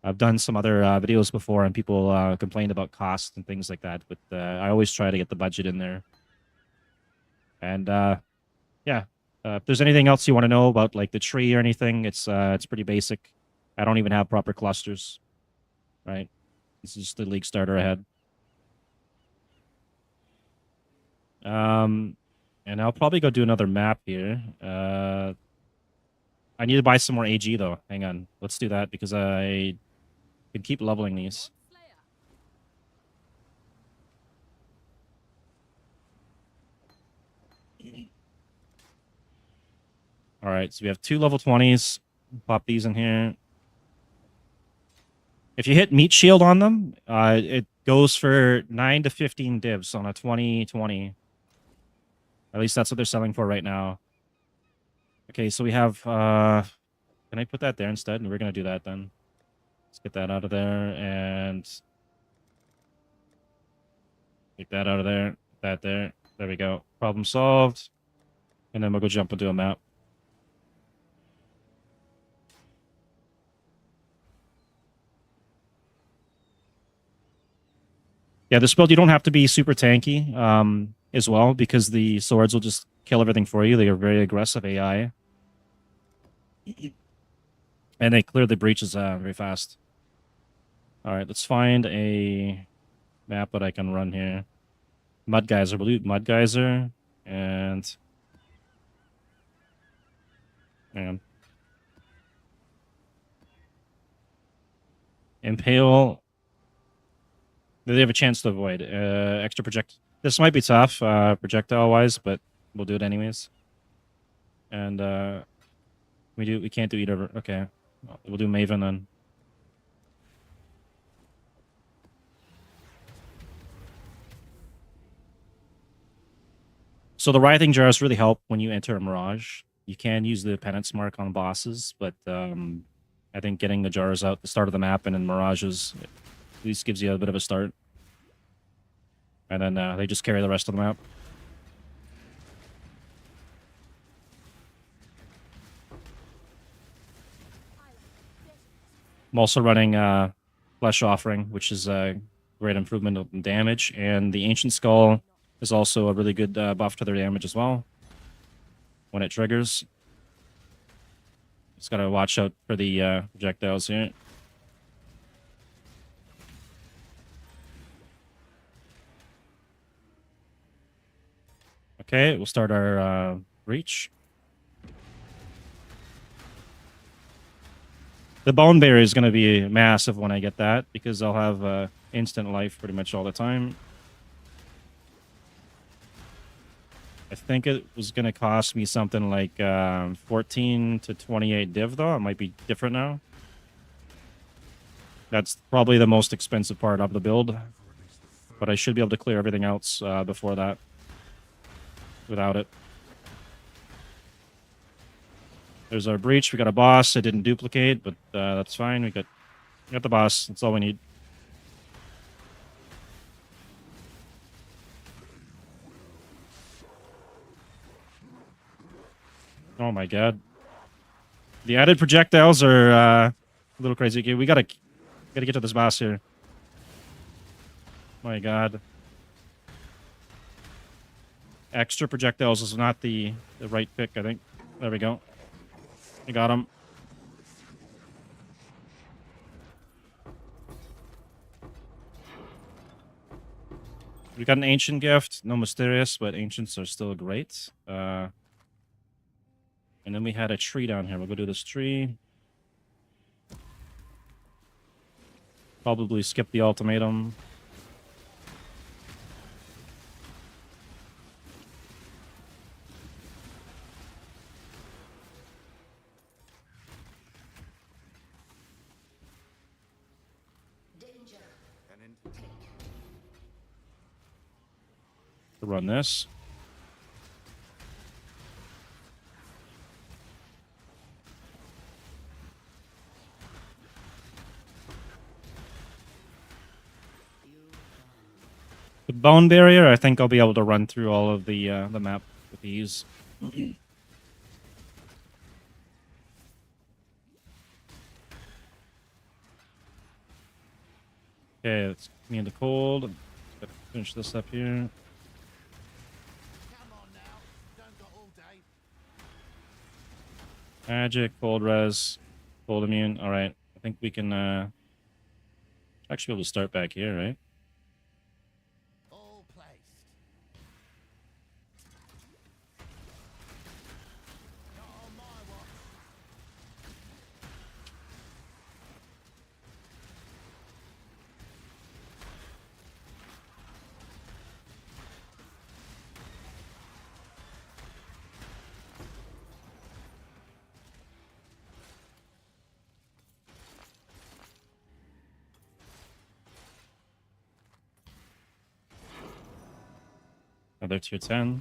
I've done some other videos before, and people complained about costs and things like that, but I always try to get the budget in there. And yeah, if there's anything else you want to know about like the tree or anything, it's pretty basic. I don't even have proper clusters, right? This is just the league starter ahead. And I'll probably go do another map here. I need to buy some more AG though. Hang on, let's do that because I can keep leveling these. All right, so we have 2 level 20s. Pop these in here. If you hit meat shield on them, it goes for 9 to 15 divs on a 20/20. At least that's what they're selling for right now. Okay, so we have... can I put that there instead? We're going to do that then. Let's get that out of there and... take that out of there. That there. There we go. Problem solved. And then we'll go jump into a map. Yeah, this build, you don't have to be super tanky as well, because the swords will just kill everything for you. They are very aggressive AI. And they clear the breaches very fast. Alright, let's find a map that I can run here. Mud Geyser. We'll do Mud Geyser. And... hang on. Impale... they have a chance to avoid. Extra project. This might be tough, projectile-wise, but we'll do it anyways. And we can't do either. Okay, we'll do Maven then. So the writhing jars really help when you enter a Mirage. You can use the penance mark on bosses, but I think getting the jars out at the start of the map and in Mirages at least gives you a bit of a start. And then they just carry the rest of the map. I'm also running Flesh Offering, which is a great improvement in damage. And the Ancient Skull is also a really good buff to their damage as well when it triggers. Just gotta watch out for the projectiles here. Okay, we'll start our breach. The Bone Barrier is going to be massive when I get that, because I'll have instant life pretty much all the time. I think it was going to cost me something like 14 to 28 div, though. It might be different now. That's probably the most expensive part of the build. But I should be able to clear everything else before that. Without it. There's our breach. We got a boss. It didn't duplicate, but that's fine. We got the boss. That's all we need. Oh my god. The added projectiles are a little crazy. Okay, we gotta get to this boss here. My god. Extra projectiles is not the right pick, I think. There we go. We got him. We got an ancient gift. No mysterious, but ancients are still great. And then we had a tree down here. We'll go do this tree. Probably skip the ultimatum. to run this. The bone barrier, I think I'll be able to run through all of the map with ease. Okay, let's me in the cold. Gotta finish this up here. Come on now. Don't got all day. Magic, cold res, cold immune. All right, I think we can actually be able to start back here, right? All placed. Not on my watch. Another tier 10.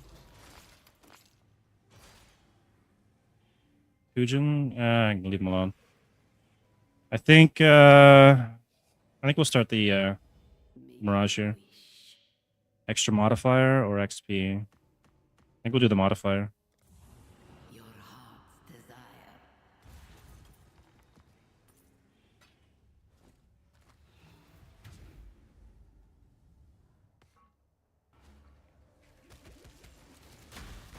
Kujin, I can leave him alone. I think we'll start the Mirage here. Extra modifier or XP? I think we'll do the modifier. Your heart's desire.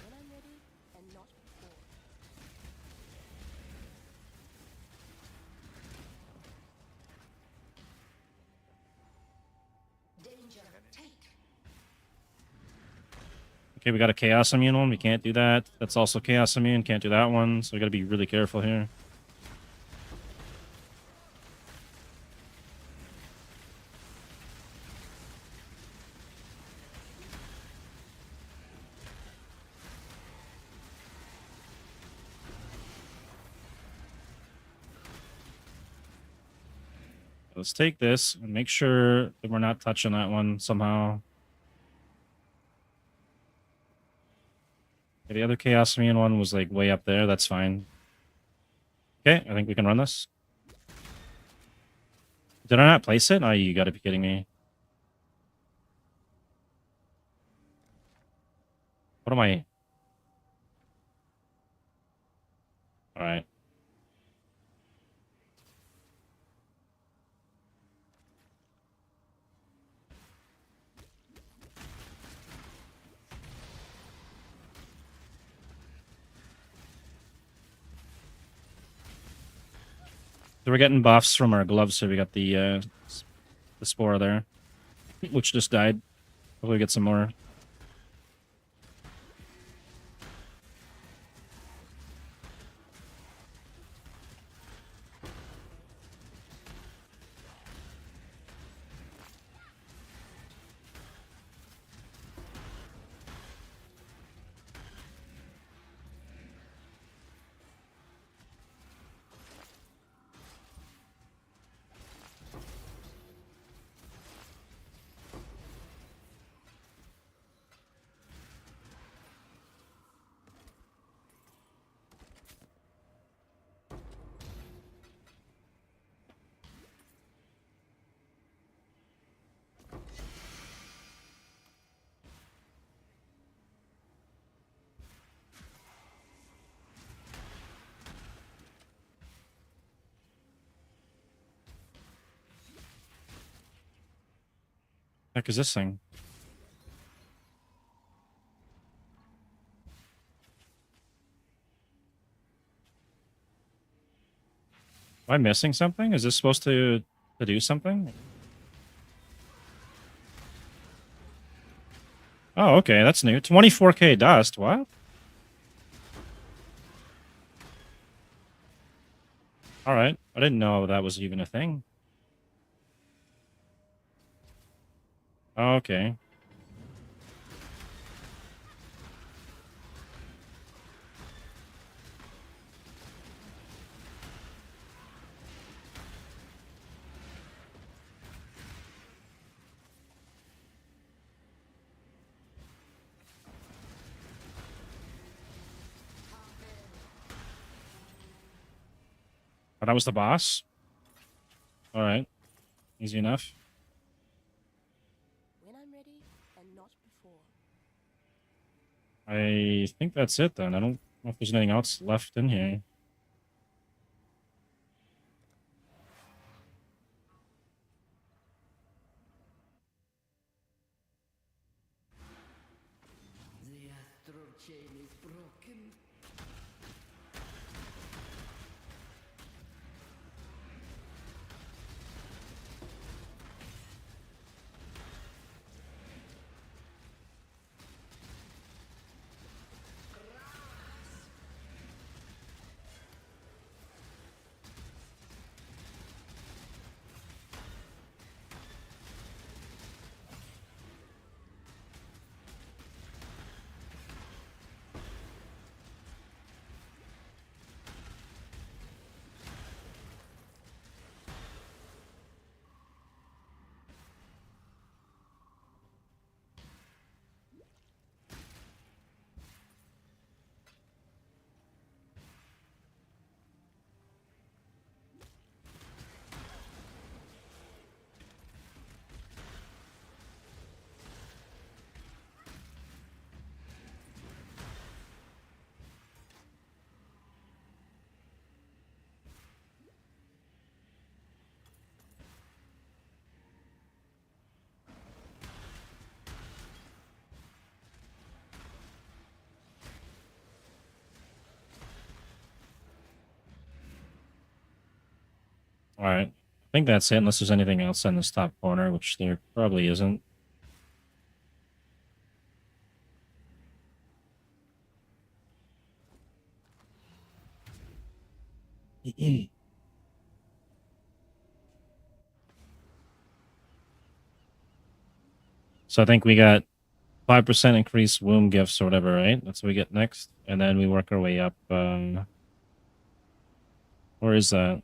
When I'm ready and not before. Danger. Take. Okay, we got a Chaos Immune one. We can't do that. That's also Chaos Immune. Can't do that one. So we got to be really careful here. Let's take this and make sure that we're not touching that one somehow. Okay, the other Chaos Immune one was like way up there. That's fine. Okay, I think we can run this. Did I not place it? Oh, you gotta be kidding me. What am I? Alright. So we're getting buffs from our gloves, so we got the spore there, which just died. Hopefully we get some more. Heck is this thing? Am I missing something? Is this supposed to do something? Oh, okay, that's new. 24k dust. What? All right, I didn't know that was even a thing. Okay. Oh, that was the boss? Alright. Easy enough. When I'm ready and not before. I think that's it then. I don't know if there's anything else left in here. The astral chain is broken. Alright. I think that's it, unless there's anything else in this top corner, which there probably isn't. So I think we got 5% increased womb gifts or whatever, right? That's what we get next. And then we work our way up. Where is that?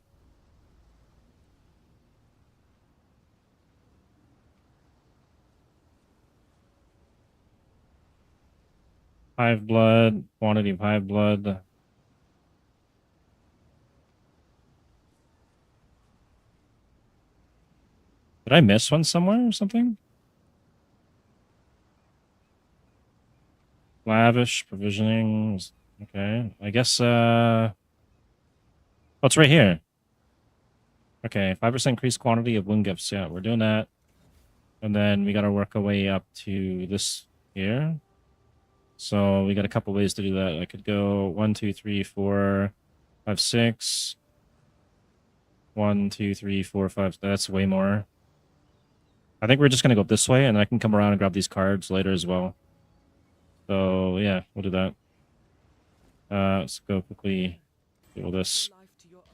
Hive blood, quantity of hive blood. Did I miss one somewhere or something? Lavish provisioning. Okay. I guess oh, it's right here. Okay, 5% increased quantity of wound gifts. Yeah, we're doing that. And then we gotta work our way up to this here. So we got a couple ways to do that. I could go 1, 2, 3, 4, 5, 6. 1, 2, 3, 4, 5. That's way more. I think we're just gonna go this way, and I can come around and grab these cards later as well. So yeah, we'll do that. Let's go quickly do all this. Life to your own.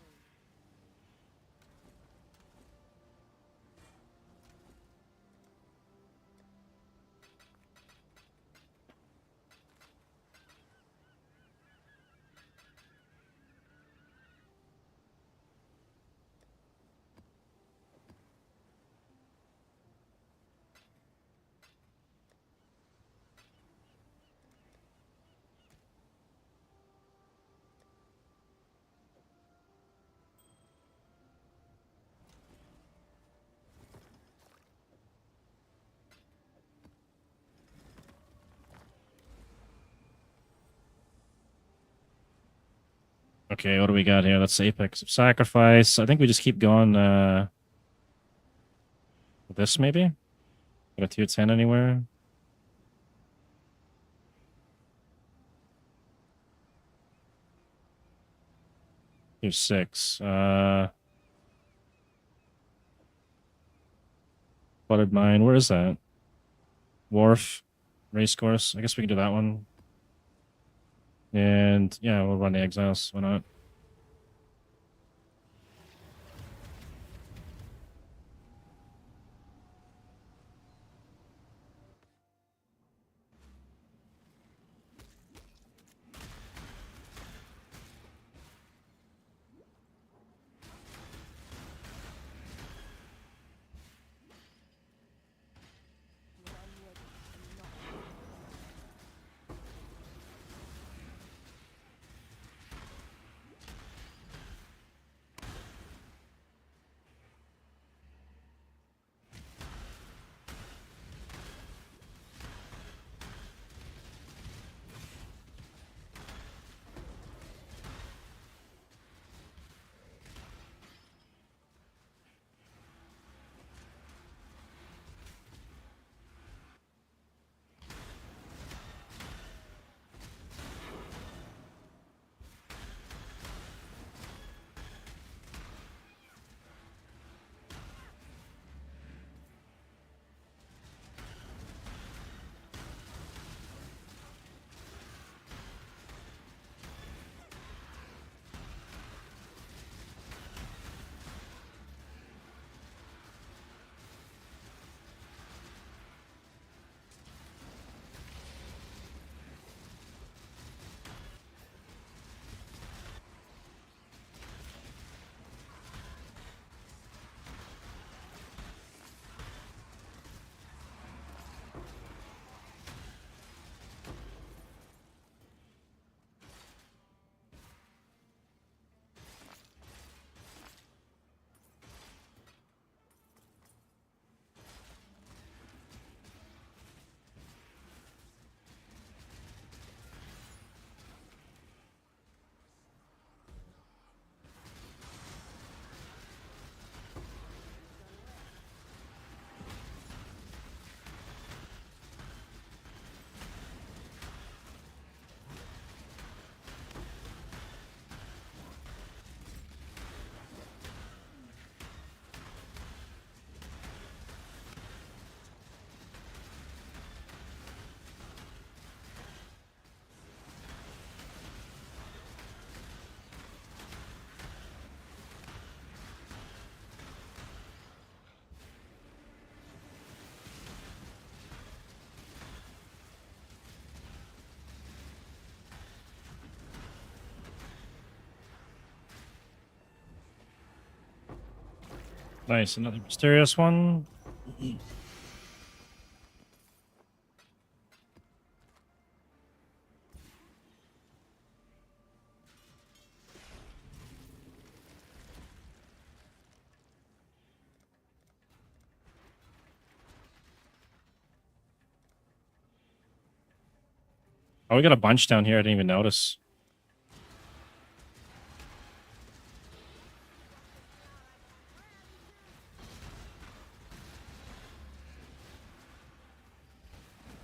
Okay, what do we got here? That's Apex of Sacrifice. I think we just keep going with this maybe? Got a tier 10 anywhere? Tier 6. Flooded Mine. Where is that? Wharf. Racecourse. I guess we can do that one. And yeah, we'll run the Exiles. Why not? When I'm ready and not before. Nice, another mysterious one. Oh, we got a bunch down here. I didn't even notice.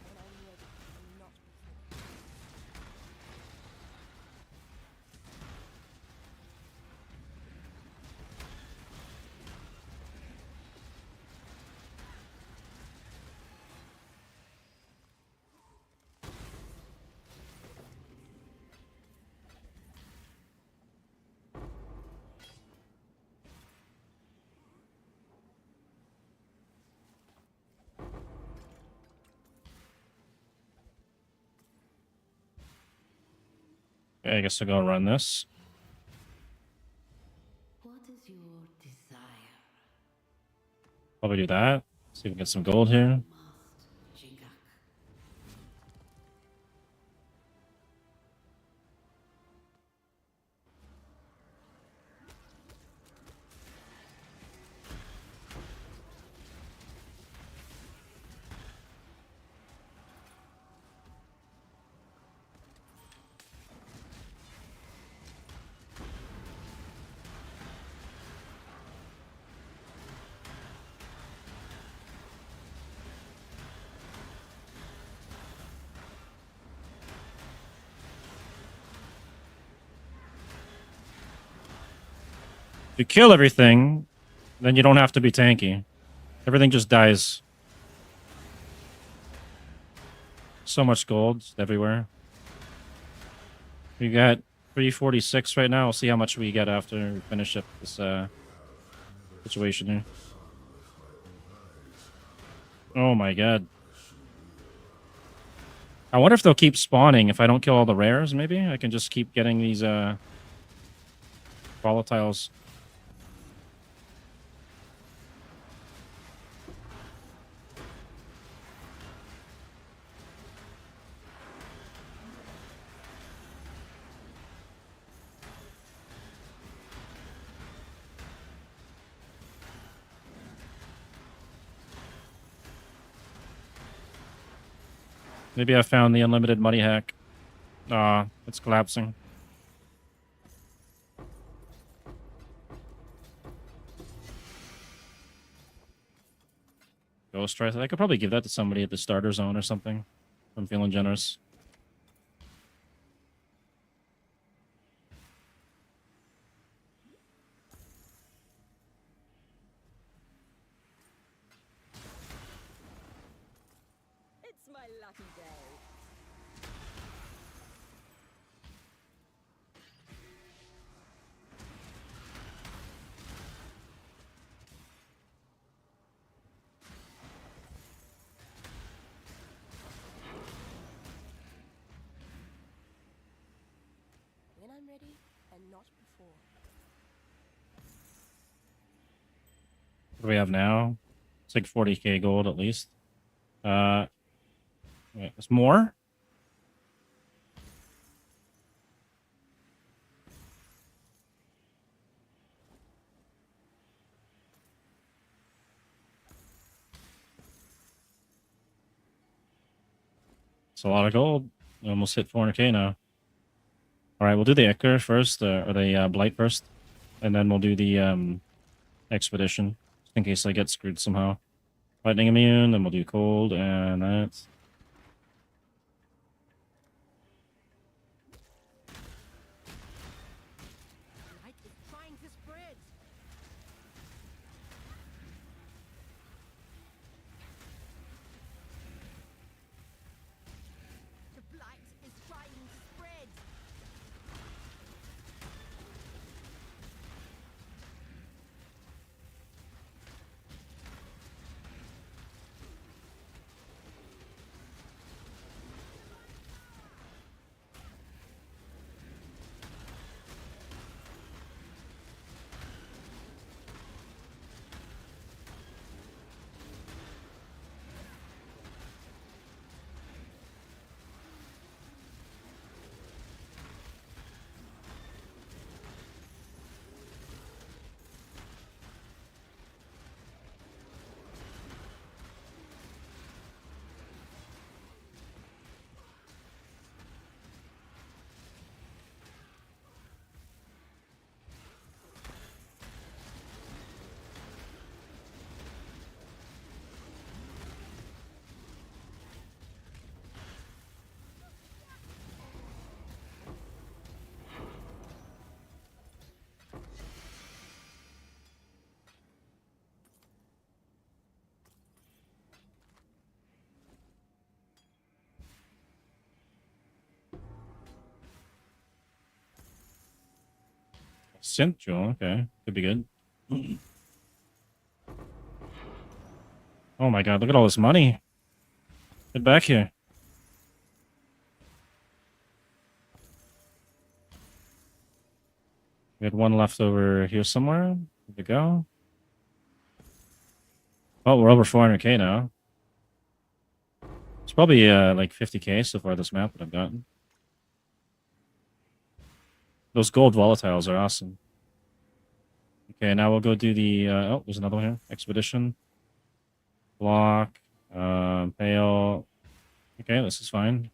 When I'm ready and not before. Okay, I guess I'll go run this. What is your desire? Probably do that. See if we can get some gold here. Must Jigak. If you kill everything, then you don't have to be tanky. Everything just dies. So much gold everywhere. We got 346 right now. We'll see how much we get after we finish up this situation here. Oh my god. I wonder if they'll keep spawning if I don't kill all the rares, maybe? I can just keep getting these volatiles. Maybe I found the unlimited money hack. Ah, it's collapsing. Ghost Rifle. I could probably give that to somebody at the starter zone or something. I'm feeling generous. It's my lucky day. When I'm ready and not before. What do we have now? It's like 40k gold at least. Wait, there's more? It's a lot of gold. We almost hit 400k now. All right, we'll do the Ichor first, or the Blight first, and then we'll do the Expedition, just in case I get screwed somehow. Lightning immune, then we'll do cold, and that's... Light is trying to spread. The blight is trying to spread. Synth jewel, okay. Could be good. Oh my god, look at all this money. Get back here. We had one left over here somewhere. Here we go. Oh, we're over 400k now. It's probably like 50k so far this map that I've gotten. Those gold volatiles are awesome. Okay, now we'll go do the oh, there's another one here. Expedition. Block. Pale. Okay, this is fine.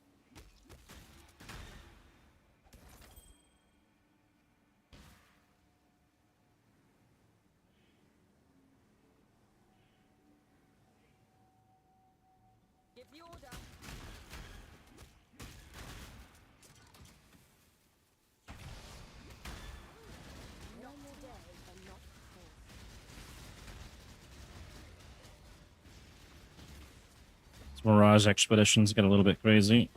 Give the order. Normal day, but not before. This Mirage expeditions get a little bit crazy.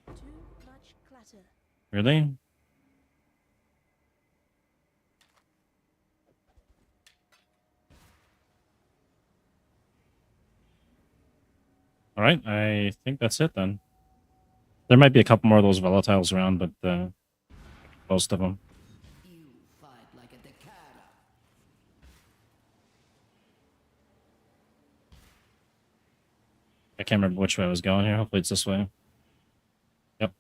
Too much clutter. Really? All right, I think that's it then. There might be a couple more of those volatiles around, but most of them. You fight like a Dakara. I can't remember which way I was going here. Hopefully it's this way. Yep.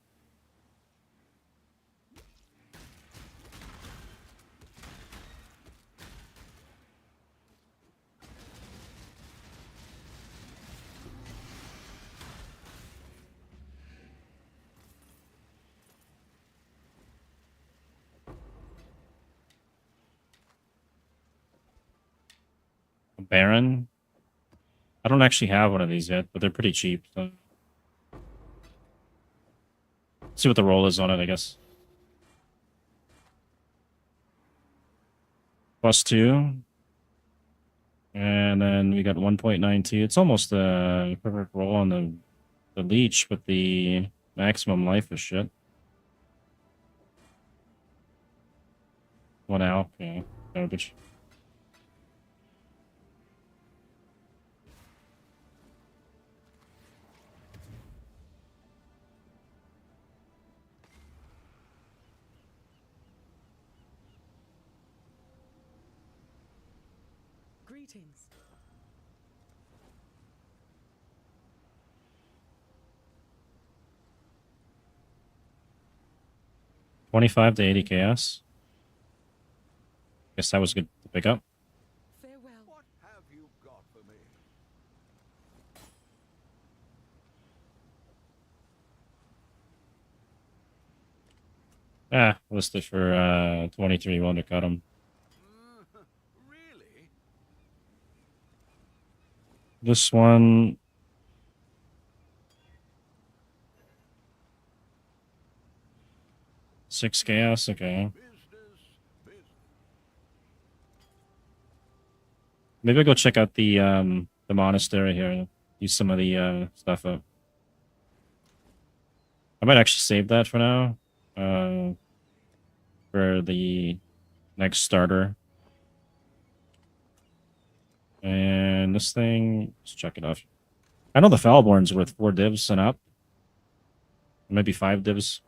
Baron. I don't actually have one of these yet, but they're pretty cheap. So. See what the roll is on it, I guess. +2. And then we got 1.92. It's almost a perfect roll on the leech, but the maximum life is shit. 1 out. Yeah, garbage. Greetings. $25 to 80 chaos. Guess that was good to pick up. Farewell. What have you got for me? Ah, listed for 23. We'll undercut him. Really? This one. Six chaos, okay. Business. Maybe I'll go check out the monastery here. Use some of the stuff up. I might actually save that for now. For the next starter. And this thing, let's check it off. I know the Foulborn's worth 4 divs and up. Maybe 5 divs.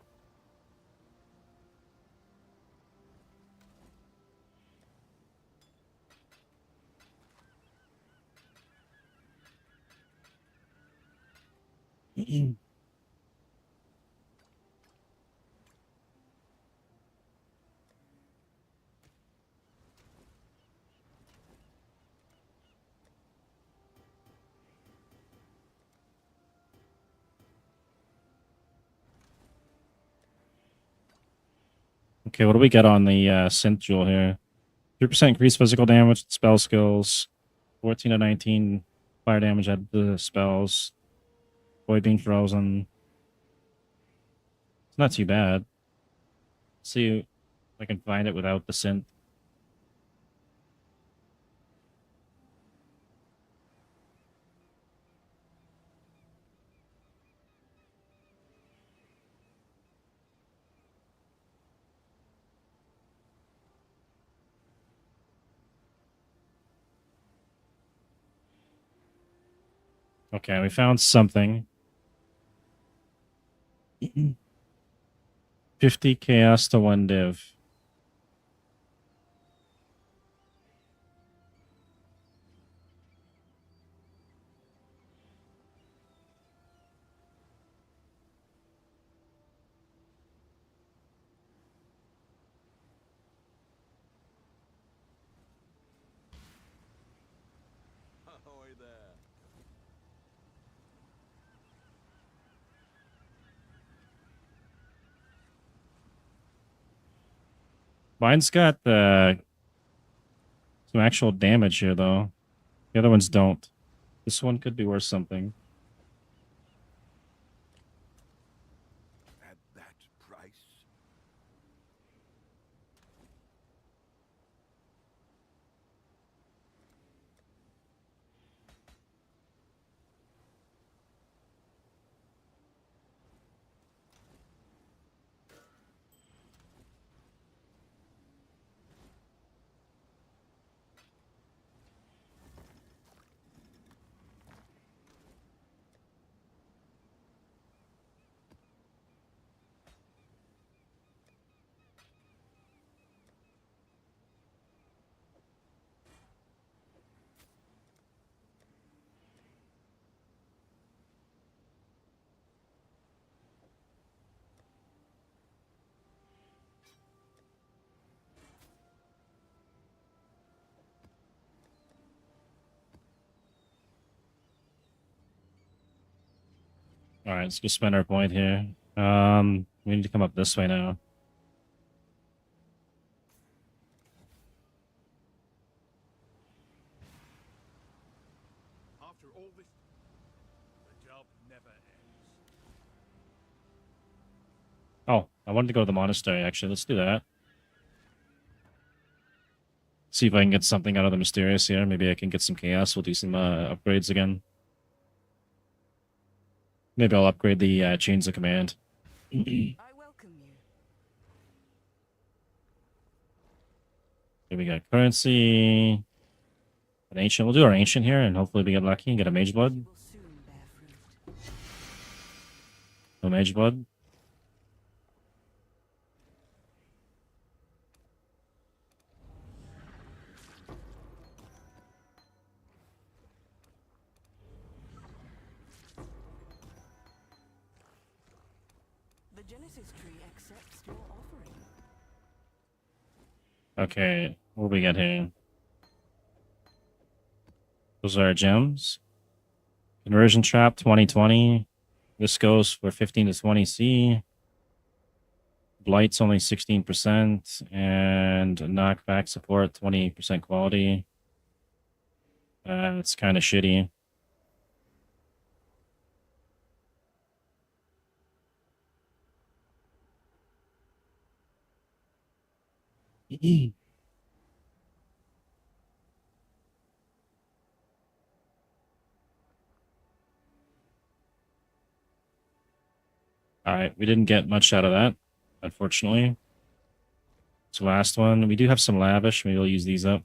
Okay, what do we get on the synth jewel here? 3% increased physical damage, spell skills, 14 to 19 fire damage at the spells, void being frozen. It's not too bad. See if I can find it without the synth. Okay, we found something. 50 chaos to 1 div. Ahoy there. Mine's got some actual damage here, though. The other ones don't. This one could be worth something. At that price? All right, let's go spend our point here. We need to come up this way now. After all this, the job never ends. Oh, I wanted to go to the monastery, actually. Let's do that. See if I can get something out of the mysterious here. Maybe I can get some chaos. We'll do some upgrades again. Maybe I'll upgrade the chains of command. I welcome you. Here we got currency. An ancient. We'll do our ancient here, and hopefully we get lucky and get a mage blood. Will soon bear fruit. No mage blood. The Genesis tree accepts your offering. Okay, what do we got here? Those are our gems. Conversion trap 2020. This goes for 15 to 20 C. Blight's only 16%. And knockback support 20% quality. It's kind of shitty. All right, we didn't get much out of that, unfortunately. So last one, we do have some lavish. Maybe we'll use these up.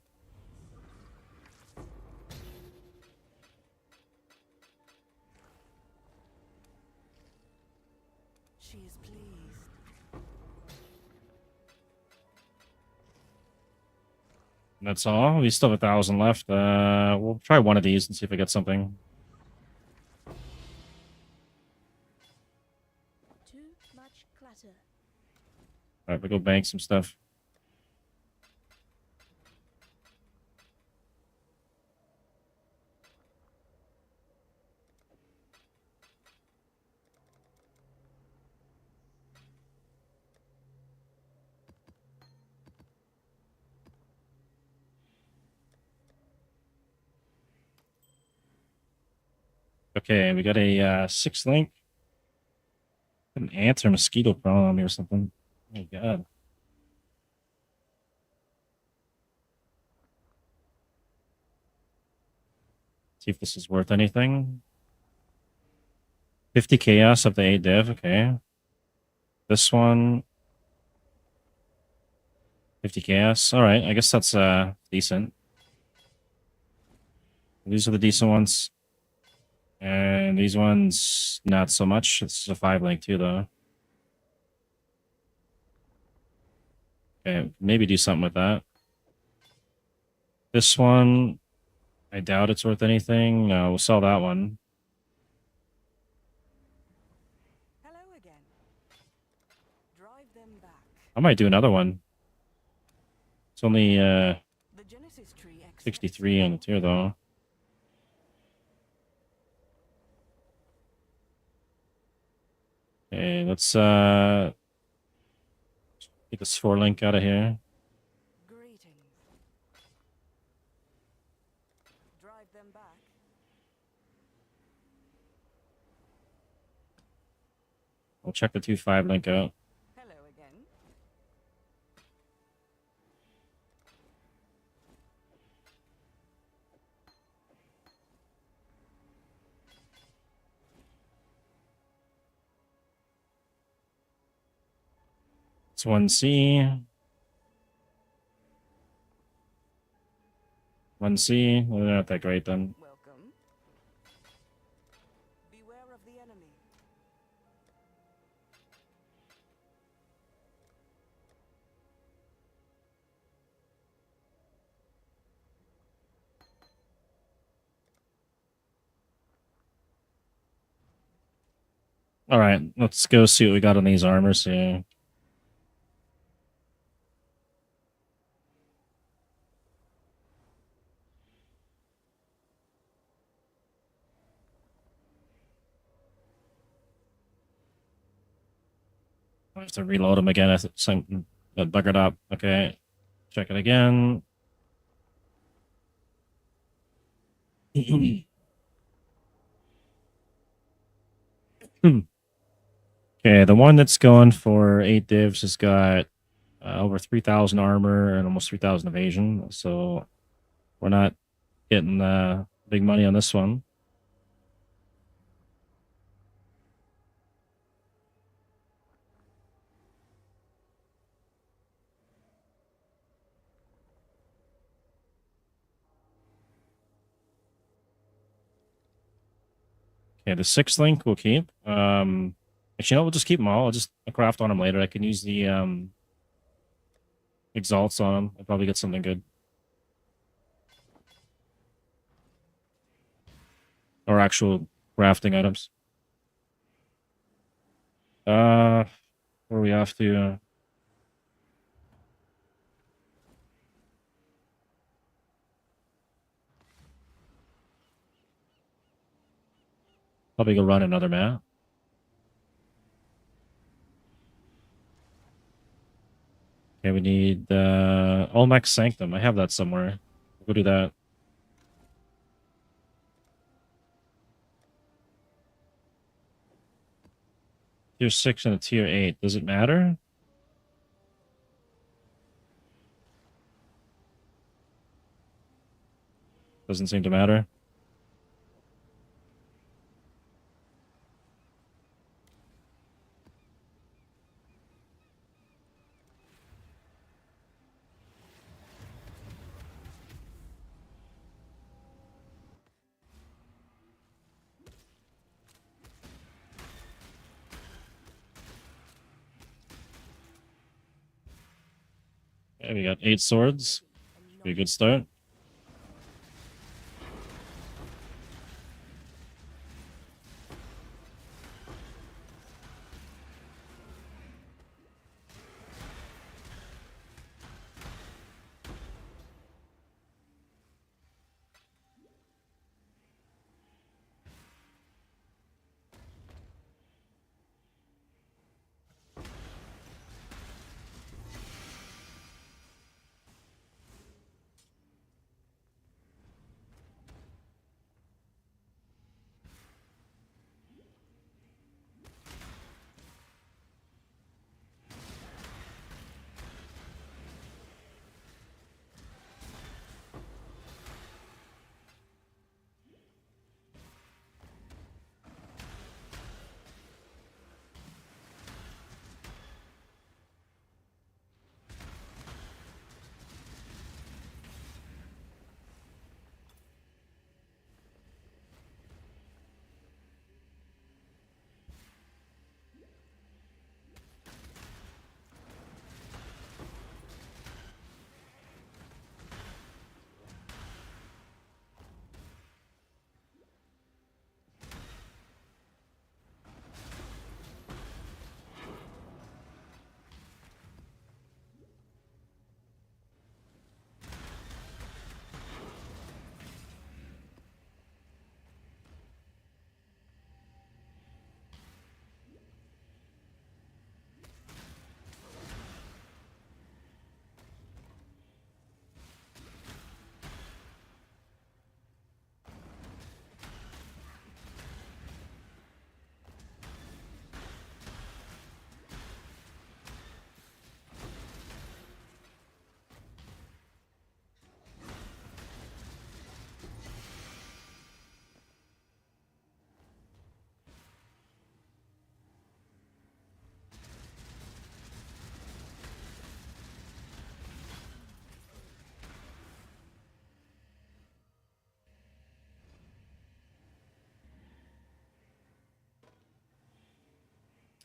She is pleased. And that's all. We still have 1,000 left. We'll try one of these and see if we get something. Too much clutter. All right, we go bank some stuff. Okay, we got a 6 link. An ant or mosquito crawling on me or something. Oh my god. See if this is worth anything. 50 chaos of the 8 div, okay. This one. 50 chaos. Alright, I guess that's decent. These are the decent ones. And these ones, not so much. It's a 5 link too, though. Okay, maybe do something with that. This one, I doubt it's worth anything. No, we'll sell that one. Hello again. Drive them back. I might do another one. It's only The Genesis tree 63 on the tier, though. Okay, let's get this 4 link out of here. Greetings. Drive them back. We'll check the 2-5 link out. Hello again. It's 1C. 1C. Well, they're not that great then. Welcome. Beware of the enemy. Alright, let's go see what we got on these armors here. I have to reload them again. I think something that buggered up. Okay. Check it again. Okay, the one that's going for 8 divs has got over 3,000 armor and almost 3,000 evasion. So we're not getting big money on this one. Okay, the 6th link we'll keep. Actually, no, we'll just keep them all. I'll just craft on them later. I can use the exalts on them. I'll probably get something good. Or actual crafting items. Where we have to... Probably go run another map. Okay, we need Olmec's Sanctum. I have that somewhere. We'll go do that. Tier 6 and a tier 8. Does it matter? Doesn't seem to matter. Okay, we got 8 swords. Be a good start.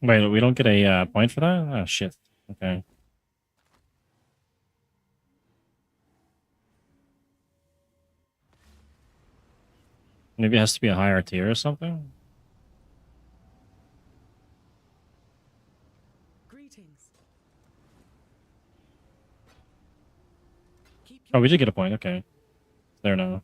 Wait, we don't get a point for that? Oh, shit. Okay. Maybe it has to be a higher tier or something? Greetings. Keep Oh, we did get a point. Okay. There now.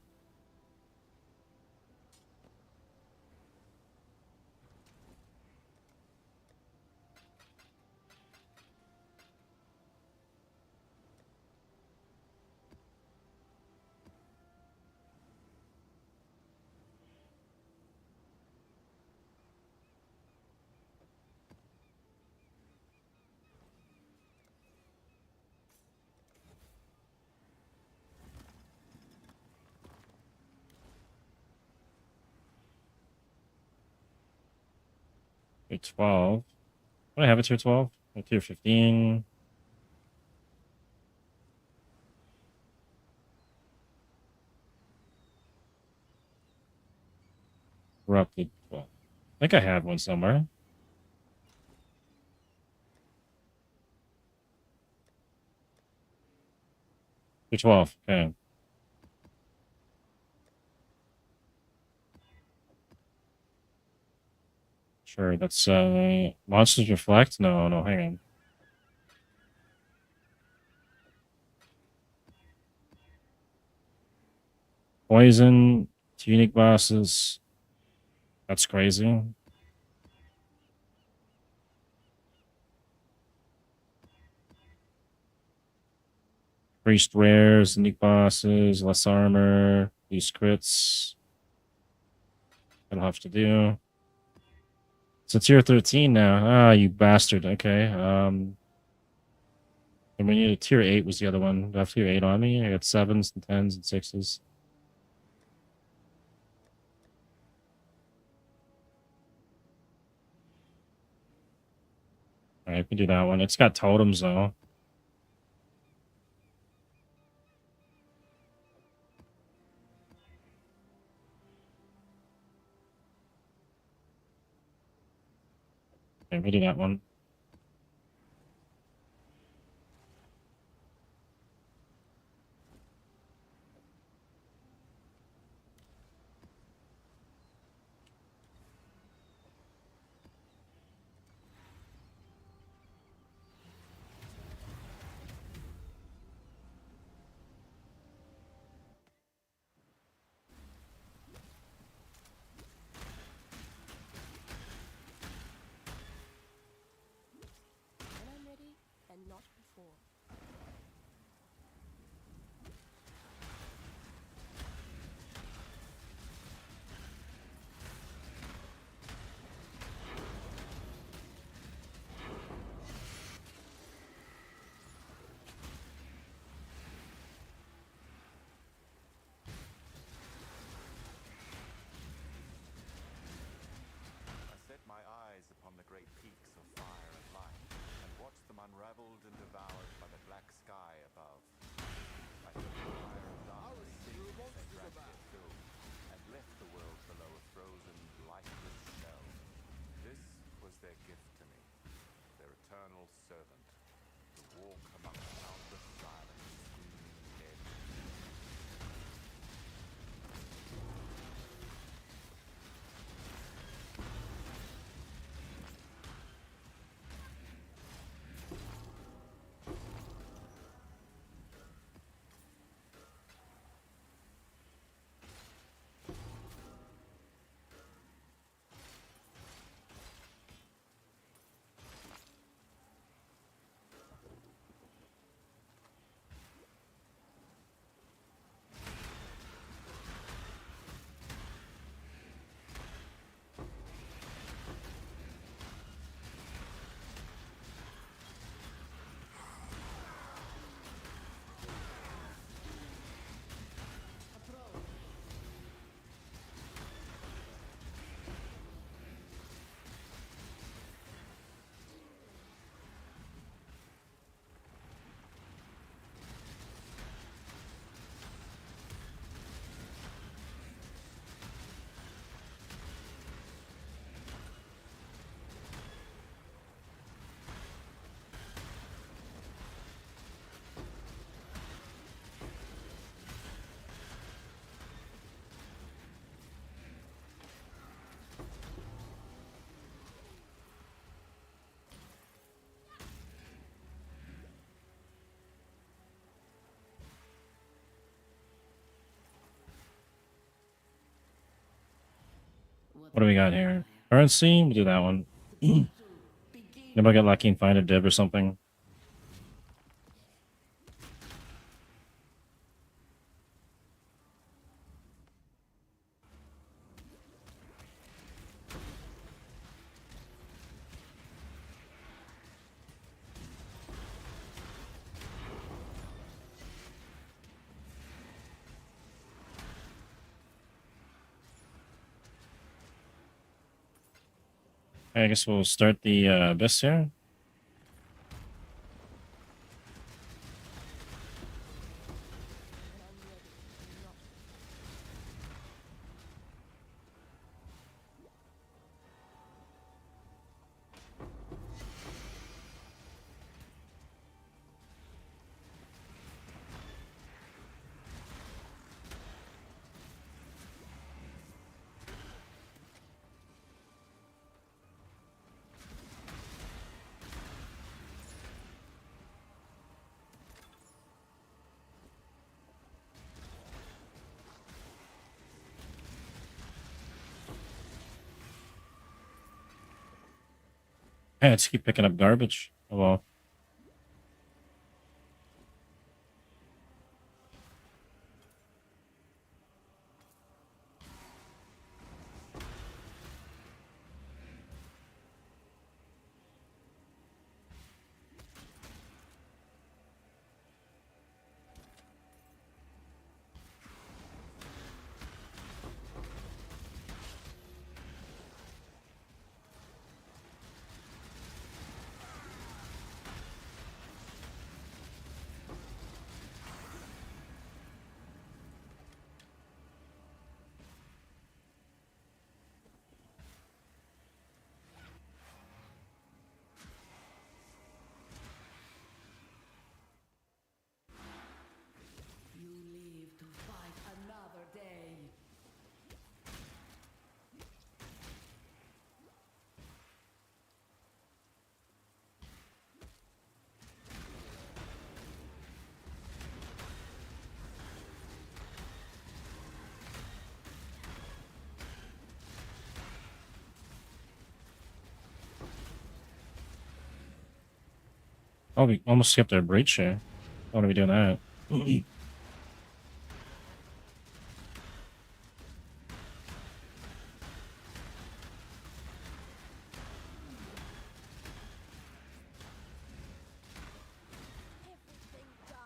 Tier 12. What do I have a tier 12? A tier 15. Corrupted. Well, I think I had one somewhere. Tier 12. Okay. Sure, that's Monsters Reflect? No, no, hang on. Poison, 2 unique bosses. That's crazy. Priest rares, unique bosses, less armor, these crits. That'll have to do. So tier 13 now. Ah, you bastard. Okay. And we need a tier 8 was the other one. Do I have tier 8 on me? I got 7s and 10s and 6s. Alright, we can do that one. It's got totems though. Okay, we do that one. When I'm ready, and not before. I set my eyes upon the great peaks of fire and light, and watched them unraveled and devoured by the black sky above. I took the fire of darkness sing as they dragged their doom, and left the world below a frozen, lifeless shell. This was their gift to me, their eternal servant, to walk among the countless silent, screaming dead. What do we got here? Currency? We'll do that one. Maybe I'll get lucky and find a div or something. I guess we'll start the Abyss here. Yeah, just keep picking up garbage. Oh well. You live to fight another day. Oh, we almost skipped our breach here. I want to be doing that. Everything dies.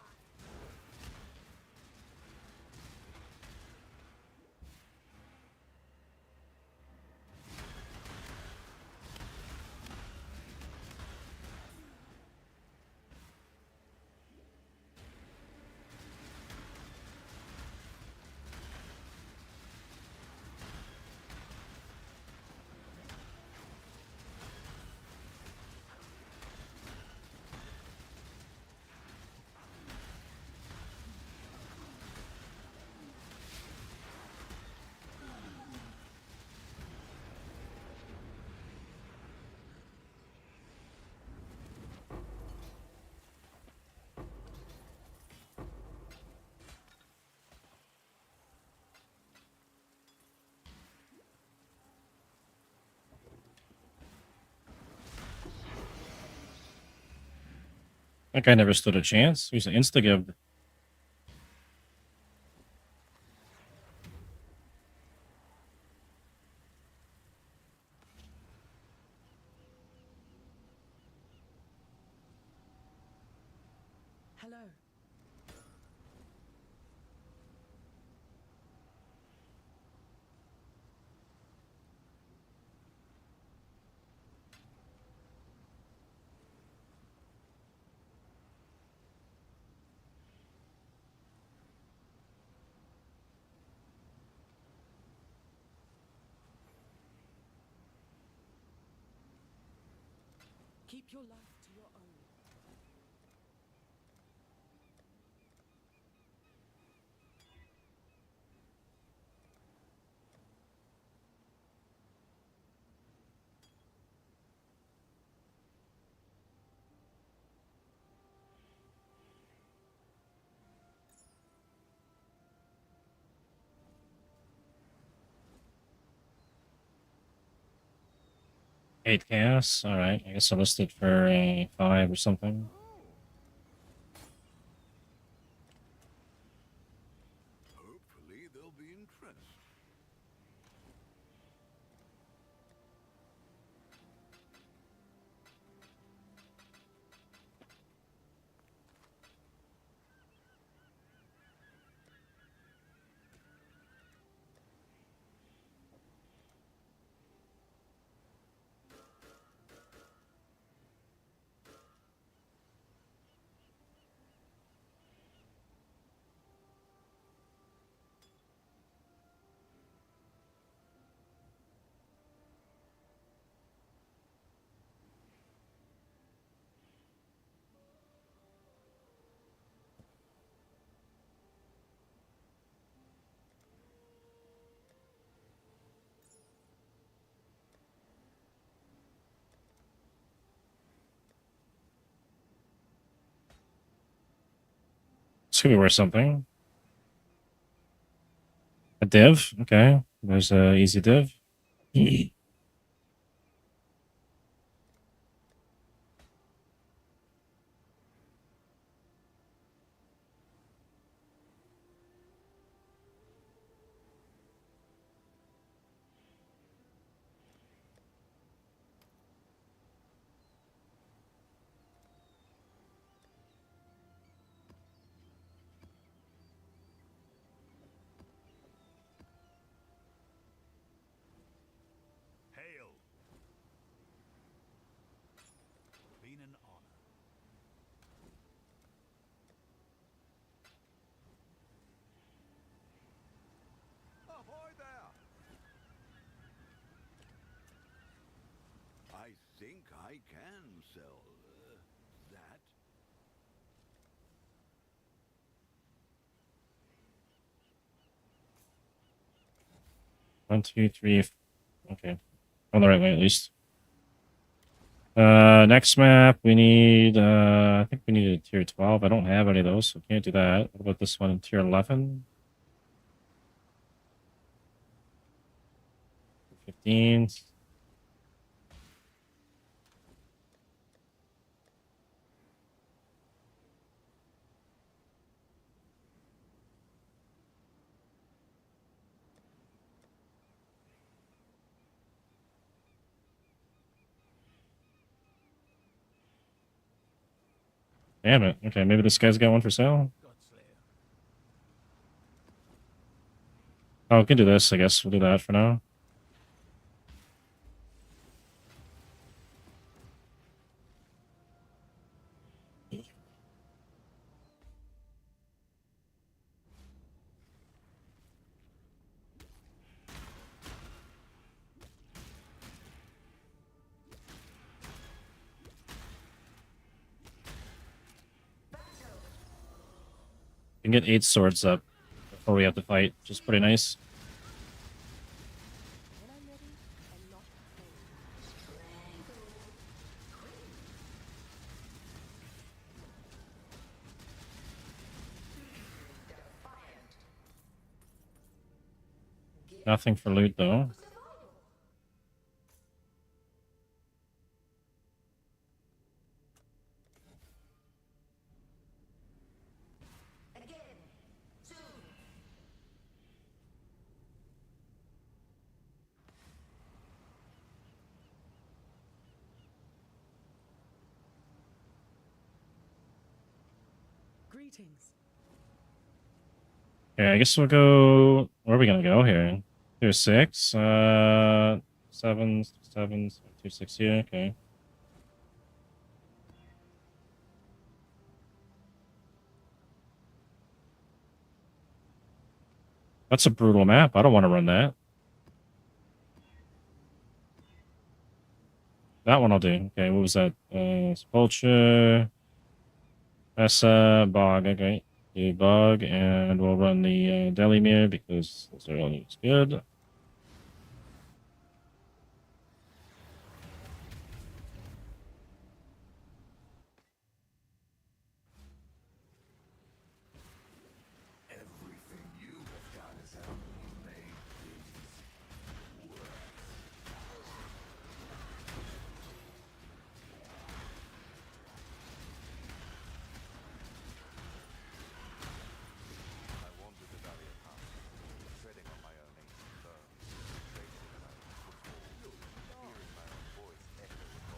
That guy never stood a chance. He's an insta-give. Hello. Keep your life to your own. 8 chaos. All right, I guess I listed for a 5 or something. Hopefully there'll be interest. This could be worth something. A div. Okay, there's a easy div. Hail! Been an honor. Ahoy there! I think I can sell that. 1, 2, 3. Okay, on the right way at least. Next map we need. I think we need a tier 12. I don't have any of those, so can't do that. What about this one? Tier 11. 15. Damn it. Okay, maybe this guy's got one for sale. Oh, we can do this, I guess. We'll do that for now. We can get 8 swords up before we have to fight, which is pretty nice. When I'm ready and not before. Nothing for loot, though. Greetings. Okay, I guess we'll go... Where are we gonna go here? Tier 6? 7, 7, 2, 6 here, okay. That's a brutal map. I don't want to run that. That one I'll do. Okay, what was that? Vulture, Essa, Bog. Okay, do Bog, and we'll run the Delimir because those are all looks good. Everything you have done has only made things worse.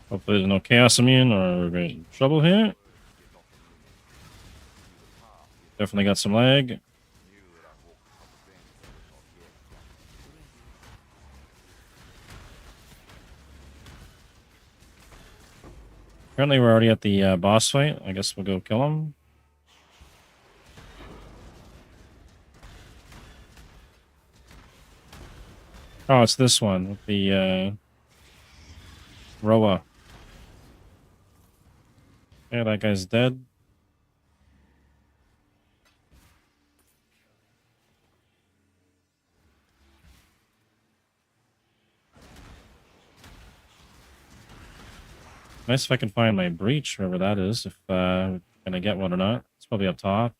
Hopefully there's no chaos immune or we're in trouble here. Definitely got some lag. Apparently we're already at the boss fight. I guess we'll go kill him. Oh, it's this one with the Roa. Yeah, that guy's dead. Nice if I can find my breach, wherever that is, if we're gonna get one or not. It's probably up top.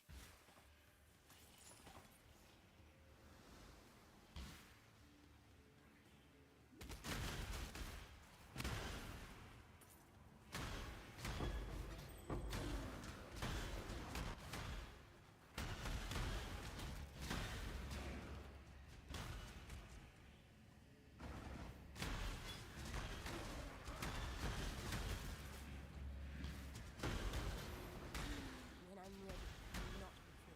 When I'm ready, and not before.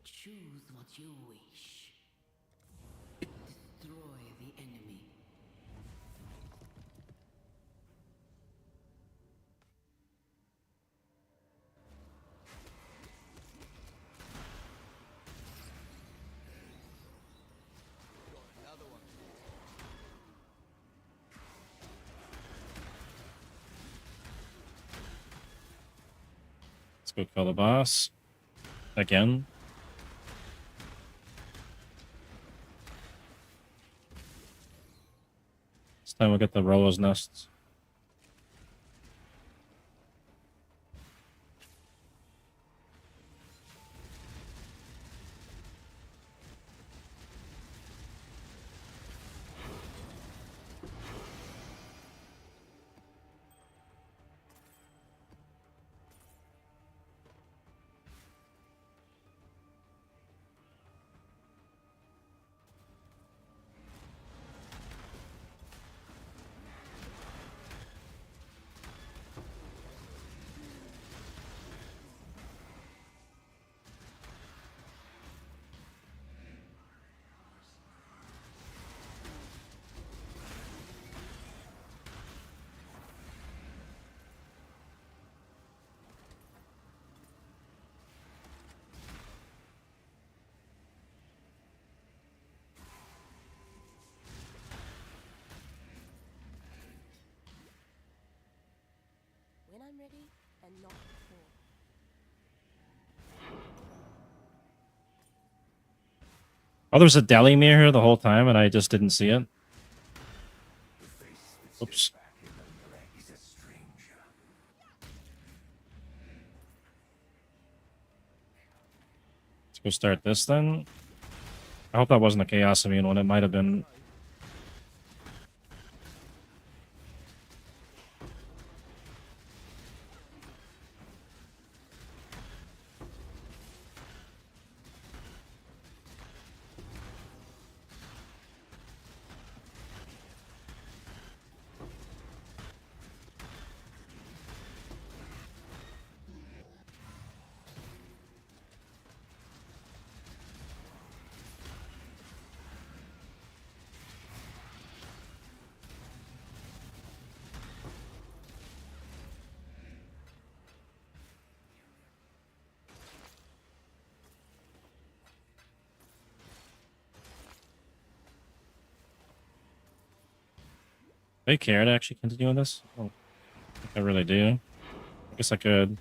Choose what you wish. Destroy the enemy. Let's go kill the boss. Again. This time we'll get the Roa's nests. When I'm ready, and not before. Oh, there's a deli mirror here the whole time and I just didn't see it. Oops. Let's go start this then. I hope that wasn't a Chaos Immune one. It might have been. Do I care to actually continue with this? I don't think I really do. I guess I could.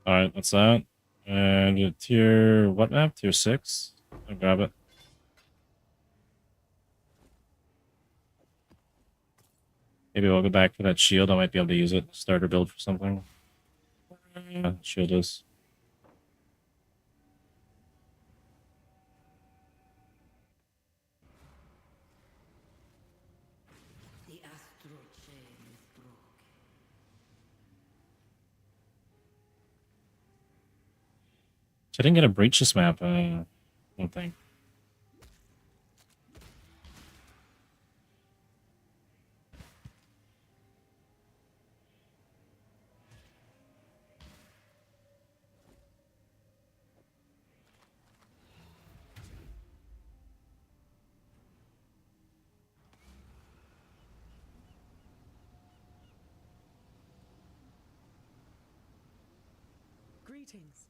Alright, that's that. And tier, what map? Tier 6? I'll grab it. Maybe we'll go back for that shield. I might be able to use it. Starter build for something. Shield is. The astral chain is broken. So I didn't get a breach this map, I don't think. Greetings.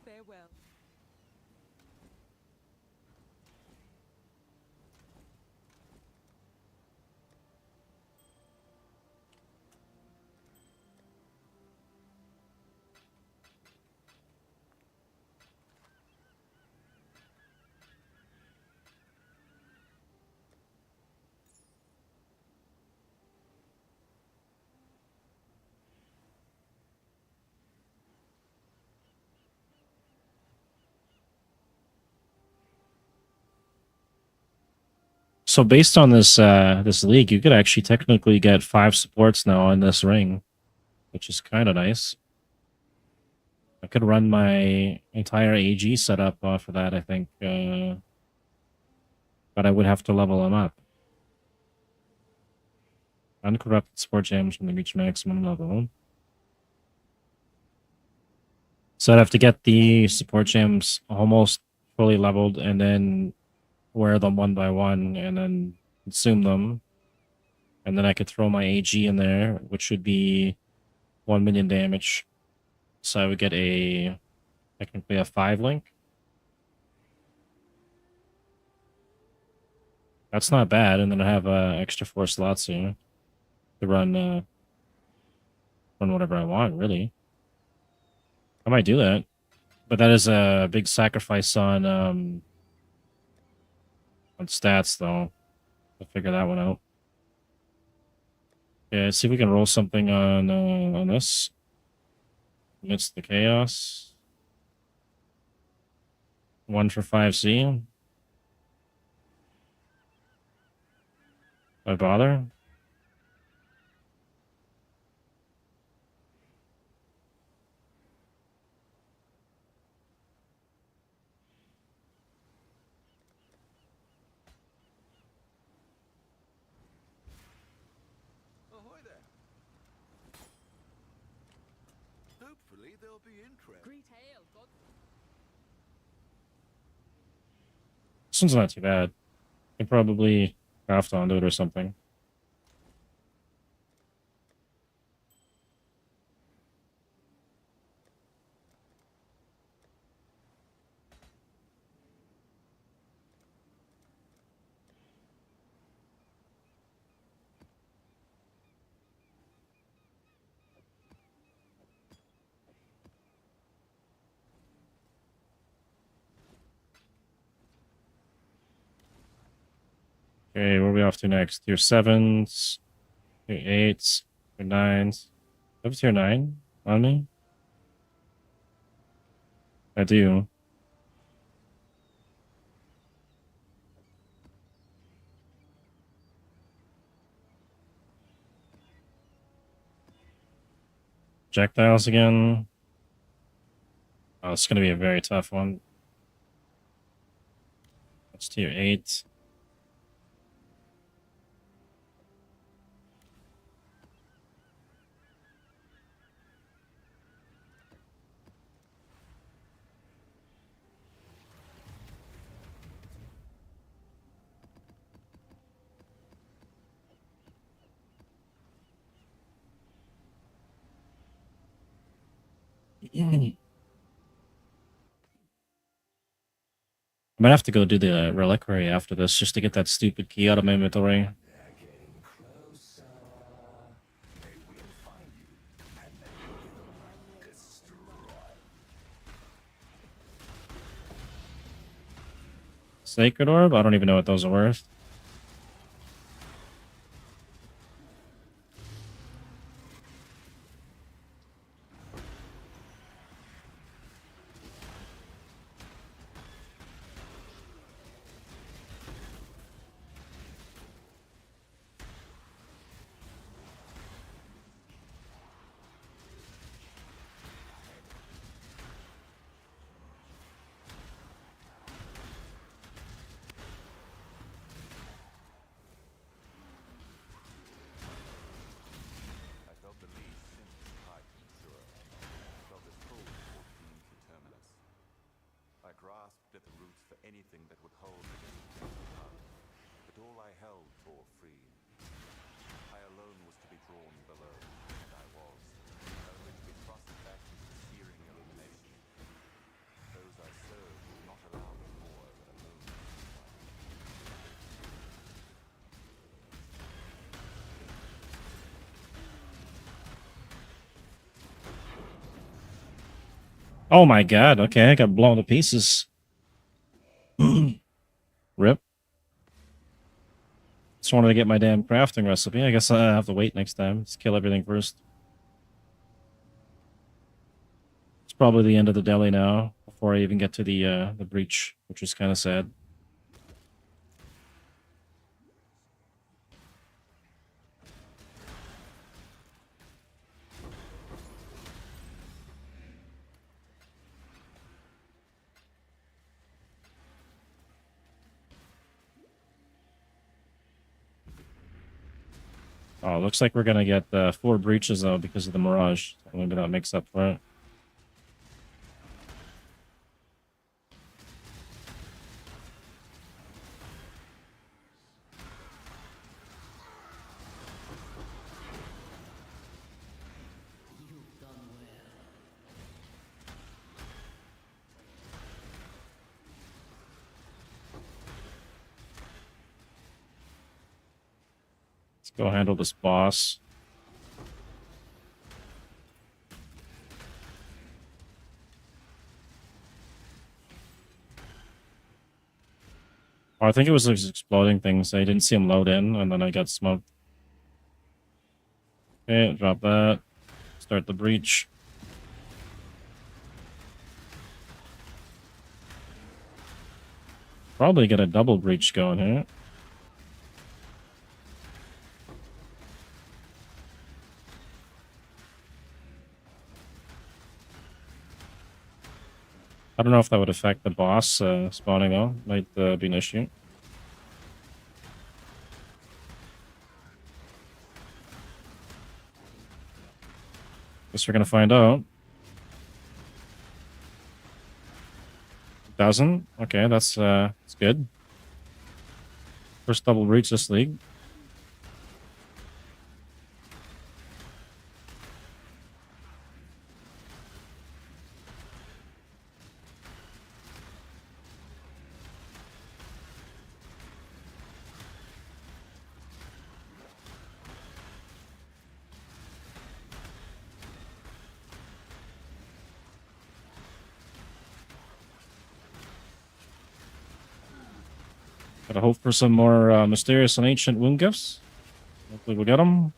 Farewell. So based on this this league, you could actually technically get 5 supports now in this ring, which is kind of nice. I could run my entire AG setup off of that, I think, but I would have to level them up. Uncorrupted support gems when they reach maximum level. So I'd have to get the support gems almost fully leveled and then wear them one by one and then consume them. And then I could throw my AG in there, which should be 1 million damage. So I would get technically a 5 link. That's not bad. And then I have extra 4 slots here to run whatever I want, really. I might do that. But that is a big sacrifice on stats, though. I'll figure that one out. Yeah, see if we can roll something on this. Amidst the chaos. 1 for 5C. Why bother? Ahoy there. Hopefully there'll be interest. Greet hail, God. This one's not too bad. I can probably craft onto it or something. Okay, where are we off to next? Tier 7s, tier 8s, tier 9s. Do I have tier 9 on me? I do. Projectiles again. Oh, it's going to be a very tough one. That's tier 8. I might have to go do the reliquary after this just to get that stupid key out of my inventory. Sacred Orb? I don't even know what those are worth. I felt the least symptom tight and sure. I felt this pull toward being determinus. I grasped at the roots for anything that would hold against the power. But all I held tore free. I alone was to be drawn below, and I was, only to be thrust back into searing illumination. Those I served would not allow me more than a moment. Oh my god, okay, I got blown to pieces. Rip. Just wanted to get my damn crafting recipe. I guess I have to wait next time. Just kill everything first. It's probably the end of the deli now, before I even get to the breach, which is kind of sad. Oh, looks like we're gonna get 4 breaches though because of the Mirage. So maybe that makes up for it. You've done well. Let's go handle this boss. Oh, I think it was those exploding things. I didn't see them load in, and then I got smoked. Okay, drop that. Start the breach. Probably get a double breach going here. I don't know if that would affect the boss spawning though. Might be an issue. Guess we're gonna find out. Doesn't? Okay, that's good. First double breach this league. Gotta hope for some more mysterious and ancient wound gifts. Hopefully we'll get them.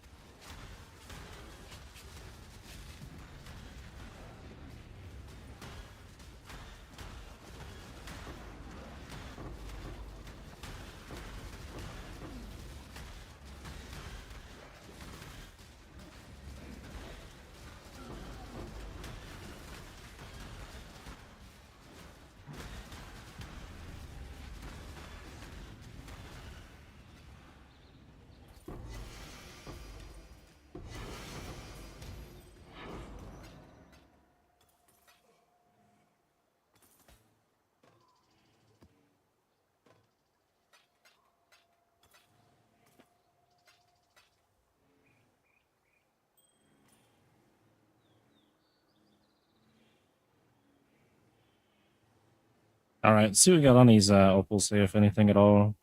All right, let's see what we got on these opals here, if anything at all.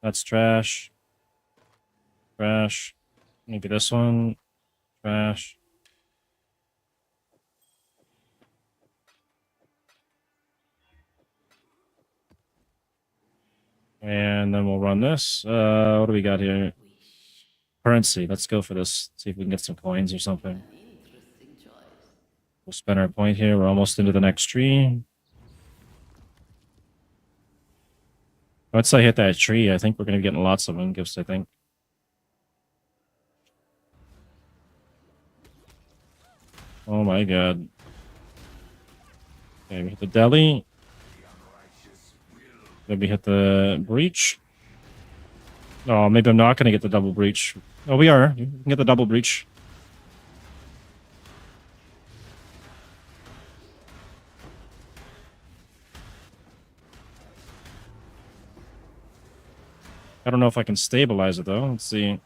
That's trash. Trash. Maybe this one. Trash. And then we'll run this. What do we got here? Currency. Let's go for this. See if we can get some coins or something. Interesting choice. We'll spend our point here. We're almost into the next tree. Once I hit that tree, I think we're going to be getting lots of wind gifts, I think. Oh my god. Okay, we hit the deli. Maybe hit the breach. Oh, maybe I'm not going to get the double breach. Oh, we are. You can get the double breach. I don't know if I can stabilize it, though. Let's see.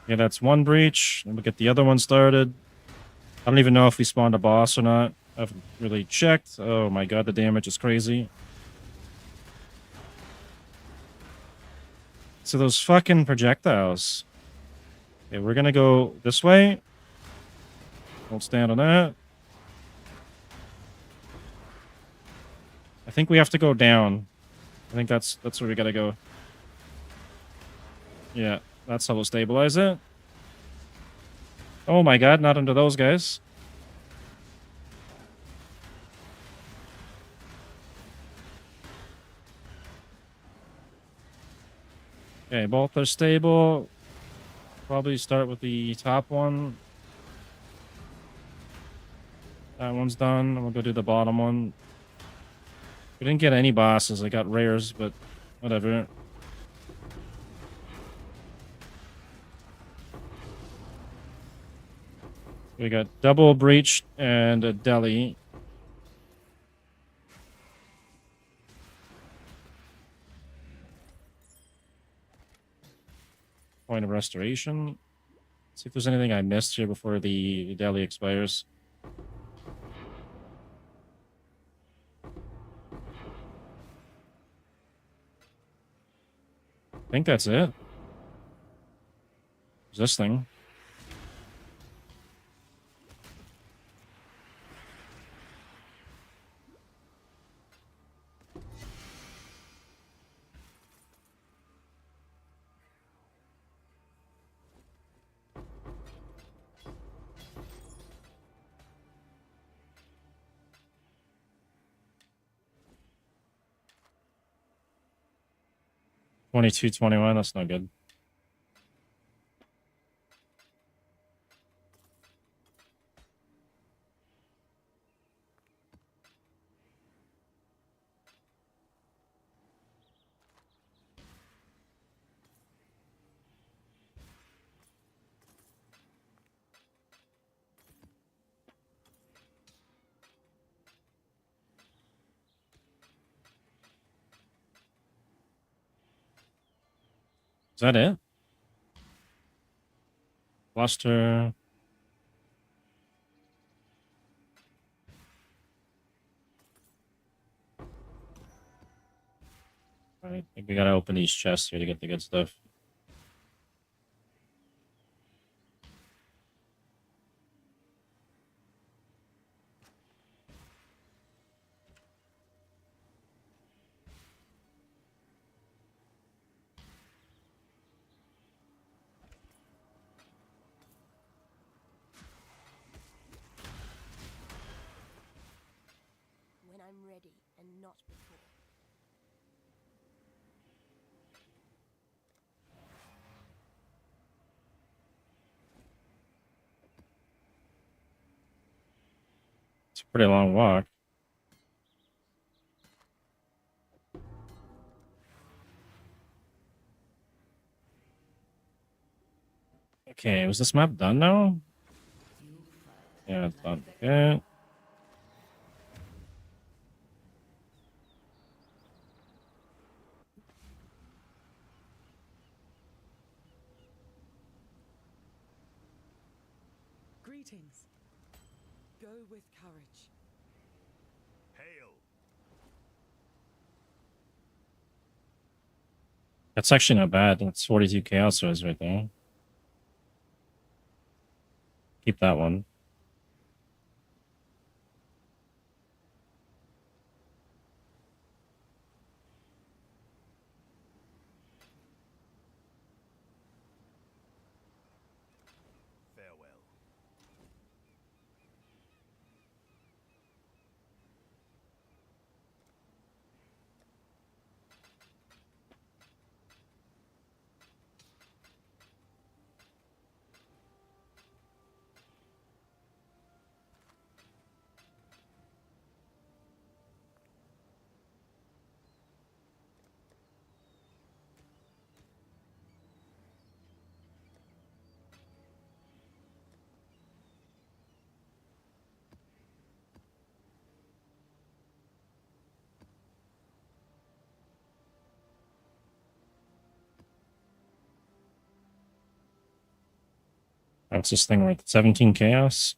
Yeah, that's one breach. And we'll get the other one started. I don't even know if we spawned a boss or not. I haven't really checked. Oh my god, the damage is crazy. So those fucking projectiles. Okay, we're gonna go this way. Don't stand on that. I think we have to go down. I think that's where we gotta go. Yeah, that's how we'll stabilize it. Oh my god, not into those guys. Okay, both are stable. Probably start with the top one. That one's done. We'll go do the bottom one. We didn't get any bosses. I got rares, but whatever. We got double breach and a deli. Point of restoration. See if there's anything I missed here before the deli expires. I think that's it. There's this thing. $22, $21, that's not good. Is that it? Cluster. I think we gotta open these chests here to get the good stuff. When I'm ready and not before. It's a pretty long walk. Okay, was this map done now? Yeah, it's done. Okay. Greetings. Go with courage. Hail. That's actually not bad. That's 42 chaos res right there. Keep that one. Farewell. What's this thing worth? 17 chaos?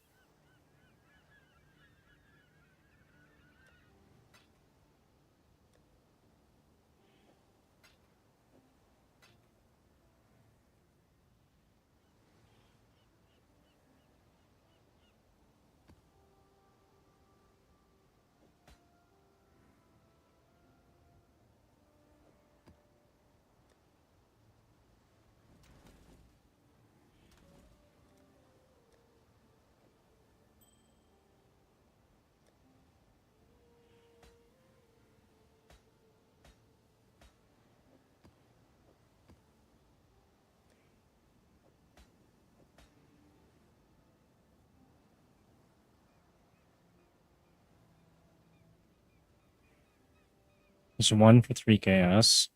There's one for 3 chaos.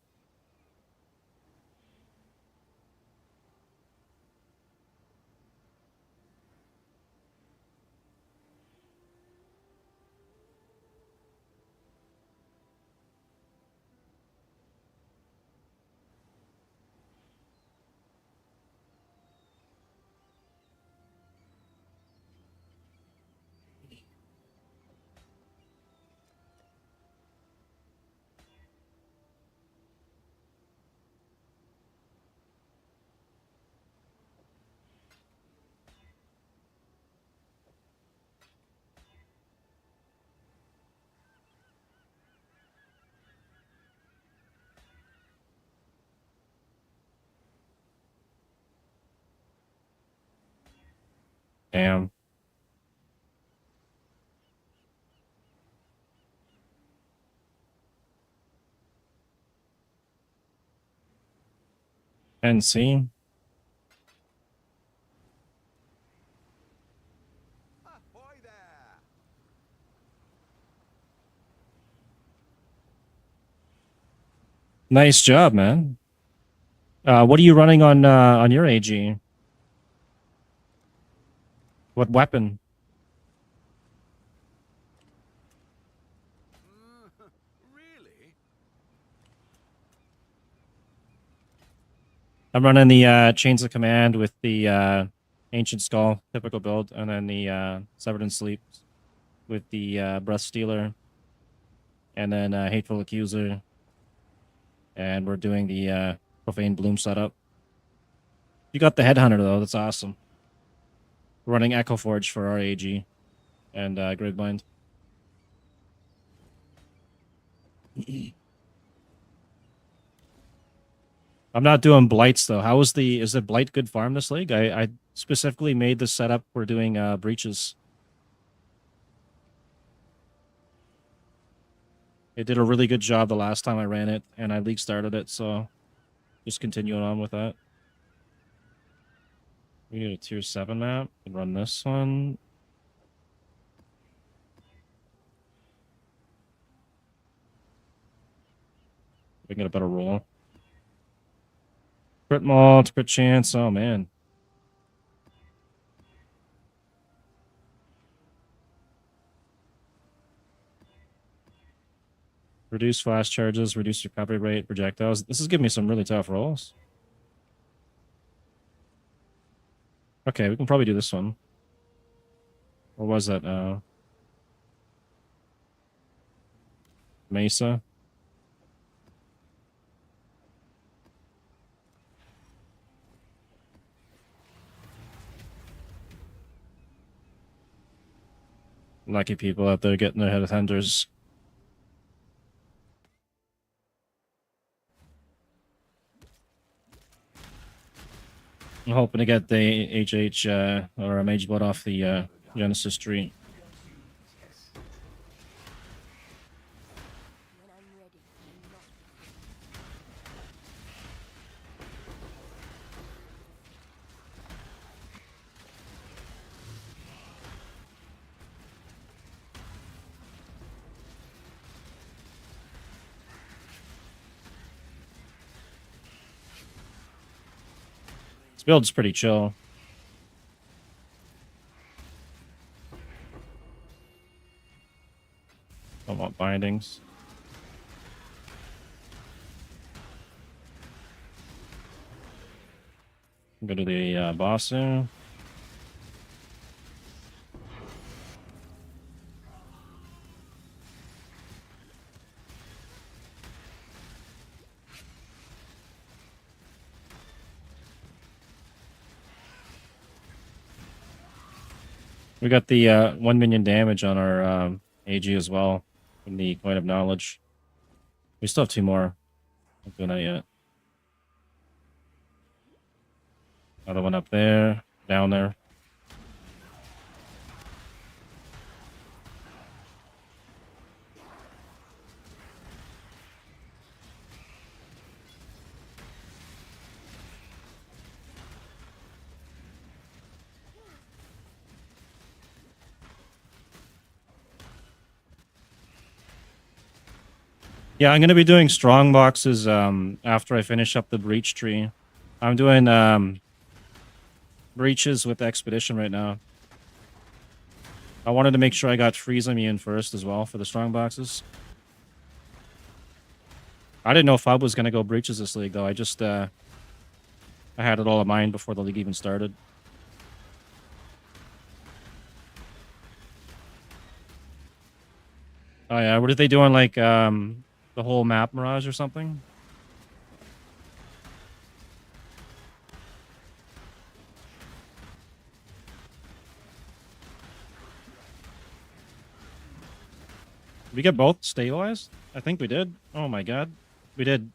Damn. And see. Ahoy there! Nice job, man. What are you running on your AG? What weapon? Really? I'm running the Chains of Command with the Ancient Skull, typical build, and then the Severed in Sleep with the Breath Stealer, and then Hateful Accuser, And we're doing the Profane Bloom setup. You got the Headhunter, though. That's awesome. We're running Echo Forge for our AG and Gridbind. I'm not doing Blights, though. How is it Blight good farm this league? I specifically made the setup for doing breaches. It did a really good job the last time I ran it, and I league started it, so just continuing on with that. We need a tier 7 map and run this one. We can get a better roll. Crit malt, crit chance. Oh, man. Reduce flash charges, reduce recovery rate, projectiles. This is giving me some really tough rolls. Okay, we can probably do this one. Or was that? Mesa. Lucky people out there getting their headhunters. I'm hoping to get the HH or a Mage Blood off the Genesis tree. When I'm ready and not This build's pretty chill. Don't want bindings. Go to the boss here. We got the 1 minion damage on our AG as well from the Coin of Knowledge. We still have 2 more. Not doing that yet. Another one up there, down there. Yeah, I'm going to be doing strong boxes after I finish up the breach tree. I'm doing breaches with Expedition right now. I wanted to make sure I got freeze immune first as well for the strong boxes. I didn't know Fub was going to go breaches this league, though. I just I had it all in mind before the league even started. Oh yeah, what are they doing, like the whole map Mirage or something? Did we get both stabilized? I think we did. Oh my god. We did.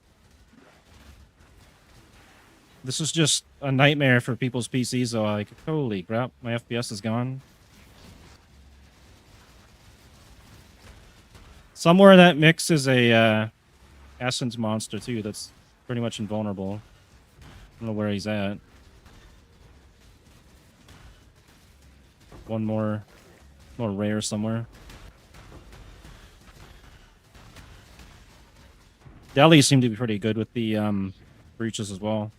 This is just a nightmare for people's PCs, though. Like, holy crap, my FPS is gone. Somewhere in that mix is a Essence monster, too, that's pretty much invulnerable. I don't know where he's at. One more rare somewhere. Delhi seemed to be pretty good with the breaches as well.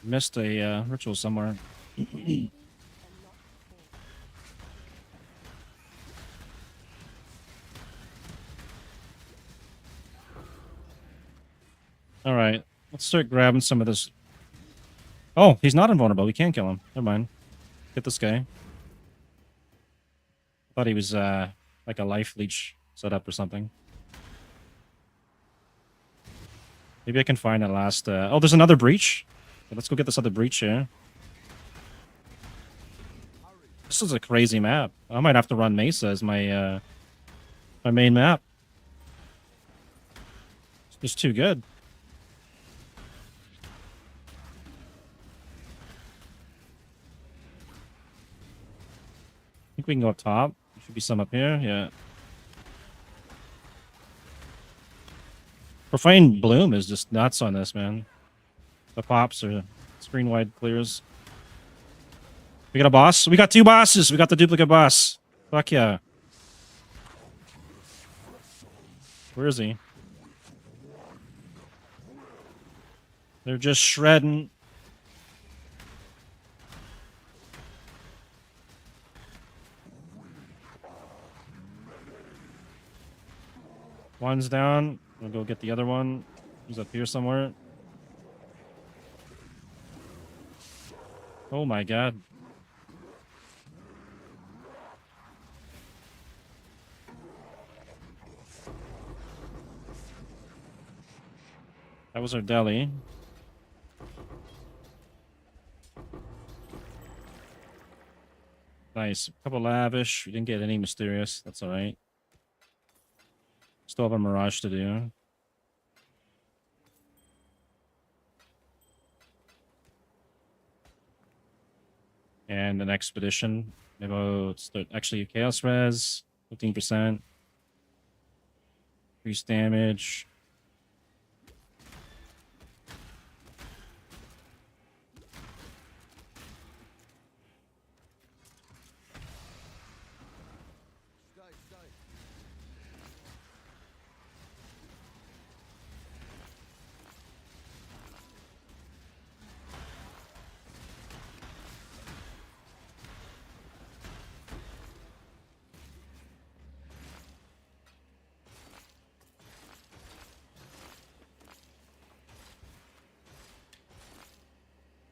Missed a ritual somewhere. All right, let's start grabbing some of this Oh, he's not invulnerable. We can't kill him. Never mind. Get this guy. Thought he was like a life leech setup or something. Maybe I can find that last... Oh, there's another breach. Okay, let's go get this other breach here. This is a crazy map. I might have to run Mesa as my my main map. It's just too good. I think we can go up top. There should be some up here. Yeah. Profane Bloom is just nuts on this, man. The pops are screen wide clears. We got a boss. We got 2 bosses. We got the duplicate boss. Fuck yeah. Where is he? They're just shredding. One's down. We'll go get the other one. He's up here somewhere. Oh my god. That was our deli. Nice. A couple lavish. We didn't get any mysterious. That's alright. Still have a Mirage to do. And an expedition. It's actually Chaos Res. 15%. Increased damage.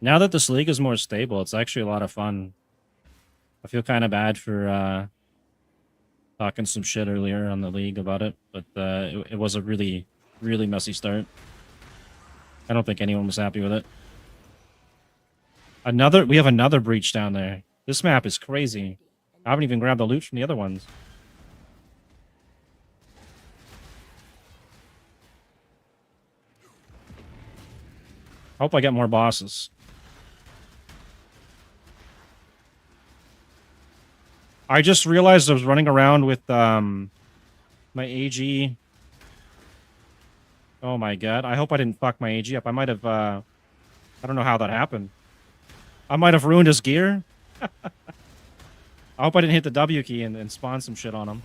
Now that this league is more stable, it's actually a lot of fun. I feel kind of bad for talking some shit earlier on the league about it, but it was a really, really messy start. I don't think anyone was happy with it. We have another breach down there. This map is crazy. I haven't even grabbed the loot from the other ones. I hope I get more bosses. I just realized I was running around with my AG. Oh my god. I hope I didn't fuck my AG up. I might have... I don't know how that happened. I might have ruined his gear. I hope I didn't hit the W key and spawn some shit on him.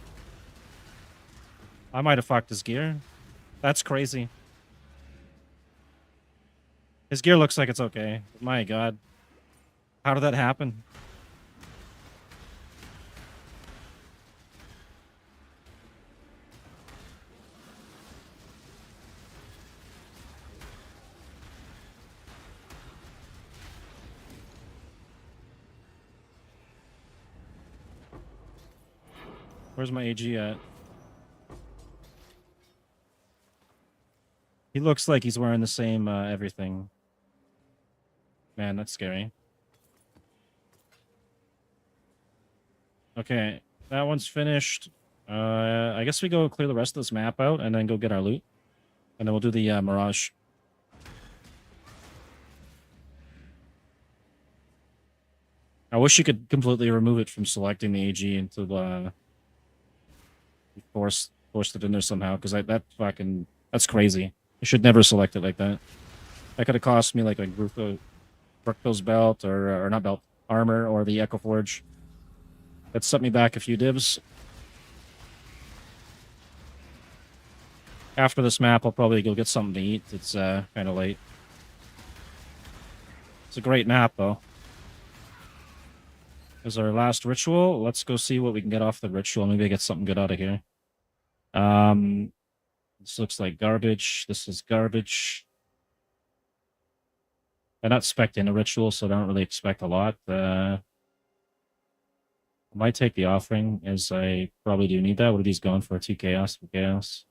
I might have fucked his gear. That's crazy. His gear looks like it's okay. My god. How did that happen? Where's my AG at? He looks like he's wearing the same everything. Man, that's scary. Okay, that one's finished. I guess we go clear the rest of this map out and then go get our loot. And then we'll do the Mirage. I wish you could completely remove it from selecting the AG into forced it in there somehow, because that's crazy. I should never select it like that. That could have cost me like Brookville's belt or not belt, armor, or the Echo Forge. That set me back a few divs. After this map, I'll probably go get something to eat. It's kind of late. It's a great map, though. Is our last ritual. Let's go see what we can get off the ritual. Maybe I get something good out of here. This looks like garbage. This is garbage. I'm not specting a ritual, so I don't really expect a lot. I might take the offering, as I probably do need that. What are these going for? 2 chaos, 2 chaos.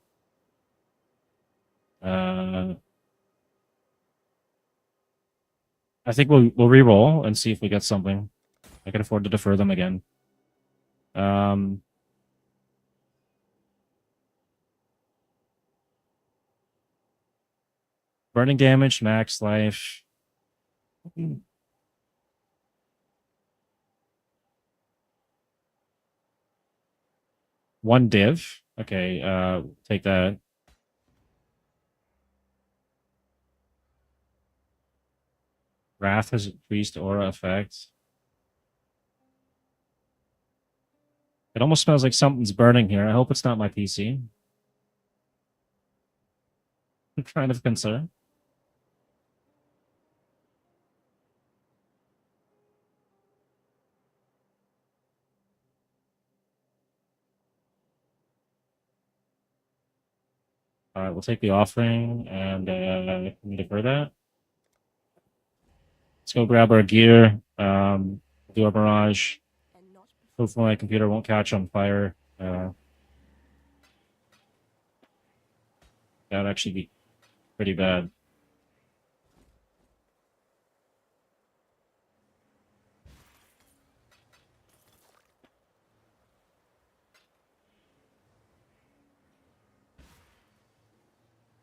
I think we'll re-roll and see if we get something. I can afford to defer them again. Burning damage, max life. One div. Okay, take that. Wrath has increased aura effect. It almost smells like something's burning here. I hope it's not my PC. I'm kind of concerned. All right, we'll take the offering and can we defer that? Let's go grab our gear. Do our Mirage. And not before. Hopefully my computer won't catch on fire. That'd actually be pretty bad.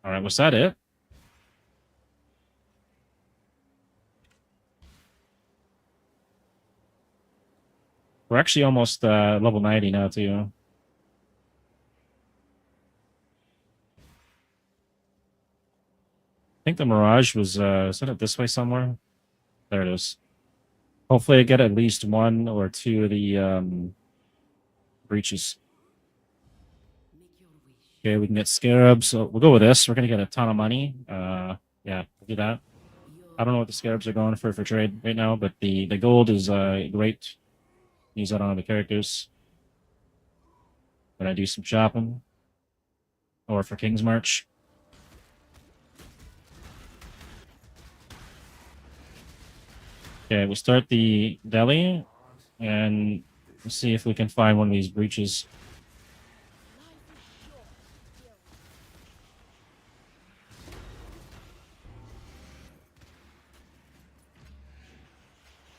All right, was that it? We're actually almost level 90 now, too. I think the Mirage was, is it this way somewhere? There it is. Hopefully I get at least 1 or 2 of the breaches. Make your wish. Okay, we can get scarabs. So we'll go with this. We're gonna get a ton of money. Yeah, we'll do that. I don't know what the scarabs are going for trade right now, but the gold is great. Use that on other characters. When I do some shopping. Or for King's March. Okay, we'll start the deli and see if we can find one of these breaches.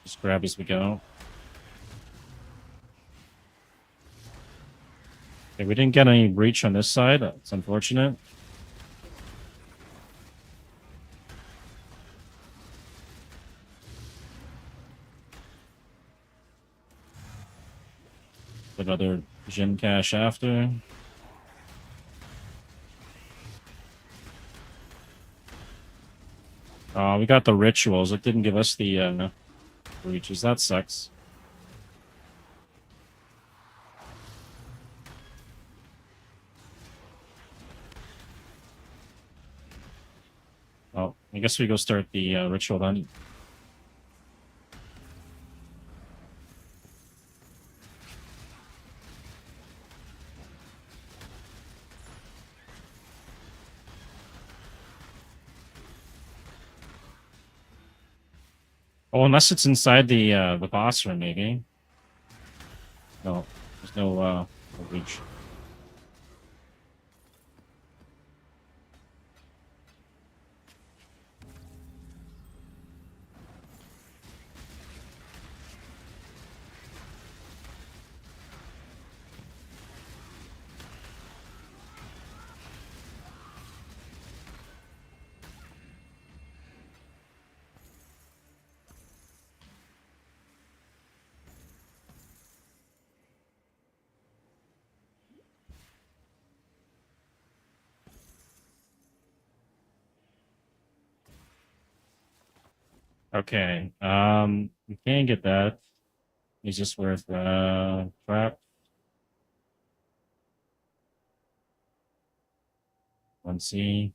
Just grab as we go. Okay, we didn't get any breach on this side. It's unfortunate. Another Djinn cache after. We got the rituals. It didn't give us the breaches. That sucks. Well, I guess we go start the ritual then. Oh, unless it's inside the boss room, maybe. No, there's no breach. Okay. We can get that. It's just worth trap. Let's see.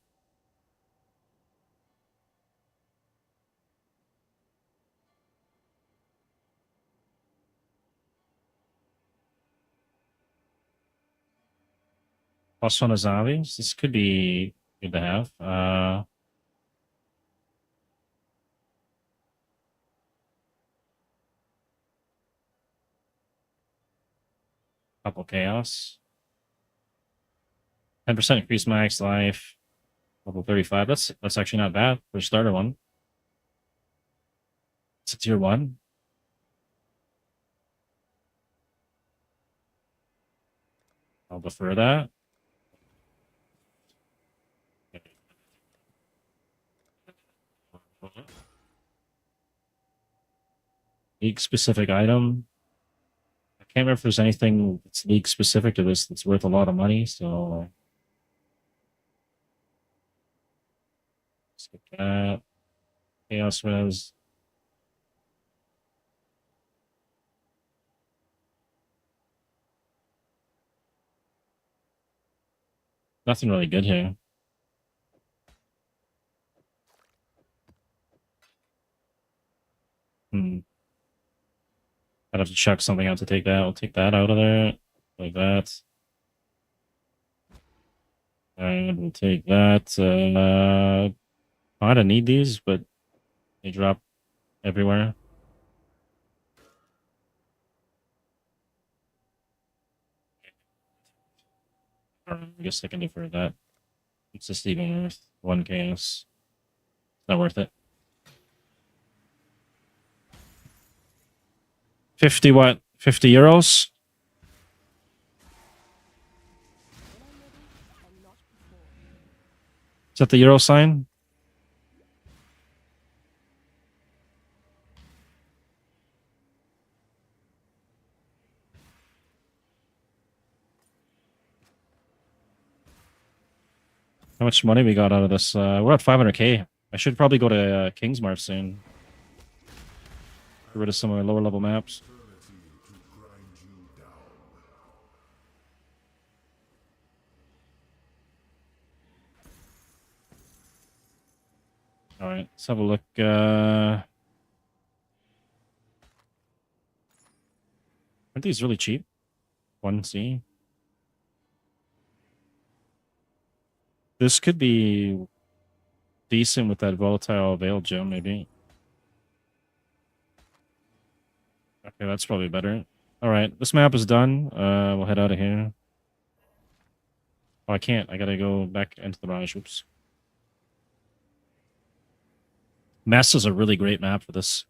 Plus 1 of zombies. This could be good to have. Couple chaos. 10% increased max life. Level 35. That's actually not bad for a starter one. It's a tier 1. I'll defer that. League specific item. I can't remember if there's anything that's league specific to this that's worth a lot of money, so skip that. Chaos res. Nothing really good here. I'd have to chuck something out to take that. I'll take that out of there. Like that. And we'll take that. I don't need these, but they drop everywhere. I guess I can defer that. It's just even worth 1 chaos. It's not worth it. 50 what? 50 euros? When I'm ready and not before. Is that the euro sign? How much money we got out of this? We're at 500k. I should probably go to Kingsmart soon. Get rid of some of my lower level maps. Alright, let's have a look. Aren't these really cheap? 1C. This could be decent with that volatile veil gem, maybe. Okay, that's probably better. Alright, this map is done. We'll head out of here. Oh, I can't. I gotta go back into the Mirage. Oops. Mess is a really great map for this.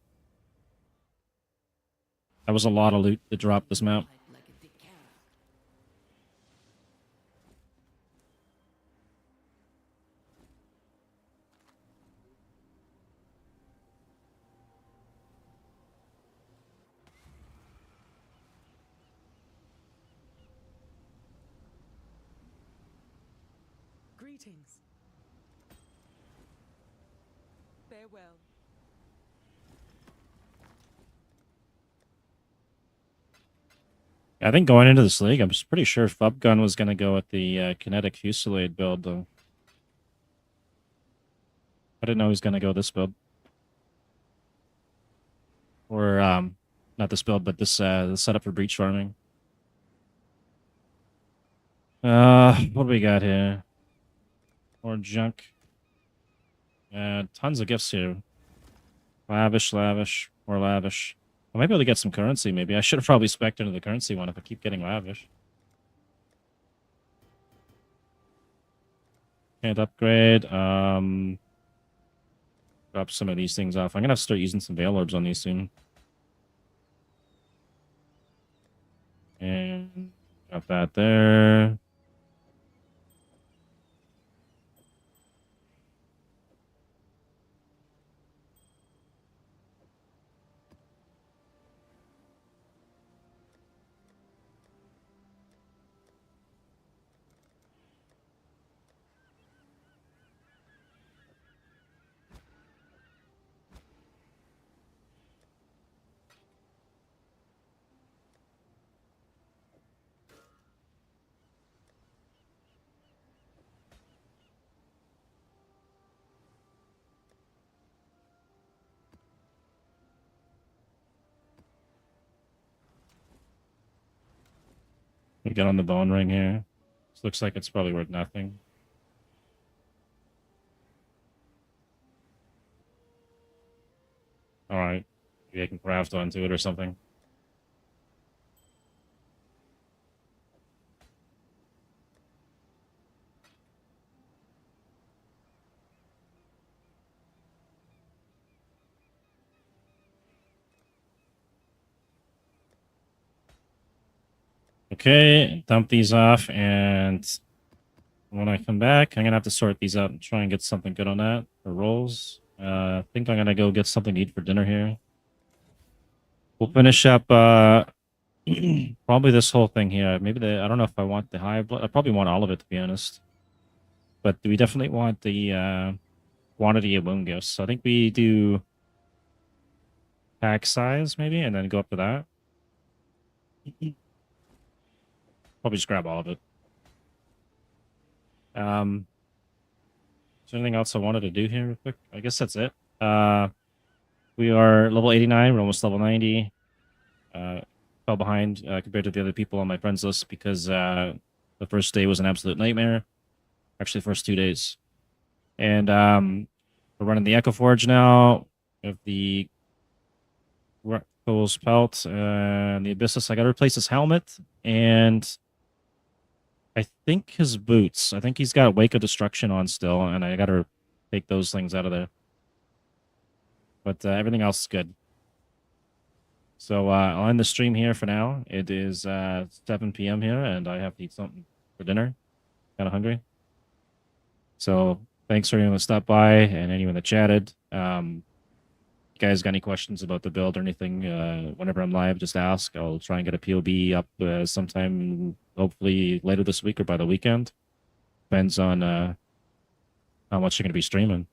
That was a lot of loot to drop this map. Fight like a Dakara. Greetings. Farewell. I think going into this league, I'm just pretty sure Fubgun was going to go with the kinetic fusillade build, though. I didn't know he was going to go this build. Or, not this build, but this the setup for breach farming. What do we got here? More junk. Tons of gifts here. Lavish, lavish, more lavish. I might be able to get some currency, maybe. I should have probably spec'd into the currency one if I keep getting lavish. Can't upgrade. Drop some of these things off. I'm gonna have to start using some Veil Orbs on these soon. And got that there. We get on the bone ring here. This looks like it's probably worth nothing. Alright. Maybe I can craft onto it or something. Okay, dump these off, and when I come back, I'm gonna have to sort these out and try and get something good on that for rolls. I think I'm gonna go get something to eat for dinner here. We'll finish up probably this whole thing here. Maybe I don't know if I want the high blood. I probably want all of it, to be honest. But we definitely want the quantity of wound gifts. So I think we do pack size maybe, and then go up to that. Probably just grab all of it. Is there anything else I wanted to do here real quick? I guess that's it. We are level 89. We're almost level 90. Fell behind compared to the other people on my friends list because the first day was an absolute nightmare. Actually, the first 2 days. And we're running the Echo Forge now. We have the Cole's Pelt and the Abyssus. I got to replace his helmet and I think his boots. I think he's got Wake of Destruction on still, and I got to take those things out of there. But everything else is good. So I'll end the stream here for now. It is 7 p.m. here, and I have to eat something for dinner. Kind of hungry. So thanks for anyone that stopped by and anyone that chatted. You guys got any questions about the build or anything? Whenever I'm live, just ask. I'll try and get a POB up sometime, hopefully later this week or by the weekend. Depends on how much you're going to be streaming.